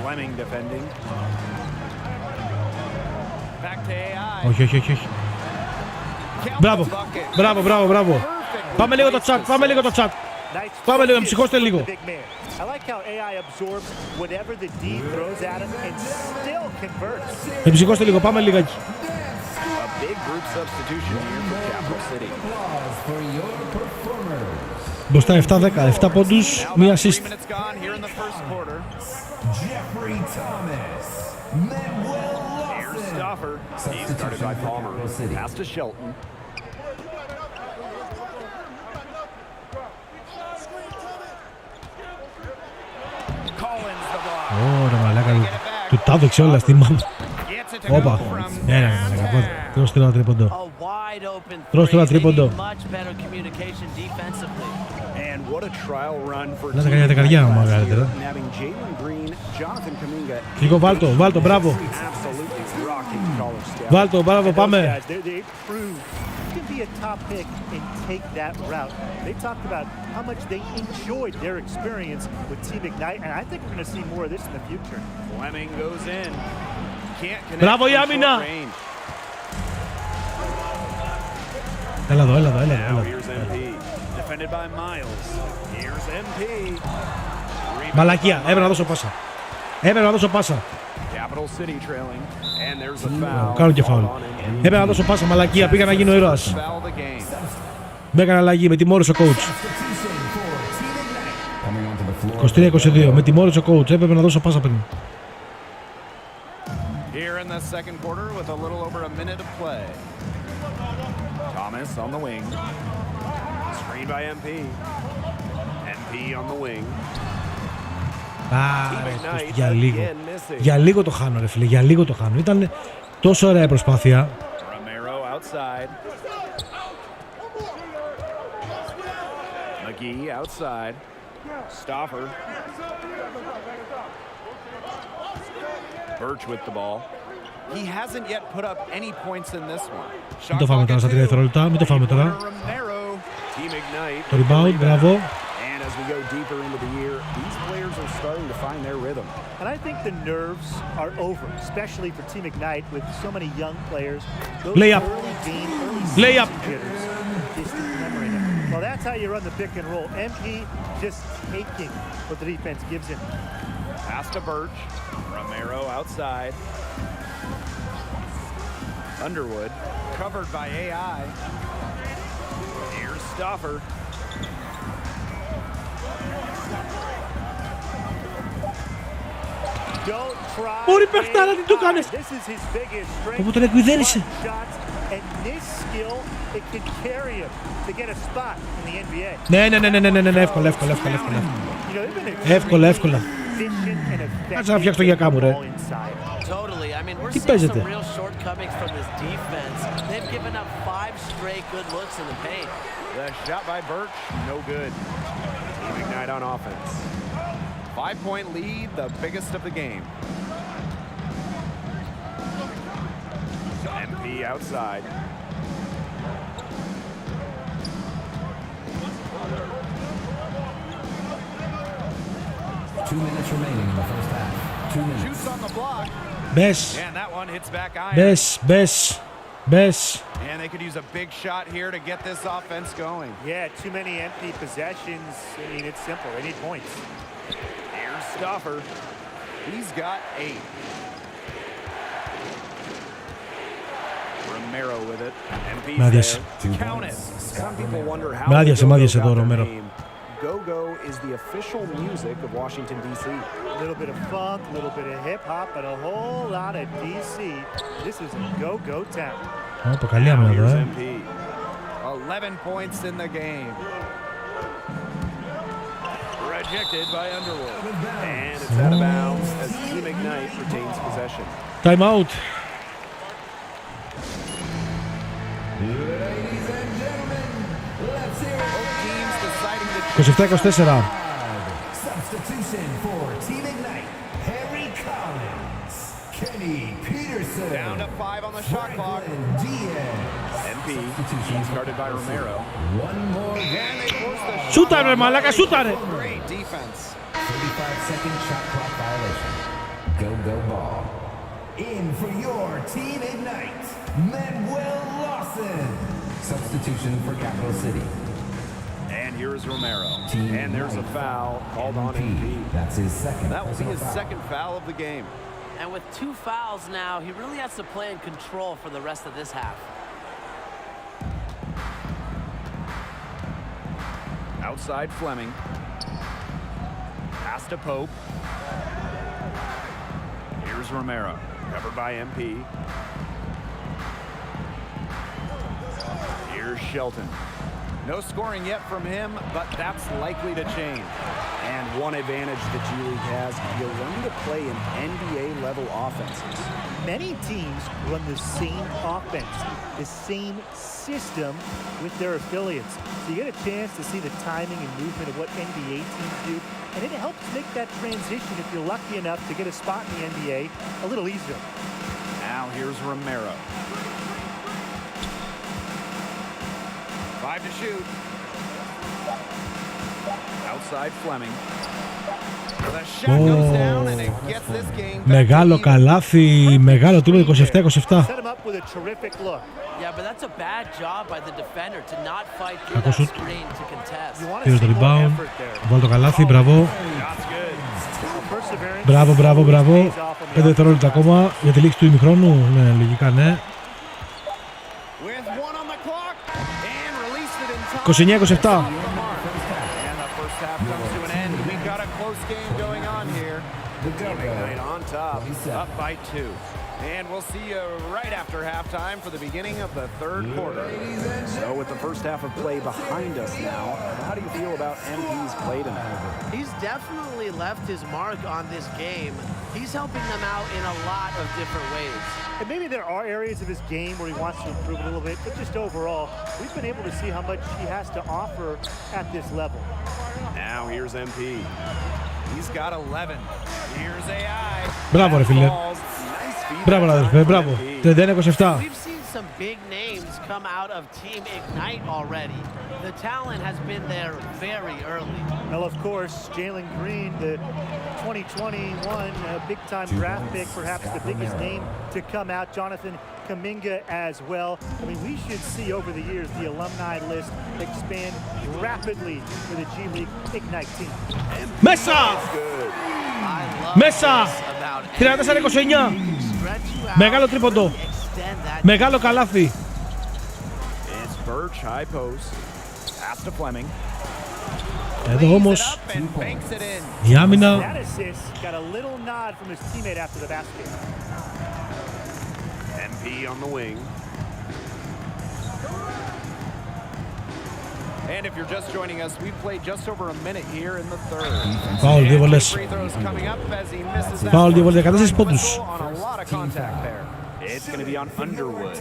A: Όχι. Μπράβο. Πάμε λίγο το chat. Πάμε λίγο, ψυχώστε λίγο. Ψυχώστε λίγο, πάμε λίγακι. Μπροστά 7-10, 7 πόντους, μία assist. Ωραία μαλάκα, του τα έδωξε όλα στη μάμα. Όπα, ένα μαλάκα, τρως τώρα τρίποντο. Τρως τώρα τρίποντο.
O: And And what a trial run for
A: Να δεκαριά άμα καλύτερα. Λίγο βάλτο, μπράβο. Βάλτο, μπράβο, πάμε.
Q: can be a top pick and take that route. They talked about how much they enjoyed their experience with Team Ignite, and I think we're going to see more of this in the future.
O: Fleming goes in. Can't connect.
A: Μπράβο η άμυνα. Έλα εδώ.
O: Here's MP. Defended by Miles. Here's MP.
A: Μαλακία, έπρεπε να δώσω πάσα.
O: Capital City trailing. And there's a foul.
A: Κάνω και φάουλ. Έπρεπε να δώσω πάσα, μαλακία, πήγα να γίνω ήρωας. Με έκανε αλλαγή, με τιμώρησε ο coach. 23-22, με τιμώρησε ο coach, έπρεπε να δώσω πάσα πριν.
O: Here in the second quarter with a little over a minute of play. Thomas on the wing. Screen by MP. MP on the wing.
A: Για λίγο το χάνω ρε φίλε, για λίγο το χάνω. Ήταν τόσο ωραία η προσπάθεια.
O: Romero outside. McGee outside. Stoffer. Birch with the ball. He hasn't yet put up any points in this one.
A: Μην το φάμε τώρα στα 3 δευτερόλεπτα, μην το φάμε τώρα. Το rebound, μπράβο.
O: And as we go deeper into the year, these players are starting to find their rhythm.
Q: And I think the nerves are over, especially for Team Ignite with so many young players.
A: Layup. Layup.
Q: Well, that's how you run the pick and roll. MP just taking what the defense gives him.
O: Pass to Birch. Romero outside. Underwood covered by AI. Here's Stoffer.
A: Ωρι παιχτάρα, τι το κάνεις. Όπου τον εκβιδένισε. Ναι, εύκολα. Κάτσε να φτιάξω το γιακά μου ρε. Τι παίζετε.
O: The shot by Birch, no good. Team Ignite on offense. 5-point lead, the biggest of the game. MP outside.
N: Two minutes remaining in the first half. 2 minutes.
O: Shoots on the block.
A: Best.
O: And that one hits back iron.
A: Best.
O: And they could use a big shot here to get this offense going.
Q: Yeah, too many empty possessions. I mean, it's simple. They need points.
O: Here's Stoffer. He's got 8. Romero with it. MP's there. Count it. Some people wonder how the Go-Go is the official music of Washington, D.C.
Q: A little bit of funk, a little bit of hip-hop, but a whole lot of D.C. This is a go-go town.
A: Το καλή άμυνα εδώ,
O: 11 points in the game. Rejected by Underwood. And it's out of bounds as Team Ignite retains possession.
A: Time out.
N: Ladies and gentlemen, let's hear it. Both teams deciding to
A: 27-24.
N: Substitution for Team Ignite. Harry Collins, Kenny Peterson.
O: Down to 5 on the shot clock. MP started by Romero.
N: One more.
O: And they force the shot.
A: Σούταρε, μαλάκα, σούταρε.
O: Great defense.
N: 35-second shot clock violation. Go ball. In for your Team Ignite, Manuel Lawson. Substitution for Capital City.
O: And here's Romero. And there's a foul called on MP.
N: That's his second.
O: That will be his second foul of the game.
P: And with 2 fouls now, he really has to play in control for the rest of this half.
O: Outside Fleming. Pass to Pope. Here's Romero. Covered by MP. Here's Shelton. No scoring yet from him, but that's likely to change. And one advantage the G League has, you'll learn to play in NBA-level offenses.
Q: Many teams run the same offense, the same system with their affiliates. So you get a chance to see the timing and movement of what NBA teams do, and it helps make that transition, if you're lucky enough to get a spot in the NBA, a little easier.
O: Now here's Romero. 5 to shoot. Outside Fleming. The shot goes down and it gets this game.
A: Μεγάλο καλάθι, μεγάλο τρίμα 27-27.
Q: Set him up with a terrific look.
P: Yeah, but that's a bad job by the defender to not fight through that screen to contest.
A: Πήρε το rebound, βάλει το καλάθι, μπράβο. Μπράβο. 5 δευτερόλεπτα ακόμα για τη λήξη του ημιχρόνου. Ναι, λογικά ναι. 29-27.
O: On top, up by 2. And we'll see you right after halftime for the beginning of the third quarter. So with the first half of play behind us now, how do you feel about MP's play tonight?
P: He's definitely left his mark on this game. He's helping them out in a lot of different ways.
Q: And maybe there are areas of his game where he wants to improve a little bit, but just overall, we've been able to see how much he has to offer at this level.
O: Now here's MP. He's got 11. Here's AI.
A: Μπράβο ρε φίλε. Μπράβο αδερφέ, μπράβο. 31-27.
P: We've seen some big names come out of Team Ignite already. The talent has been there very early.
Q: Well, of course, Jalen Green, the 2021 big-time draft pick, perhaps the biggest name to come out. Jonathan Kuminga as well. I mean, we should see over the years the alumni list expand rapidly for the G League Ignite team.
A: Μέσα! Μέσα! 34-29. Μεγάλο τρίποντο. Μεγάλο καλάθι. Εδώ όμως η άμυνα.
O: MP on the wing. And if you're just joining us, we've played just over a minute here in the third.
A: Foul, δύο βολές. Foul, δύο βολές, 14 πόντους.
O: It's going to be on Underwood,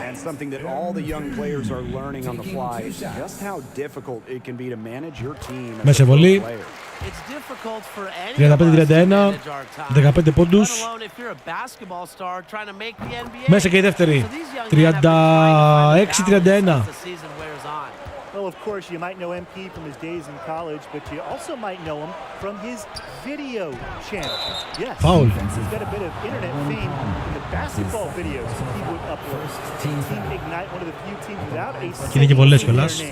O: and something that all the young players are learning on the fly is just how difficult it can be to manage your team as a player.
P: It's difficult for anyone
A: 35-31, 15 πόντους. Μέσα και η δεύτερη, 36-31.
Q: Well, of course, you might know MP from his days in college, but you also might know him from his video channel. Yes,
A: Foul.
Q: He's got a bit of internet fame in the basketball videos he would upload. Team Ignite, one of the few teams without a
A: Και βολές κιόλας.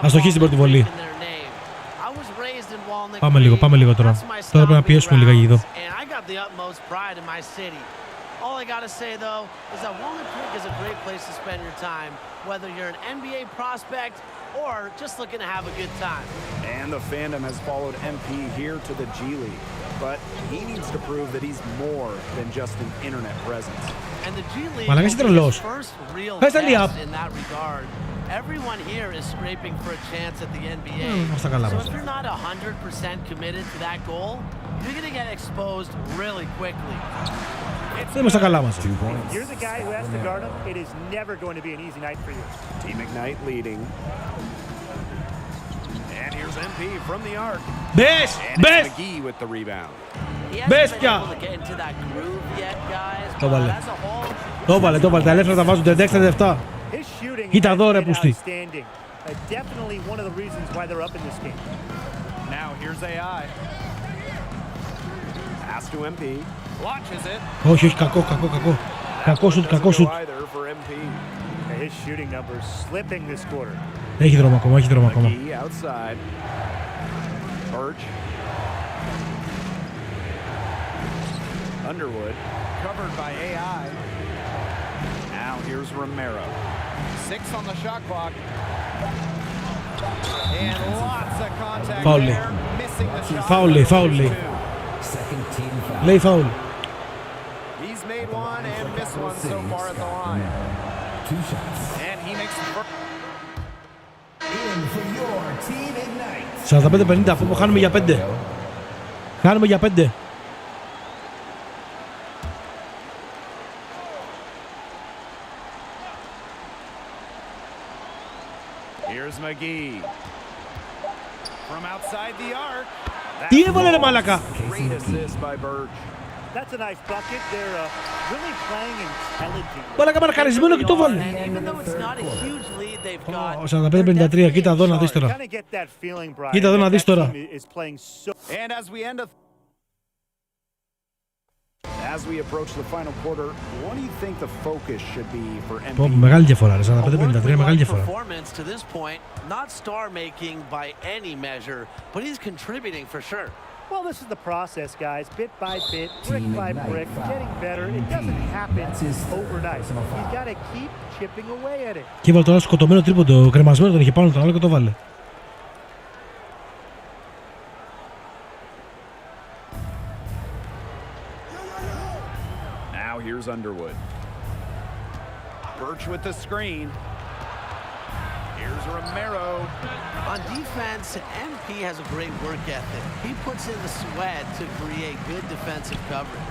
A: Ας το χύσει την πρώτη βολή. Πάμε λίγο τώρα. Τώρα πρέπει να πιέσουμε λίγα γίδο.
P: All I gotta say though is that Walnut Creek is a great place to spend your time, whether you're an NBA prospect or just looking to have a good time.
O: And the fandom has followed MP here to the G League, but he needs to prove that he's more than just an internet presence.
P: And the G League is his first real test in that regard. Everyone here is scraping for a chance at the NBA. So if you're not 100% committed to that goal, you're going to get exposed really quickly.
A: Δεν είμαστε καλά μας.
Q: You're the guy who has to guard him. It is never going to be an easy night for you.
O: Team Ignite leading. And here's MP from the arc.
A: Best!
O: McGee with the rebound.
A: Best πια! Το βάλε. Τα ελεύθερα τα βάζουν 36-37. Κοίτα εδώ ρε πούστη.
Q: Definitely one of the reasons why they're up in this game.
O: Now here's AI. Pass to MP. Launches it.
A: Όχι, κακό. Κακό σουτ.
Q: His shooting numbers slipping this quarter.
A: Έχει δρόμο ακόμα.
O: Outside. Birch. Underwood. Covered by AI. Now here's Romero. 6 on the shot clock. And lots of contact there. Missing the shot.
A: Foul. Λέει foul.
O: He's made one and missed one so far at the line.
N: 2 shots.
O: And he makes the
N: in for your Team Ignite
A: 45-50, αφού χάνουμε για 5. Χάνουμε για 5.
O: Here's McGee. From outside the arc.
A: Τι έβαλε ρε μαλάκα.
O: Great assist by Birch.
Q: That's a nice bucket. They're really playing intelligently.
A: Μαλάκα μαρκαρισμένο και το βάλε. Ο 45-53, κοίτα εδώ να δεις τώρα. Κοίτα εδώ να δεις τώρα.
O: And as we approach the final quarter, what do you think the focus should be for MP?
A: Μεγάλη διαφορά, ρε 45-53, μεγάλη διαφορά.
P: Performance to this point, not star making by any measure, but he's contributing for sure.
Q: Well, this is the process, guys. Bit by bit, brick by brick, getting better. It doesn't happen overnight. You've got to keep chipping away at it.
A: Και έβαλε τώρα σκοτωμένο τρίποντο, κρεμασμένο, τον είχε πάνω τον άλλο και το βάλε.
O: Now here's Underwood. Birch with the screen. Here's Romero.
P: On defense, MP has a great work ethic. He puts in the sweat to create good defensive coverage.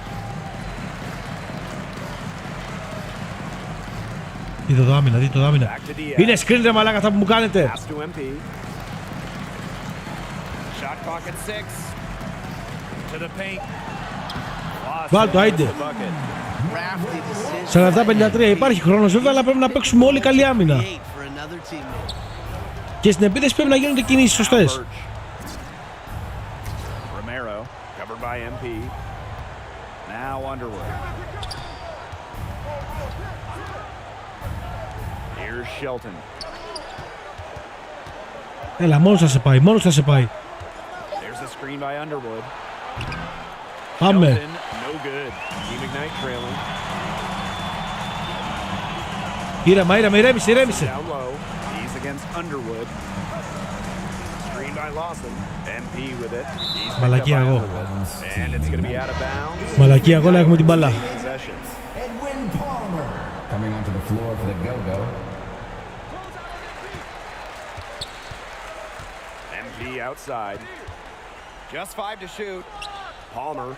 A: Δείτε το άμυνα, δείτε το άμυνα. Είναι screen ρε μαλάκα αυτά που μου κάνετε. Βάλ το, άιντε. 47-53, υπάρχει χρόνος βέβαια, αλλά πρέπει να παίξουμε όλοι καλή άμυνα. Και στην επίθεση πρέπει να γίνονται κινήσεις σωστές.
O: Romero, covered by MP. Now Underwood. Here's Shelton.
A: Έλα, μόνος θα σε πάει, μόνος θα σε πάει.
O: There's a screen by Underwood.
A: Πάμε.
O: No good. Team Ignite trailing.
A: Ήρεμα, ήρεμα, ηρέμησε, ηρέμησε.
O: Down low. He's against Underwood. Screen by Lawson. MP with it. He's
A: Μαλακία εγώ.
O: And it's going to be out of bounds.
A: Μαλακία εγώ, αλλά έχουμε την μπάλα.
N: Coming onto the floor for the go-go.
O: MP outside. Just 5 to shoot. Palmer.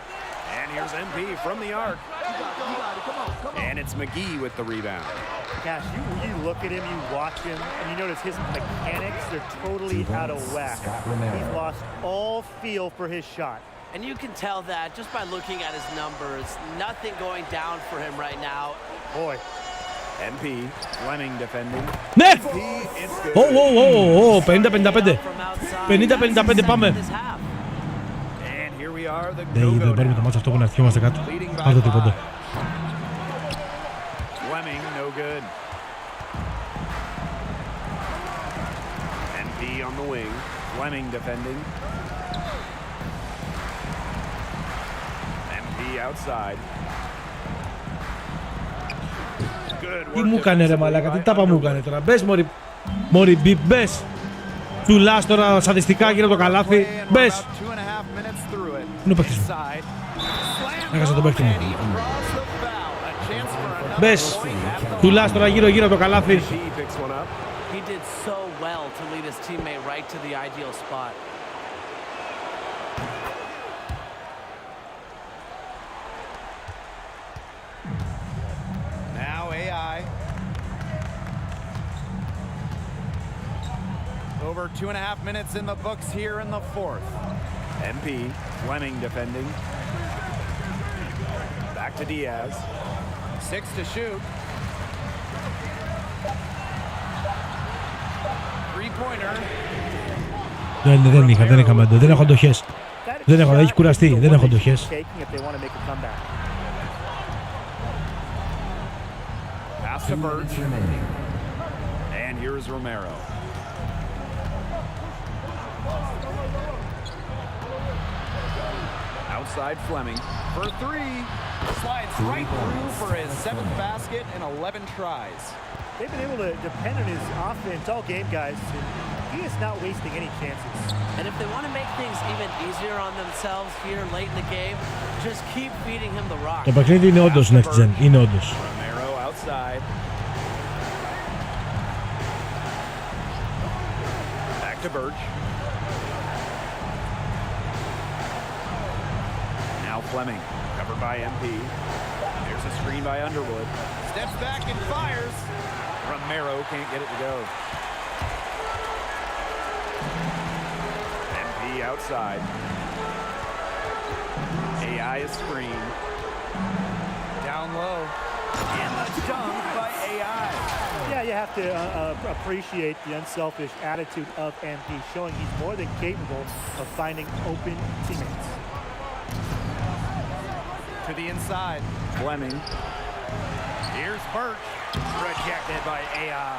O: And here's MP from the arc. And it's McGee with the rebound.
Q: Gosh, you look at him, you watch him, and you notice his mechanics, they're totally out of whack. He's lost all feel for his shot.
P: And you can tell that just by looking at his numbers. Nothing going down for him right now.
Q: Boy.
O: MP, Fleming defending.
A: Ναι! Ω, 50-55. 50-55 πάμε. Δεν παίρνουμε το μάτς αυτό που να αρχιόμαστε κάτω. Άλλο τίποτα.
O: Fleming, no good. MP on the wing. Fleming defending. MP outside.
A: Τι μου έκανε ρε μαλάκα, τι τάπα μου έκανε τώρα. Μπες μωρί μπιπ, μπες. Τουλάς τώρα σαδιστικά γύρω το καλάθι. Μπες. Είναι ο παίκτης μου. Έχασα τον παίκτη μου. Μπες. Τουλάς τώρα γύρω το καλάθι.
P: He did so well to lead his teammate right to the ideal spot.
O: Now AI. Over 2.5 minutes in the books here in the fourth. MP, Fleming defending. Back to Diaz. 6 to shoot. Three-pointer.
A: Δεν είχαμε, δεν έχω αντοχές. Έχει κουραστεί, δεν έχω αντοχές.
O: Pass to Birch. And here's Romero. Outside Fleming for 3. Slides right through for his 7th basket in 11 tries.
Q: They've been able to depend on his offense all game, guys. He is not wasting any chances.
P: And if they want to make things even easier on themselves here late in the game, just keep feeding him the rock.
A: Το παιχνίδι είναι όντως next gen, είναι όντως.
O: Romero outside. Back to Birch. Fleming, covered by MP. There's a screen by Underwood. Steps back and fires. Romero can't get it to go. MP outside. AI is screen. Down low. And the dunk by AI.
Q: Yeah, you have to appreciate the unselfish attitude of MP, showing he's more than capable of finding open teammates.
O: To the inside. Fleming. Here's Birch. Rejected by AI.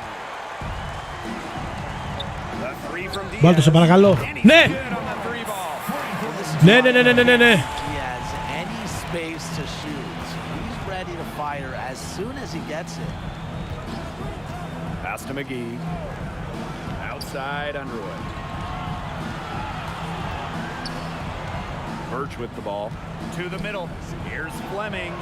O: The three from Diaz.
A: Βάλτε σε παρακαλώ. Ναι! Ναι, ναι, ναι, ναι, ναι, ναι.
P: He has any space to shoot. He's ready to fire as soon as he gets it.
O: Pass to McGee. Outside Underwood. Birch with the ball. To the middle. Here's Fleming.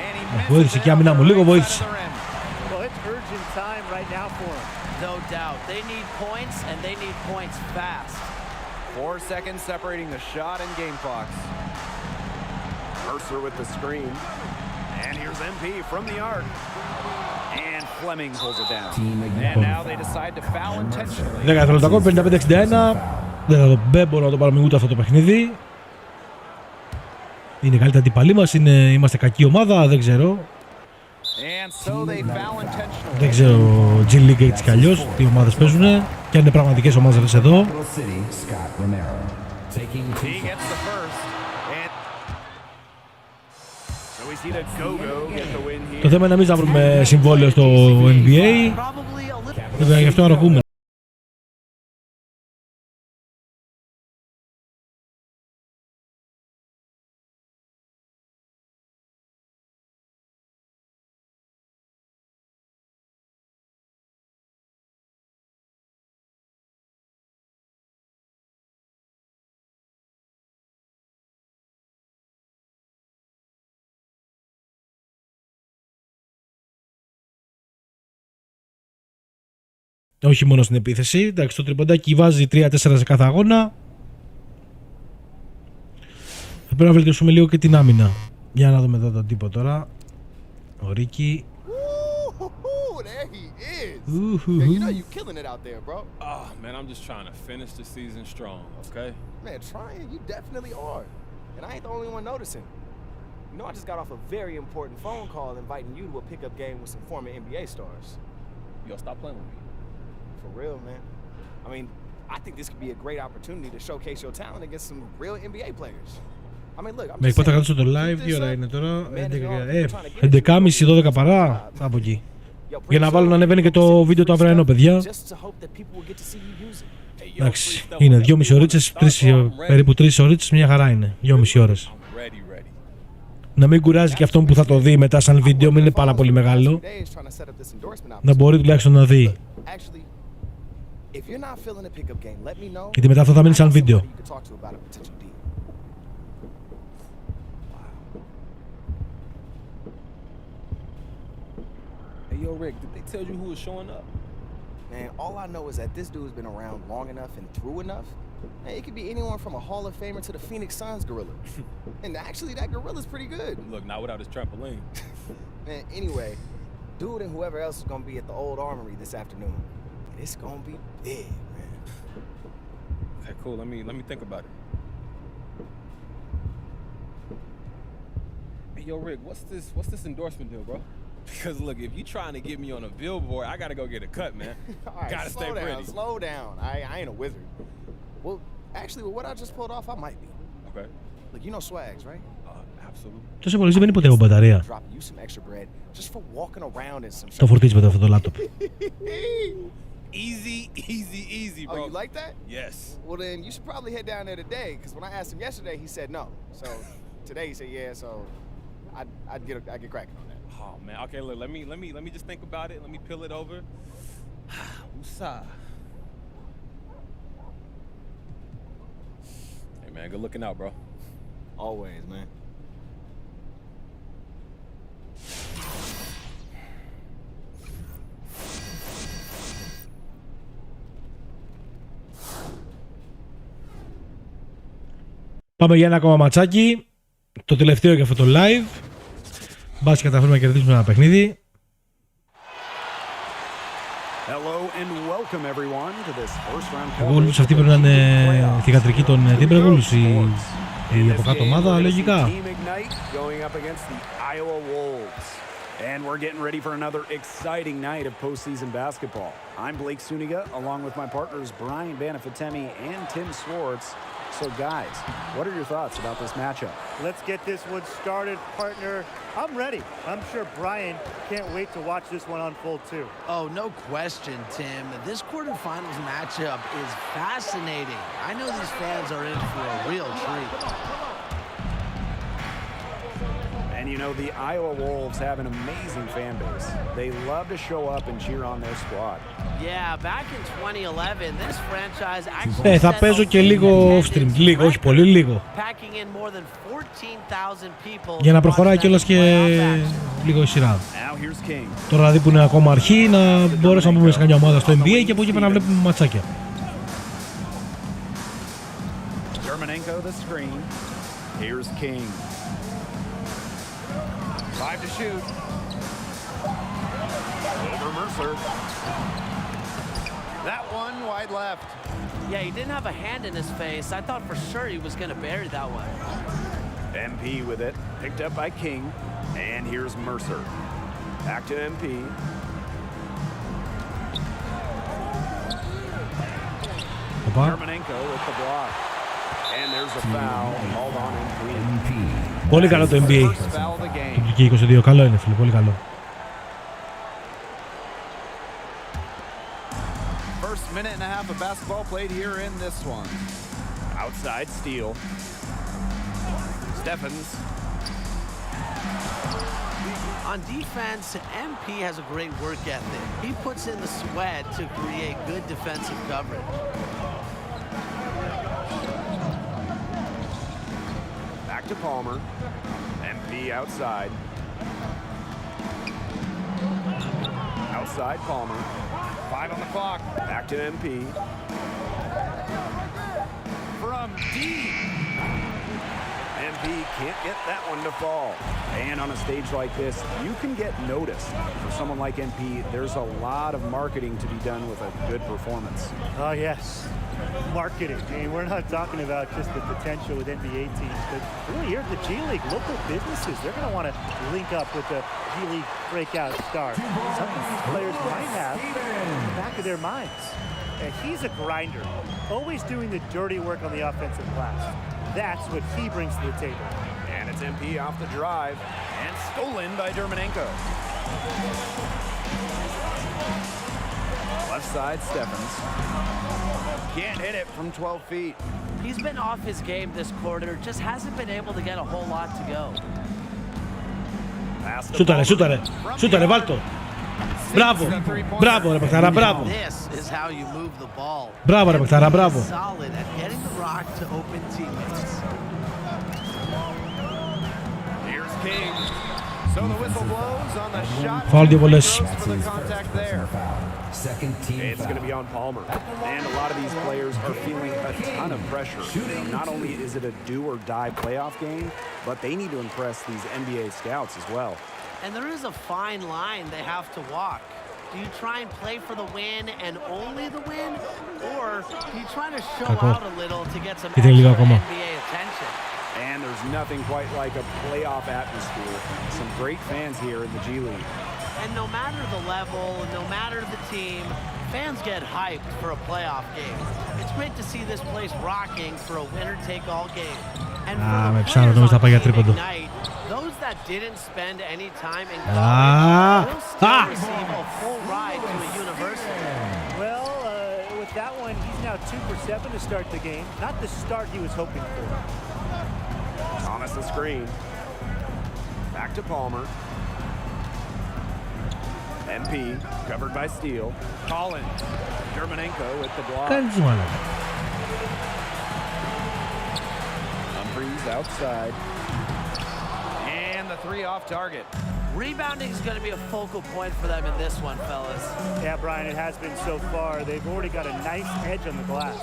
O: And he
A: Βοήθησε και άμυνα μου, λίγο βοήθησε.
Q: Well, it's urgent time right now for him.
P: No doubt. They need points, and they need points fast.
O: 4 seconds separating the shot and game clock. Mercer with the screen. And here's MP from the arc. And Fleming pulls it down. And now they decide to foul intentionally.
A: 10 δευτερόλεπτα, 55-61. Δεν μπορώ να το πάρουμε ούτε αυτό το παιχνίδι. Είναι καλύτερα αντιπαλή μας, είμαστε κακή ομάδα, δεν ξέρω. Δεν ξέρω G League έτσι κι αλλιώς, τι ομάδες παίζουνε και αν είναι πραγματικές ομάδες αυτές εδώ. Το θέμα είναι να μην θα βρούμε συμβόλαιο στο NBA, βέβαια γι' αυτό αργούμε. Όχι μόνο στην επίθεση. Εντάξει, το τριποντάκι βάζει 3-4 σε κάθε αγώνα. Θα πρέπει να βελτιώσουμε λίγο και την άμυνα. Για να δούμε εδώ τον τύπο τώρα. Ο Ρίκι.
B: There he is. Yeah, you know you killing it out there, bro.
D: Oh, man, I'm just trying to finish the season strong, okay?
B: Man, trying? You definitely are. And I ain't the only one noticing. You know, I just got off a very important phone call inviting you to a pickup game with some former NBA stars.
D: Yo, stop playing with me.
B: For real, man. I mean, I think this could be a great opportunity to showcase your talent against some real NBA players. I mean, look, I'm just
A: πότε θα κρατήσω το live, τι ώρα είναι τώρα, 11.30-12 παρά, από εκεί. Για να βάλω να ανεβαίνει και το βίντεο το αυριανό, παιδιά. Εντάξει, είναι 2,5 ωρίτσες, περίπου 3 ωρίτσες, μια χαρά είναι, 2,5 ώρες. Να μην κουράζει και αυτόν που θα το δει μετά σαν βίντεο, μην είναι πάρα πολύ μεγάλο. Να μπορεί τουλάχιστον να δει. Γιατί μετά αυτό θα μείνει σαν βίντεο.
D: Yo, Rick, did they tell you who was showing up?
B: Man, all I know is that this dude's been around long enough and through enough. Man, it could be anyone from a Hall of Famer to the Phoenix Suns gorilla. And actually, that gorilla's pretty good.
D: Look, not without his trampoline.
B: Man, anyway, dude and whoever else is gonna be at the old armory this afternoon. It's gonna be big, man.
D: Okay, cool. Let me think about it. Hey, yo, Rick, what's this endorsement deal, bro? Because look, if you trying to get me on a billboard, I gotta go get a cut, man.
B: All right, gotta stay pretty. Slow down. I ain't a wizard. Well, actually, with what I just pulled off, I might be.
D: Okay.
B: Look, you know Swags, right?
D: Absolutely.
A: Τόσο πολύ δεν είναι ποτέ από μπαταρία. Το φορτίζει μετά αυτό το λάπτοπ.
D: Easy, bro.
B: Oh, you like that?
D: Yes.
B: Well, then you should probably head down there today, because when I asked him yesterday, he said no. So today he said yeah. So I'd get cracking on that.
D: Oh man. Okay, look. Let me just think about it. Let me peel it over. Woosah. Hey man, good looking out, bro.
B: Always, man.
A: Πάμε για ένα ακόμα ματσάκι. Το τελευταίο για αυτό το live. Μπας και καταφέρουμε να κερδίσουμε ένα παιχνίδι. Γόλους αυτή πρέπει να είναι θυγατρική των Timberwolves, η από κάτω ομάδα, λογικά.
O: And we're getting ready for another exciting night of postseason basketball. I'm Blake Suniga, along with my partners Brian Banafitemi and Tim Swartz. So guys, what are your thoughts about this matchup?
Q: Let's get this one started, partner. I'm ready. I'm sure Brian can't wait to watch this one unfold too.
P: Oh, no question, Tim. This quarterfinals matchup is fascinating. I know these fans are in for a real treat.
O: And you know, the Iowa Wolves have an amazing fan base. They love to show up and cheer on their squad.
P: Yeah, back in 2011, this franchise actually
A: θα παίζω και λίγο off stream, λίγο, όχι πολύ, λίγο. Για να προχωράει κιόλας και λίγο η σειρά. Τώρα δηλαδή που είναι ακόμα αρχή, να μπορέσουμε να πούμε σε καμιά ομάδα στο NBA και από εκεί πέρα να βλέπουμε ματσάκια.
O: Germanenko the screen. Here's King. 5 to shoot. Over Mercer. That one wide left.
P: Yeah, he didn't have a hand in his face. I thought for sure he was going to bury that one.
O: MP with it. Picked up by King. And here's Mercer. Back to MP. Germanenko with the block. And there's a foul called on MP.
A: Πολύ καλό το NBA. Το 22, καλό είναι φίλε, πολύ καλό.
O: First minute and a half of basketball played here in this one. Outside steal. Stephens.
P: On defense, MP has a great work ethic. He puts in the sweat to create good defensive coverage.
O: Back to Palmer. MP outside. Outside Palmer. 5 on the clock. Back to MP. From deep. MP can't get that one to fall. And on a stage like this, you can get noticed. For someone like MP, there's a lot of marketing to be done with a good performance.
Q: Oh, yes. Marketing. I mean, we're not talking about just the potential with NBA teams, but really here at the G League, local businesses, they're going to want to link up with the G League breakout star. Something these players might have in the back of their minds. And he's a grinder, always doing the dirty work on the offensive glass. That's what he brings to the table.
O: And it's MP off the drive and stolen by Germanenko. Left side, Stephens. Can't hit it from 12 feet.
P: He's been off his game this quarter, just hasn't been able to get a whole lot to go.
A: Σούταρε, σούταρε, σούταρε, βάλτο. Μπράβο, μπράβο ρε παιχτάρα, μπράβο. Μπράβο ρε παιχτάρα, μπράβο. Φάουλ δύο βολές.
O: It's going to be on Palmer. And a lot of these players are feeling a ton of pressure. Not only is it a do or die playoff game, but they need to impress these NBA scouts as well.
P: And there is a fine line they have to walk. Do you try and play for the win and only the win? Or do you try to show out a little to get some extra NBA attention?
O: And there's nothing quite like a playoff atmosphere. Some great fans here in the G League.
P: And no matter the level, no matter the team, fans get hyped for a playoff game. It's great to see this place rocking for a winner-take-all game. And for the players on Team Ignite, those that didn't spend any time in college will still receive a full ride to a university.
Q: Well, with that one, he's now 2 for 7 to start the game. Not the start he was hoping for.
O: Thomas the screen. Back to Palmer. MP covered by Steele. Collins. Germanenko with the block. Humphries outside. And the 3 off target.
P: Rebounding is going to be a focal point for them in this one, fellas.
Q: Yeah, Brian, it has been so far. They've already got a nice edge on the glass.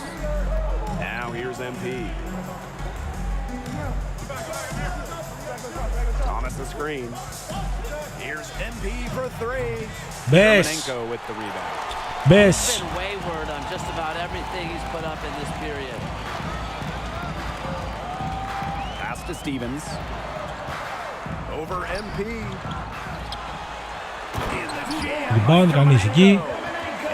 O: Now here's MP. Thomas the screen. Here's MP for three.
A: Best.
O: With the rebound.
A: Best.
P: He's been wayward on just about everything he's put up in this period.
O: Pass to Stevens. Over MP.
A: Rebound κανείς εκεί.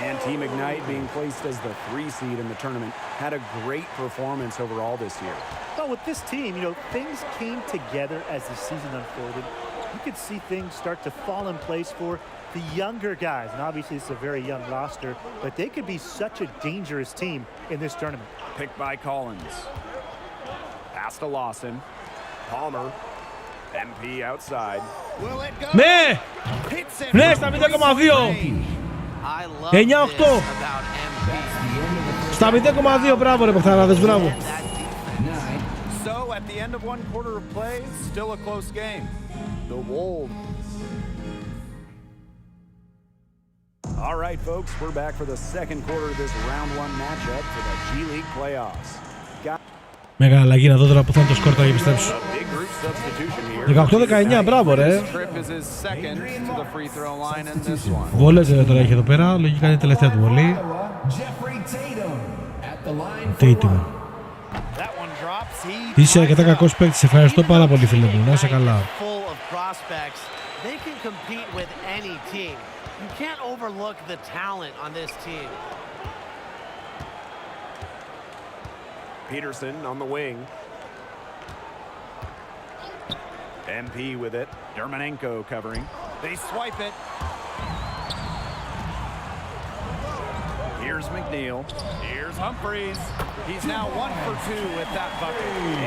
O: And Team Ignite, being placed as the 3 seed in the tournament, had a great performance overall this year.
Q: Well, with this team, you know, things came together as the season unfolded. You could see things start to fall in place for the younger guys. And obviously, it's a very young roster, but they could be such a dangerous team in this tournament.
O: Picked by Collins. Pass to Lawson. Palmer. MP outside. Will it go?
A: Ναι! Ναι, στα 0,2! 9-8! Στα 0,2, μπράβο ρε παιχταράδες, μπράβο.
O: So at the end of one quarter of play, still a close game. The Wolves. All right, folks, we're back for the second quarter of this round 1 matchup for the G League playoffs.
A: Μεγάλη αλλαγή να δω τώρα που θα είναι το σκορ θα επιστρέψω. 18-19, μπράβο ρε. Βόλες τώρα έχει εδώ πέρα, λογικά είναι η τελευταία του βολή. Tatum. Είσαι αρκετά κακός παίκτης, ευχαριστώ πάρα πολύ φίλε μου, να είσαι καλά.
O: Peterson on the wing. MP with it. Dermanenko covering. They swipe it. Here's McNeil. Here's Humphreys. He's now 1 for 2 with that bucket.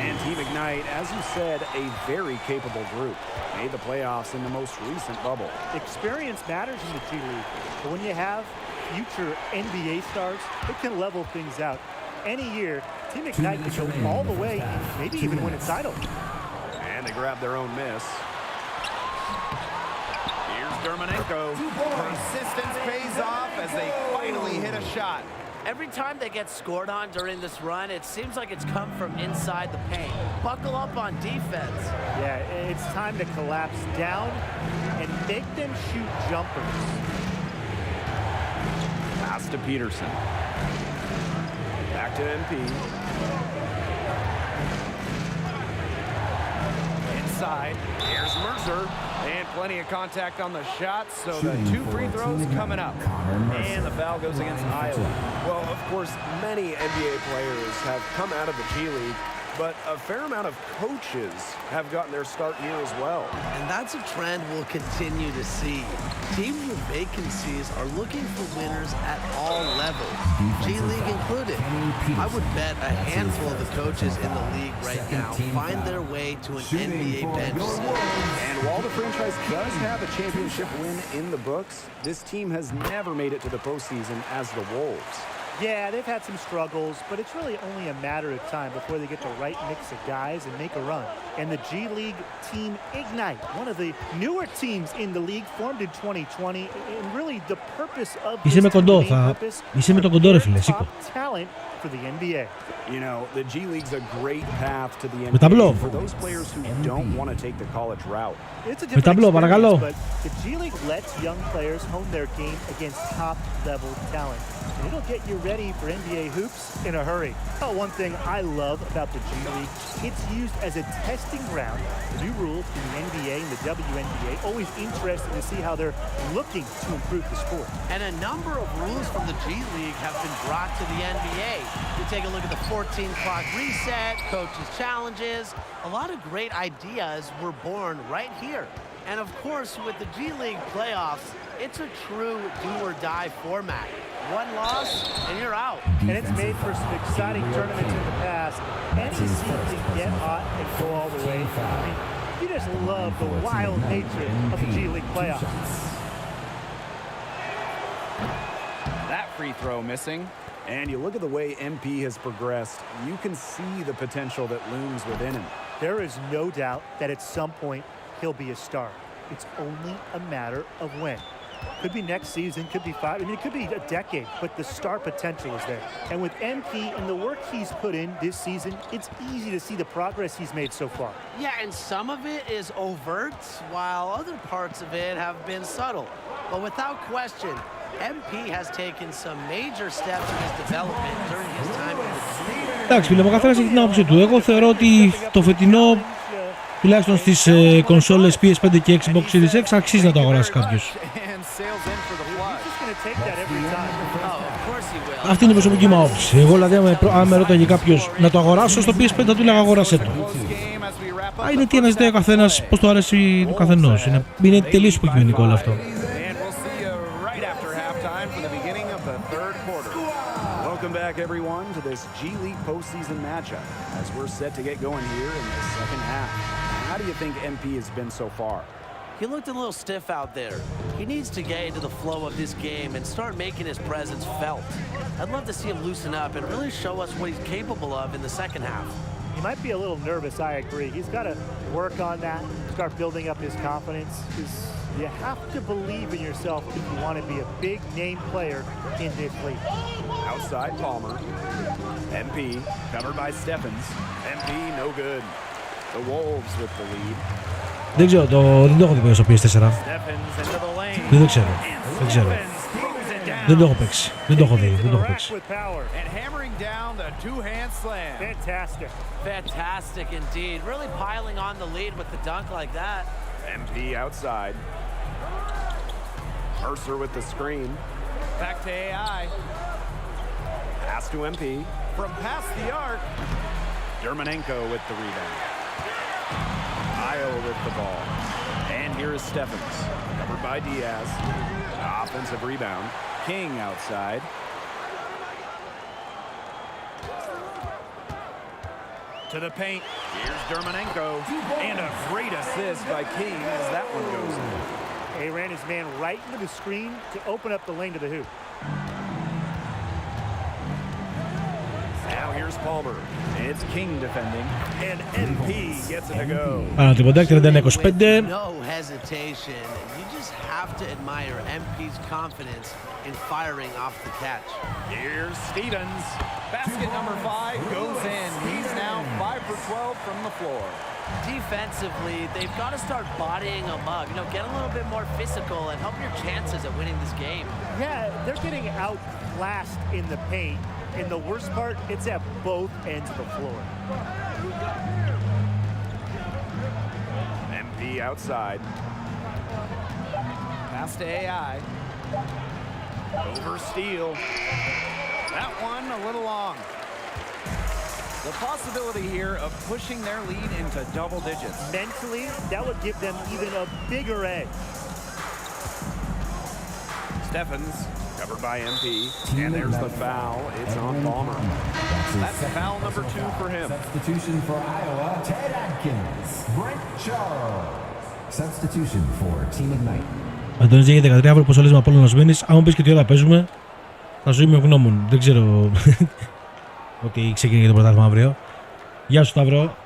O: And Team Ignite, as you said, a very capable group. Made the playoffs in the most recent bubble.
Q: Experience matters in the G League, but when you have future NBA stars, it can level things out. Any year, Team Ignite can go all the way, maybe even win its title.
O: And they grab their own miss. Here's Dermanenko. Persistence pays off as they finally hit a shot.
P: Every time they get scored on during this run, it seems like it's come from inside the paint. Buckle up on defense.
Q: Yeah, it's time to collapse down and make them shoot jumpers.
O: Pass to Peterson. Back to MP. Inside. Here's Mercer. And plenty of contact on the shot, so the 2 free throws coming up. And the foul goes against Iowa. Well, of course, many NBA players have come out of the G League, but a fair amount of coaches have gotten their start here as well.
P: And that's a trend we'll continue to see. Teams with vacancies are looking for winners at all levels, G League included. I would bet a handful of the coaches in the league right now find their way to an NBA bench soon.
O: And while the franchise does have a championship win in the books, this team has never made it to the postseason as the Wolves.
Q: Yeah, they've had some struggles, but it's really only a matter of time before they get the right mix of guys and make a run. And the G League Team Ignite, one of the newer teams in the league, formed in 2020, and really the purpose of this
A: Είσαι με κοντό,
Q: Είσαι
A: με τον κοντό ρε φίλε, σήκω.
Q: Talent for the NBA.
O: You know, the G League's a great path to the
A: Με ταμπλό.
O: NBA for those players who don't want to take the college route.
Q: It's a different experience, but the G League lets young players hone their game against top-level talent. And it'll get you ready for NBA hoops in a hurry. Oh, one thing I love about the G League, it's used as a testing ground for new rules in the NBA and the WNBA. Always interesting to see how they're looking to improve the sport.
P: And a number of rules from the G League have been brought to the NBA. You take a look at the 14-clock reset, coaches' challenges. A lot of great ideas were born right here. And of course, with the G League playoffs, it's a true do-or-die format. One loss, and you're out.
Q: And it's made for some exciting tournaments in the past. Any team can get hot and go all the way. I mean, you just love the wild nature of the G League playoffs.
O: That free throw missing. And you look at the way MP has progressed, you can see the potential that looms within him.
Q: There is no doubt that at some point he'll be a star. It's only a matter of when. Could be next season, could be 5. I mean, it could be a decade, but the star potential is there. And with MP and the work he's put in this season, it's easy to see the progress he's made so far.
P: Yeah, and some of it is overt, while other parts of it have been subtle. But without question, MP has taken some major steps in his development during his time in the team.
A: Εντάξει, φίλε, ο καθένας έχει την άποψη του. Εγώ θεωρώ ότι το φετινό, τουλάχιστον στις κονσόλες PS5 και Xbox Series X, αξίζει να το αγοράσει κάποιος. Αυτή είναι η προσωπική μου άποψη. Εγώ δηλαδή, αν με ρώταγε κάποιος να το αγοράσω στο PS5, θα του έλεγα αγόρασέ το. Είναι τι αναζητάει ο καθένας, πώς το αρέσει ο καθενός. Είναι τελείως υποκειμενικό όλο αυτό.
O: Welcome back, everyone, to this G League postseason matchup as we're set to get going here in the second half. How do you think MP has been so far?
P: He looked a little stiff out there. He needs to get into the flow of this game and start making his presence felt. I'd love to see him loosen up and really show us what he's capable of in the second half.
Q: He might be a little nervous, I agree. He's got to work on that, start building up his confidence. Because you have to believe in yourself if you want to be a big name player in this league.
O: Outside Palmer. MP covered by Stephens. MP no good. The Wolves with the lead.
A: Δεν ξέρω, δεν το έχω δει στο PS4. Δεν το ξέρω. Δεν το έχω παίξει. Δεν το έχω δει. Δεν το έχω παίξει.
P: Fantastic. Fantastic indeed. Really piling on the lead with the dunk like that.
O: MP outside. Mercer with the screen. Back to AI. Pass to MP. From past the arc. Dermanenko with the rebound. Io with the ball. And here is Stephens. Covered by Diaz. Offensive rebound. King outside. To the paint. Here's Dermanenko. And a great assist by King as that one goes in.
Q: He ran his man right into the screen to open up the lane to the hoop.
O: Now here's Palmer. It's King defending. And MP gets it to go.
A: Τριποντάκι 31-25.
P: No hesitation. You just have to admire MP's confidence in firing off the catch.
O: Here's Stevens. Basket number 5 goes in. He's now 5 for 12 from the floor.
P: Defensively, they've got to start bodying him up. You know, get a little bit more physical and help your chances at winning this game.
Q: Yeah, they're getting outclassed in the paint. And the worst part, it's at both ends of the floor.
O: MP outside. Pass to AI. Over Steele. That one a little long. The possibility here of pushing their lead into double digits.
Q: Mentally, that would give them even a bigger edge.
O: Stephens, covered by MP, and there's the foul. It's on Palmer. That's foul number 2 for him.
N: Substitution for Iowa, Ted Atkins. Brent Charles. Substitution for Team Ignite.
A: Αντώνης για 13 αύριο πόσο λες με Απόλλωνας Βένης. Αν μου πεις και τι ώρα παίζουμε, θα σου είμαι ευγνώμων. Δεν ξέρω ότι ξεκινάει το πρωτάθλημα αύριο. Γεια σου Σταύρο.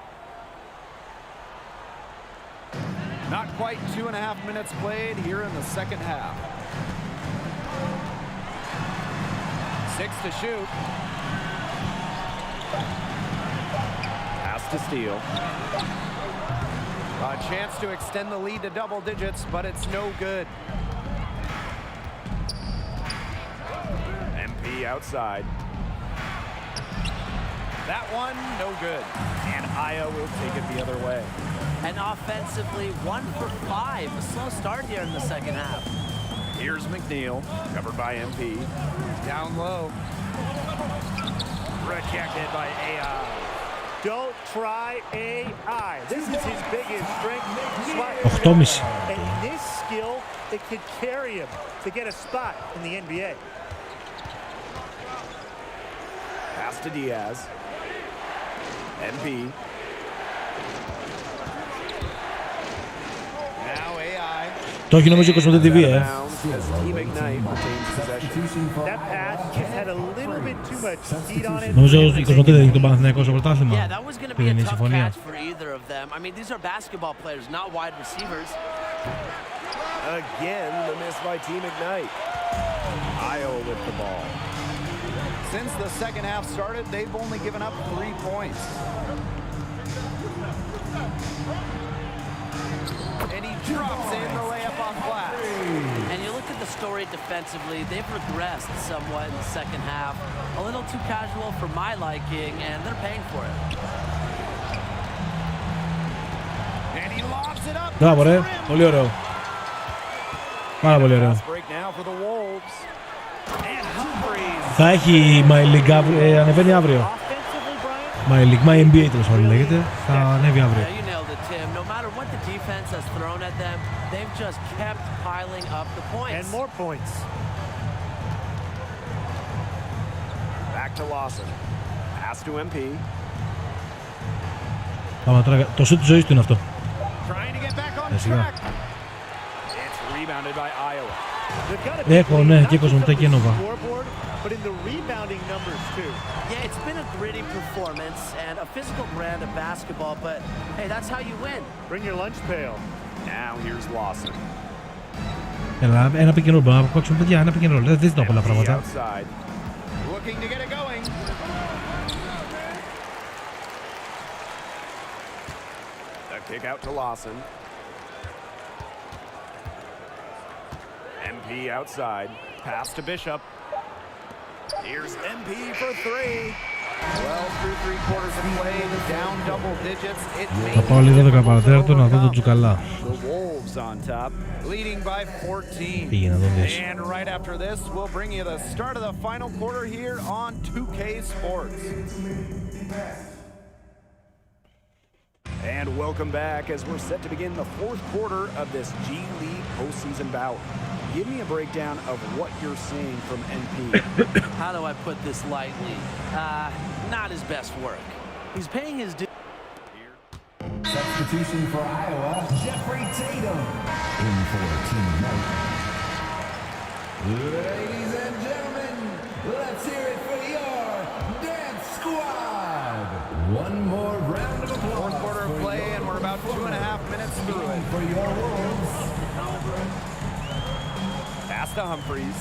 O: Not quite 2.5 minutes played here in the second half. 6 to shoot. Pass to Steele. A chance to extend the lead to double digits, but it's no good. MP outside. That one, no good. And Io will take it the other way.
P: And offensively, 1 for 5. A slow start here in the second half.
O: Here's McNeil, covered by MP. Down low. Rejected by AI.
Q: Don't try AI. This is his biggest strength. And this skill, it could carry him to get a spot in the NBA.
O: Pass to Diaz. MP. Now AI.
A: Το έχει νομίζω Κοσμοτέ TV,
O: Team Ignite retains possession.
Q: That pass just had a little bit too much heat on it.
A: Νομίζω η Κοσμοτέ δεν έχει τον Παναθηναϊκό στο πρωτάθλημα.
P: Yeah, that was going to be a tough catch for either of them. I mean, these are basketball players, not wide receivers.
O: Again, the miss by Team Ignite. Iowa with the ball.
J: Since the second half started, they've only given up 3 points. And he drops in the layup on glass.
P: And you look at the story defensively, they've regressed somewhat in the second half. A little too casual for my liking, and they're paying for it.
J: And he lobs it up.
A: Μπράβο ρε, πολύ ωραίο. Πάρα πολύ ωραίο. Θα έχει My League ανεβαίνει αύριο. My League, My NBA τέλος πάντων λέγεται. Θα ανέβει αύριο.
P: No matter what the defense has thrown at them, they've just kept piling up the points.
Q: And more points.
O: Back to Lawson. Pass to MP.
A: Πάμε τώρα, το σουτ της ζωής του είναι αυτό.
O: Trying to get back on track. It's rebounded by Iowa.
A: Έχω, ναι, και Κοσμοτέ και Νόβα.
Q: But in the rebounding numbers too.
P: Yeah, it's been a gritty performance and a physical brand of basketball, but hey, that's how you win.
Q: Bring your lunch pail.
O: Now here's Lawson.
A: Έλα, ένα pick and roll, να παίξουμε παιδιά, ένα pick and roll, δεν ζητάω πολλά πράγματα.
J: Looking to get it going.
O: The kick out to Lawson. MP outside. Pass to Bishop. Here's MP for 3.
J: Well, through 3 quarters of play, down double digits. It
A: Θα πάω λίγο 10 παρατέταρτο να δω τον Τζουκαλά.
J: The Wolves on top, leading by 14.
A: Πήγε να τον δεις.
J: And right after this, we'll bring you the start of the final quarter here on 2K Sports.
O: And welcome back as we're set to begin the 4th quarter of this G League postseason bout. Give me a breakdown of what you're seeing from NP.
P: How do I put this lightly? Not his best work. He's paying his due.
N: Substitution for Iowa, Jeffrey Tatum. In for Team Ignite. Ladies and gentlemen, let's hear it for your dance squad. One more round of applause.
J: 4th quarter of play, and we're about 2.5 minutes through it.
N: For your Wolves.
O: Pass to Humphreys.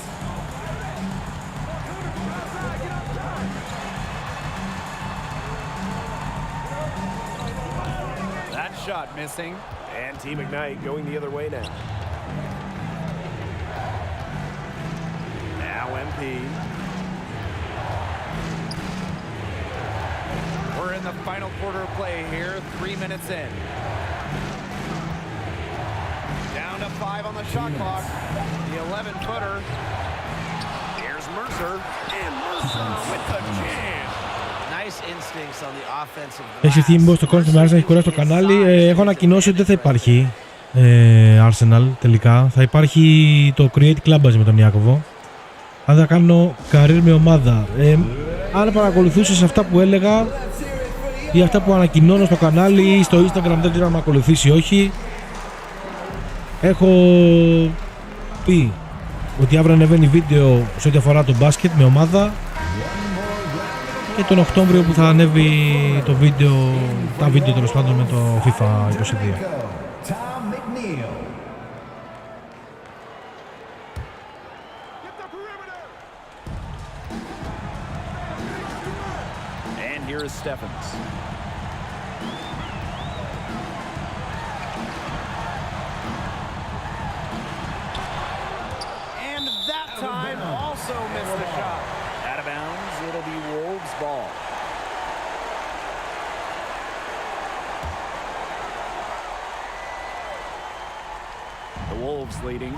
J: That shot missing.
O: And Team Ignite going the other way now. Now MP.
J: We're in the final quarter of play here, 3 minutes in. Down to 5 on the shot clock. The 11-footer.
O: Here's Mercer. And Mercer with the jam.
P: Nice instincts on the offensive.
A: Έχει θύμιο στο κόσμο, μου έχει κουράσει το κανάλι. Έχω ανακοινώσει ότι δεν θα υπάρχει Arsenal τελικά. Θα υπάρχει το Create Club μαζί με τον Ιάκωβο. Αν θα κάνω career με ομάδα. Αν παρακολουθούσες αυτά που έλεγα ή αυτά που ανακοινώνω στο κανάλι ή στο Instagram, δεν ξέρω αν με ακολουθήσει ή όχι. Έχω πει ότι αύριο ανεβαίνει βίντεο σε ό,τι αφορά το μπάσκετ με ομάδα και τον Οκτώβριο που θα ανέβει το βίντεο, τα βίντεο τέλος πάντων με το FIFA 22.
O: And here is Stephens.
J: And that time also missed the shot.
O: Out of bounds, it'll be Wolves ball. The Wolves leading.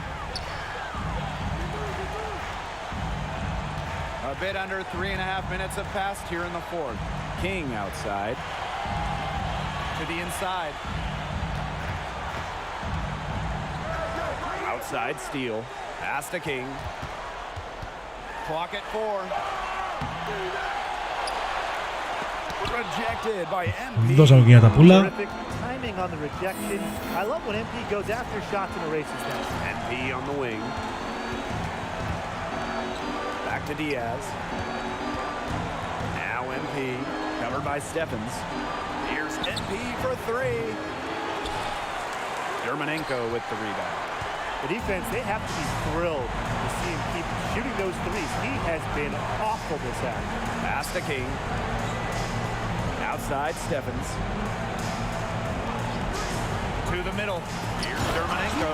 J: A bit under 3.5 minutes have passed here in the 4th.
O: King outside.
J: To the inside.
O: Outside steal. Pass to King.
J: Clock at 4.
O: Rejected by MP.
A: Δώσαμε και για τα πουλα.
Q: Timing on the rejection. I love when MP goes after shots and erases them.
O: MP on the wing. Back to Diaz. Now MP. Covered by Stephens. Here's MP for 3. Germanenko with the rebound.
Q: The defense, they have to be thrilled to see him keep shooting those threes. He has been awful this half.
O: Pass to King. Outside Stephens. To the middle. Here's Dermonenko.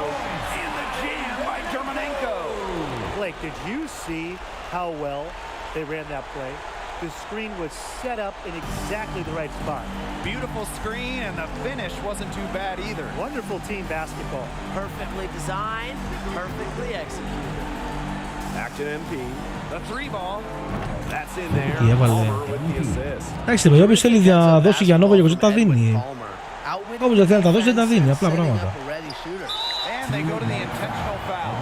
O: And the jam by Dermonenko.
Q: Blake, did you see how well they ran that play? The screen was set up in exactly the right spot.
O: Beautiful screen, and the finish wasn't too bad either.
Q: Wonderful team basketball.
P: Perfectly designed, perfectly executed.
O: Back to MP. The three ball. That's in there. Palmer with the assist.
A: Εντάξει, παιδιά, όποιος θέλει να δώσει για Νόβο και Κοζό τα δίνει. Όποιος δεν θέλει να τα δώσει δεν τα δίνει, απλά πράγματα.
O: And they go to the intentional foul.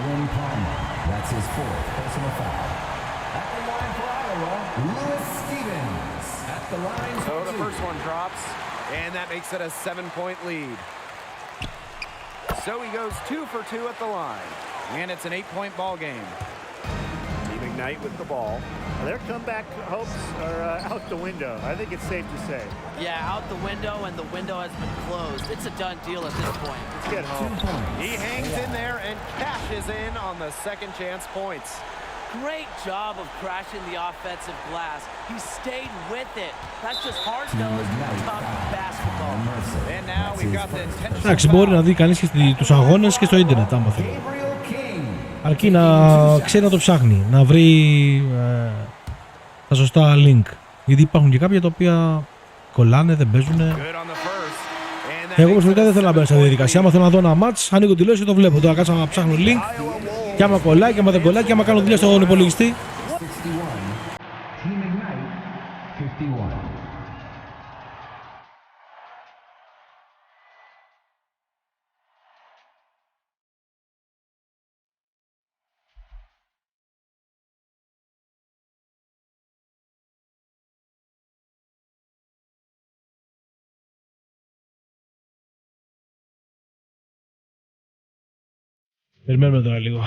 N: That's his fourth personal foul. At the line for Iowa, Lewis Stevens. At the line
O: So
N: for
O: the first one drops, and that makes it a 7-point lead. So he goes 2 for 2 at the line, and it's an 8-point ball game. Team Ignite with the ball.
Q: Their comeback hopes are out the window. I think it's safe to say.
P: Yeah, out the window, and the window has been closed. It's a done deal at this point.
Q: Let's get home.
O: He hangs in there and cashes in on the second chance points.
P: Great job of crashing the offensive glass. He stayed with it. That's just hard-nosed, tough basketball.
O: And now we've got the intentional.
A: Εντάξει, μπορεί να δει κανείς και τους αγώνες και στο ίντερνετ, άμα θέλει. Αρκεί να ξέρει να το ψάχνει, να βρει τα σωστά link. Γιατί υπάρχουν και κάποια τα οποία κολλάνε, δεν παίζουνε. Εγώ προσωπικά δεν θέλω να μπαίνω σε διαδικασία. Άμα θέλω να δω ένα match, ανοίγω τη τηλεόραση και το βλέπω. Τώρα κάτσα να ψάχνω link. Και άμα κολλάει, και άμα δεν κολλάει, και άμα κάνω δουλειά στον υπολογιστή. Περιμένουμε τώρα λίγο.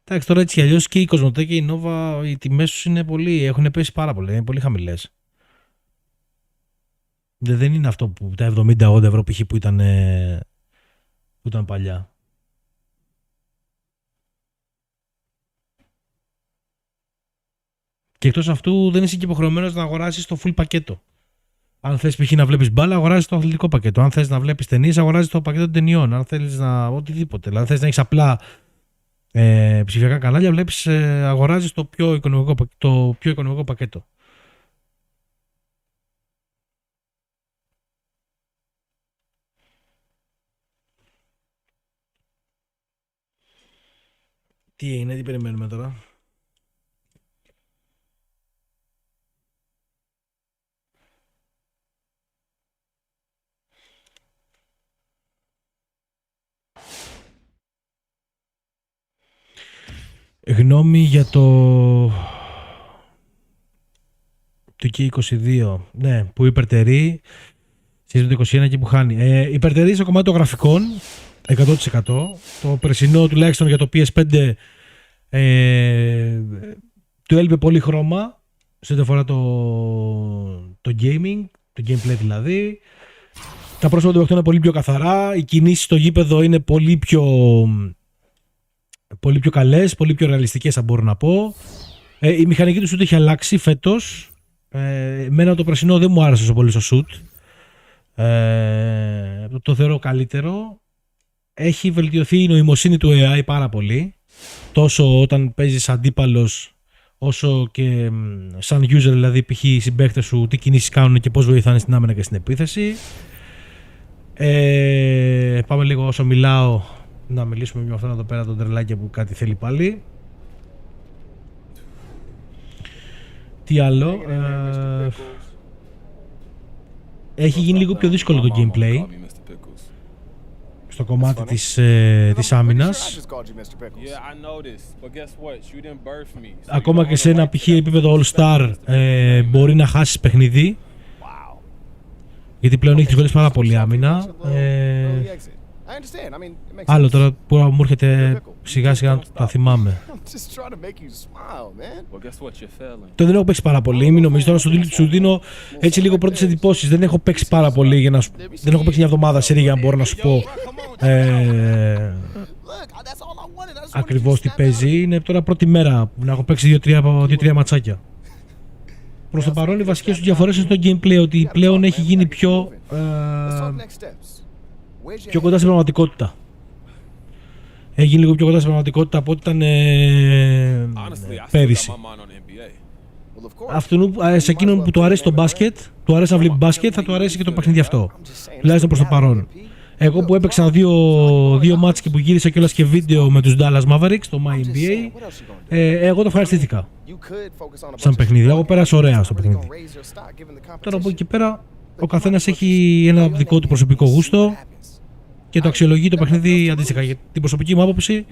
A: Εντάξει, τώρα έτσι κι αλλιώς και η Κοσμοτέ και η Nova, οι τιμές τους είναι πολύ, έχουν πέσει πάρα πολύ, είναι πολύ χαμηλές. Δεν είναι αυτό που τα 70-80 ευρώ π.χ. που ήταν παλιά. Και εκτός αυτού δεν είσαι και υποχρεωμένος να αγοράσεις το full πακέτο. Αν θες π.χ. να βλέπεις μπάλα, αγοράζεις το αθλητικό πακέτο. Αν θες να βλέπεις ταινίες, αγοράζεις το πακέτο των ταινιών. Αν θέλεις να οτιδήποτε. Δηλαδή, αν θες να έχεις απλά ψηφιακά κανάλια, βλέπεις, αγοράζεις το πιο οικονομικό πακέτο. Τι είναι, τι περιμένουμε τώρα. Γνώμη για το K22, ναι, που υπερτερεί στις 21 και που χάνει. Υπερτερεί στο κομμάτι των γραφικών 100%. Το περσινό τουλάχιστον για το PS5 του έλειπε πολύ χρώμα σε ό,τι αφορά το gaming, το gameplay δηλαδή. Τα πρόσωπα του παιχτών είναι πολύ πιο καθαρά, οι κινήσεις στο γήπεδο είναι πολύ πιο καλές, πολύ πιο ρεαλιστικές θα μπορώ να πω. Η μηχανική του shoot έχει αλλάξει φέτος. Εμένα το περσινό δεν μου άρεσε τόσο πολύ στο shoot. Το θεωρώ καλύτερο. Έχει βελτιωθεί η νοημοσύνη του AI πάρα πολύ. Τόσο όταν παίζεις αντίπαλος, όσο και σαν user, δηλαδή π.χ. οι συμπαίκτες σου τι κινήσεις κάνουν και πώς βοηθάνε στην άμυνα και στην επίθεση. Πάμε λίγο όσο μιλάω να μιλήσουμε με αυτόν εδώ πέρα τον τρελάκι που κάτι θέλει πάλι. Τι άλλο. Έχει γίνει λίγο πιο δύσκολο το gameplay στο κομμάτι της άμυνας. Ακόμα και σε ένα π.χ. επίπεδο All Star μπορεί να χάσεις παιχνίδι. Γιατί πλέον έχει δυσκολίες πάρα πολύ άμυνα. Άλλο τώρα που μου έρχεται σιγά σιγά να τα θυμάμαι. Το δεν έχω παίξει πάρα πολύ, μην νομίζεις, τώρα σου δίνω έτσι λίγο πρώτες εντυπώσεις. Δεν έχω παίξει πάρα πολύ, δεν έχω παίξει μια εβδομάδα σε για να μπορώ να σου πω ακριβώς τι παίζει. Είναι τώρα πρώτη μέρα να έχω παίξει 2-3 ματσάκια. Προς το παρόν οι βασικές του διαφορές είναι στο gameplay, ότι πλέον έχει γίνει πιο κοντά στην πραγματικότητα. Έγινε λίγο πιο κοντά στην πραγματικότητα από ό,τι ήταν πέρυσι. Σε εκείνον που του αρέσει το μπάσκετ, του αρέσει να βλέπει μπάσκετ, θα του αρέσει και το παιχνίδι αυτό. Τουλάχιστον προς το παρόν. Εγώ που έπαιξα δύο μάτς και που γύρισα κιόλας και βίντεο με τους Dallas Mavericks, το My NBA, εγώ το ευχαριστήθηκα σαν παιχνίδι. Εγώ πέρασα ωραία στο παιχνίδι. Τώρα από εκεί και πέρα ο καθένας έχει ένα δικό του προσωπικό γούστο και το αξιολογεί το παιχνίδι αντίστοιχα. Για την προσωπική μου άποψη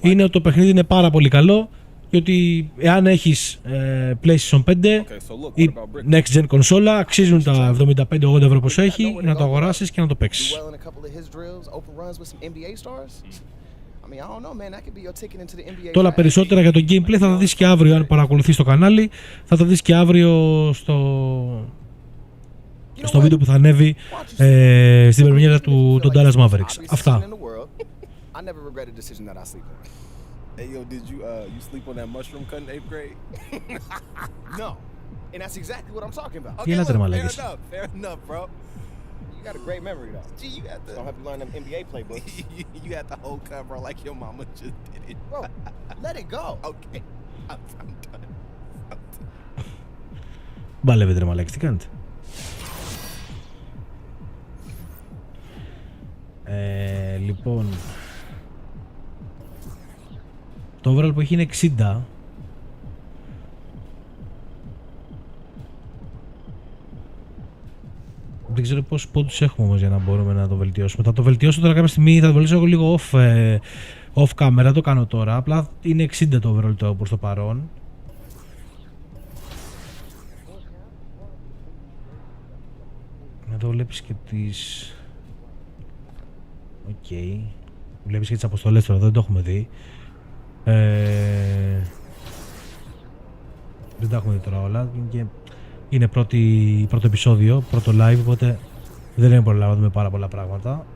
A: είναι ότι το παιχνίδι είναι πάρα πολύ καλό και ότι εάν έχεις PlayStation 5 ή Next Gen κονσόλα, αξίζουν τα 75-80 ευρώ πως έχει να το αγοράσεις και να το παίξεις. Τώρα περισσότερα για το gameplay θα τα δεις και αύριο, αν παρακολουθείς το κανάλι, θα τα δεις και αύριο στο βίντεο που θα ανέβει στην πρεμιέρα του Dallas Mavericks. Αυτά.
B: Hey yo, did you sleep on that mushroom cut in 8th grade?
C: No, and that's exactly what I'm talking about.
A: Okay, well,
B: fair enough, bro.
C: You got a great memory though.
B: Gee, you got the.
C: Don't have to learn them NBA playbooks.
B: You had the whole cover like your mama just did it.
C: Bro, let it go.
B: Okay, I'm done.
A: Μπάλευε ρε μαλάκες, τι κάνετε? Λοιπόν, το overall που έχει είναι 60. Δεν ξέρω πόσους πόντους έχουμε όμως για να μπορούμε να το βελτιώσουμε. Θα το βελτιώσω τώρα κάποια στιγμή, θα το βελτιώσω λίγο off camera, το κάνω τώρα. Απλά είναι 60 το overall το προς το παρόν. Εδώ βλέπεις και τις... Οκ. Βλέπεις και τις αποστολές τώρα, δεν το έχουμε δει. Δεν τα έχουμε δει τώρα όλα. Είναι πρώτο επεισόδιο, πρώτο live, οπότε δεν είναι πολλά να δούμε πάρα πολλά πράγματα.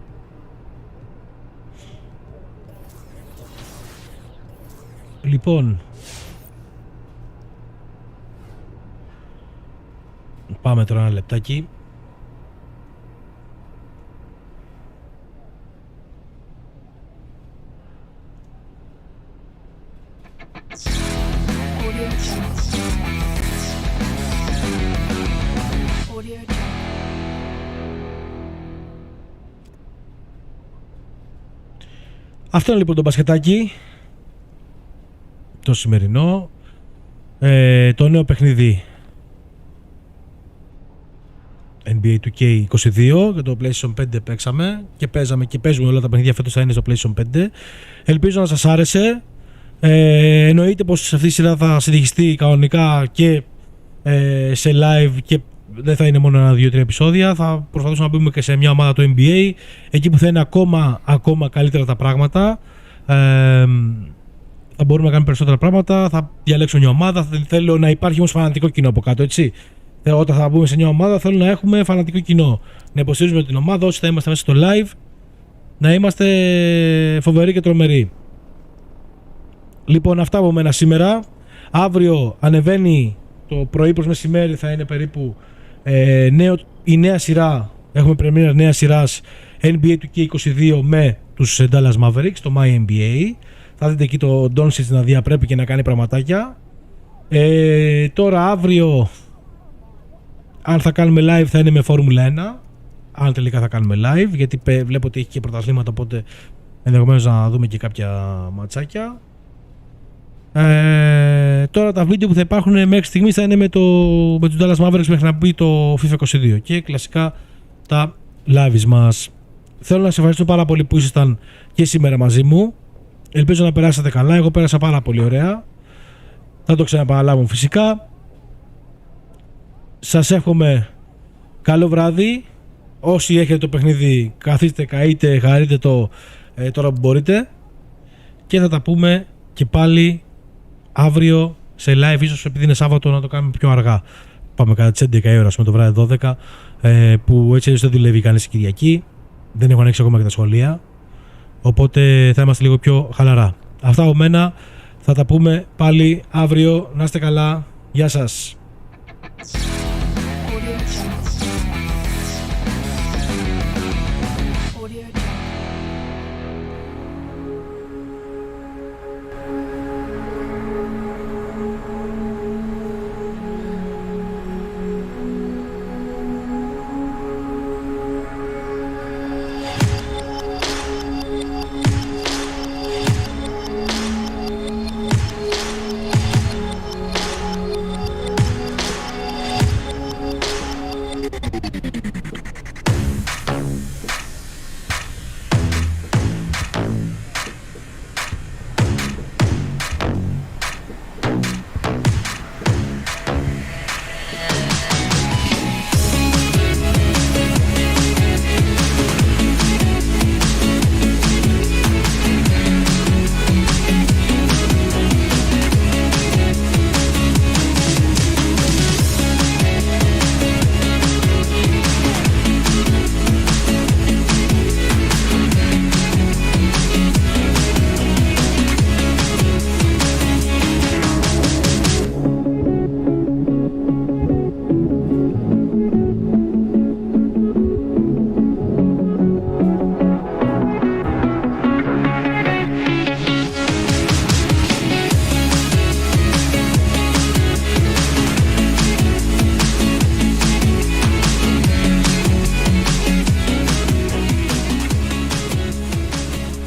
A: Λοιπόν, πάμε τώρα ένα λεπτάκι. Αυτό είναι λοιπόν το μπασκετάκι, το σημερινό, το νέο παιχνίδι NBA2K22 για το PlayStation 5 παίξαμε και παίζαμε και παίζουμε όλα τα παιχνίδια φέτος θα είναι στο PlayStation 5. Ελπίζω να σας άρεσε. Εννοείται πως αυτή η σειρά θα συνεχιστεί κανονικά και σε live και δεν θα είναι μόνο 1-2-3 επεισόδια. Θα προσπαθήσουμε να μπούμε και σε μια ομάδα του NBA εκεί που θα είναι ακόμα καλύτερα τα πράγματα. Θα μπορούμε να κάνουμε περισσότερα πράγματα. Θα διαλέξω μια ομάδα. Θέλω να υπάρχει όμως φανατικό κοινό από κάτω, έτσι. Όταν θα μπούμε σε μια ομάδα θέλω να έχουμε φανατικό κοινό. Να υποστηρίζουμε την ομάδα όσοι θα είμαστε μέσα στο live. Να είμαστε φοβεροί και τρομεροί. Λοιπόν, αυτά από μένα σήμερα. Αύριο ανεβαίνει το πρωί προς μεσημέρι, θα είναι περίπου η νέα σειρά. Έχουμε πρεμιέρα νέα σειράς NBA2K22 με τους Dallas Mavericks, το My NBA. Θα δείτε εκεί το Doncic να διαπρέπει και να κάνει πραγματάκια. Τώρα αύριο, αν θα κάνουμε live, θα είναι με Φόρμουλα 1. Αν τελικά θα κάνουμε live, γιατί βλέπω ότι έχει και πρωταθλήματα, οπότε ενδεχομένως να δούμε και κάποια ματσάκια. Τώρα τα βίντεο που θα υπάρχουν μέχρι στιγμής θα είναι με τους Dallas Mavericks μέχρι να μπει το FIFA 22 και κλασικά τα lives μας. Θέλω να σας ευχαριστώ πάρα πολύ που ήσασταν και σήμερα μαζί μου. Ελπίζω να περάσατε καλά, εγώ πέρασα πάρα πολύ ωραία. Θα το ξαναπαραλάβω φυσικά. Σας εύχομαι καλό βράδυ, Όσοι έχετε το παιχνίδι, καθίστε, καείτε, χαρείτε το τώρα που μπορείτε. Και θα τα πούμε και πάλι αύριο σε live, ίσως επειδή είναι Σάββατο να το κάνουμε πιο αργά. Πάμε κατά τις 11 η ώρα, με το βράδυ 12, που έτσι δεν δουλεύει κανείς η Κυριακή. Δεν έχω ανοίξει ακόμα και τα σχολεία. Οπότε θα είμαστε λίγο πιο χαλαρά. Αυτά από μένα. Θα τα πούμε πάλι αύριο. Να είστε καλά. Γεια σας.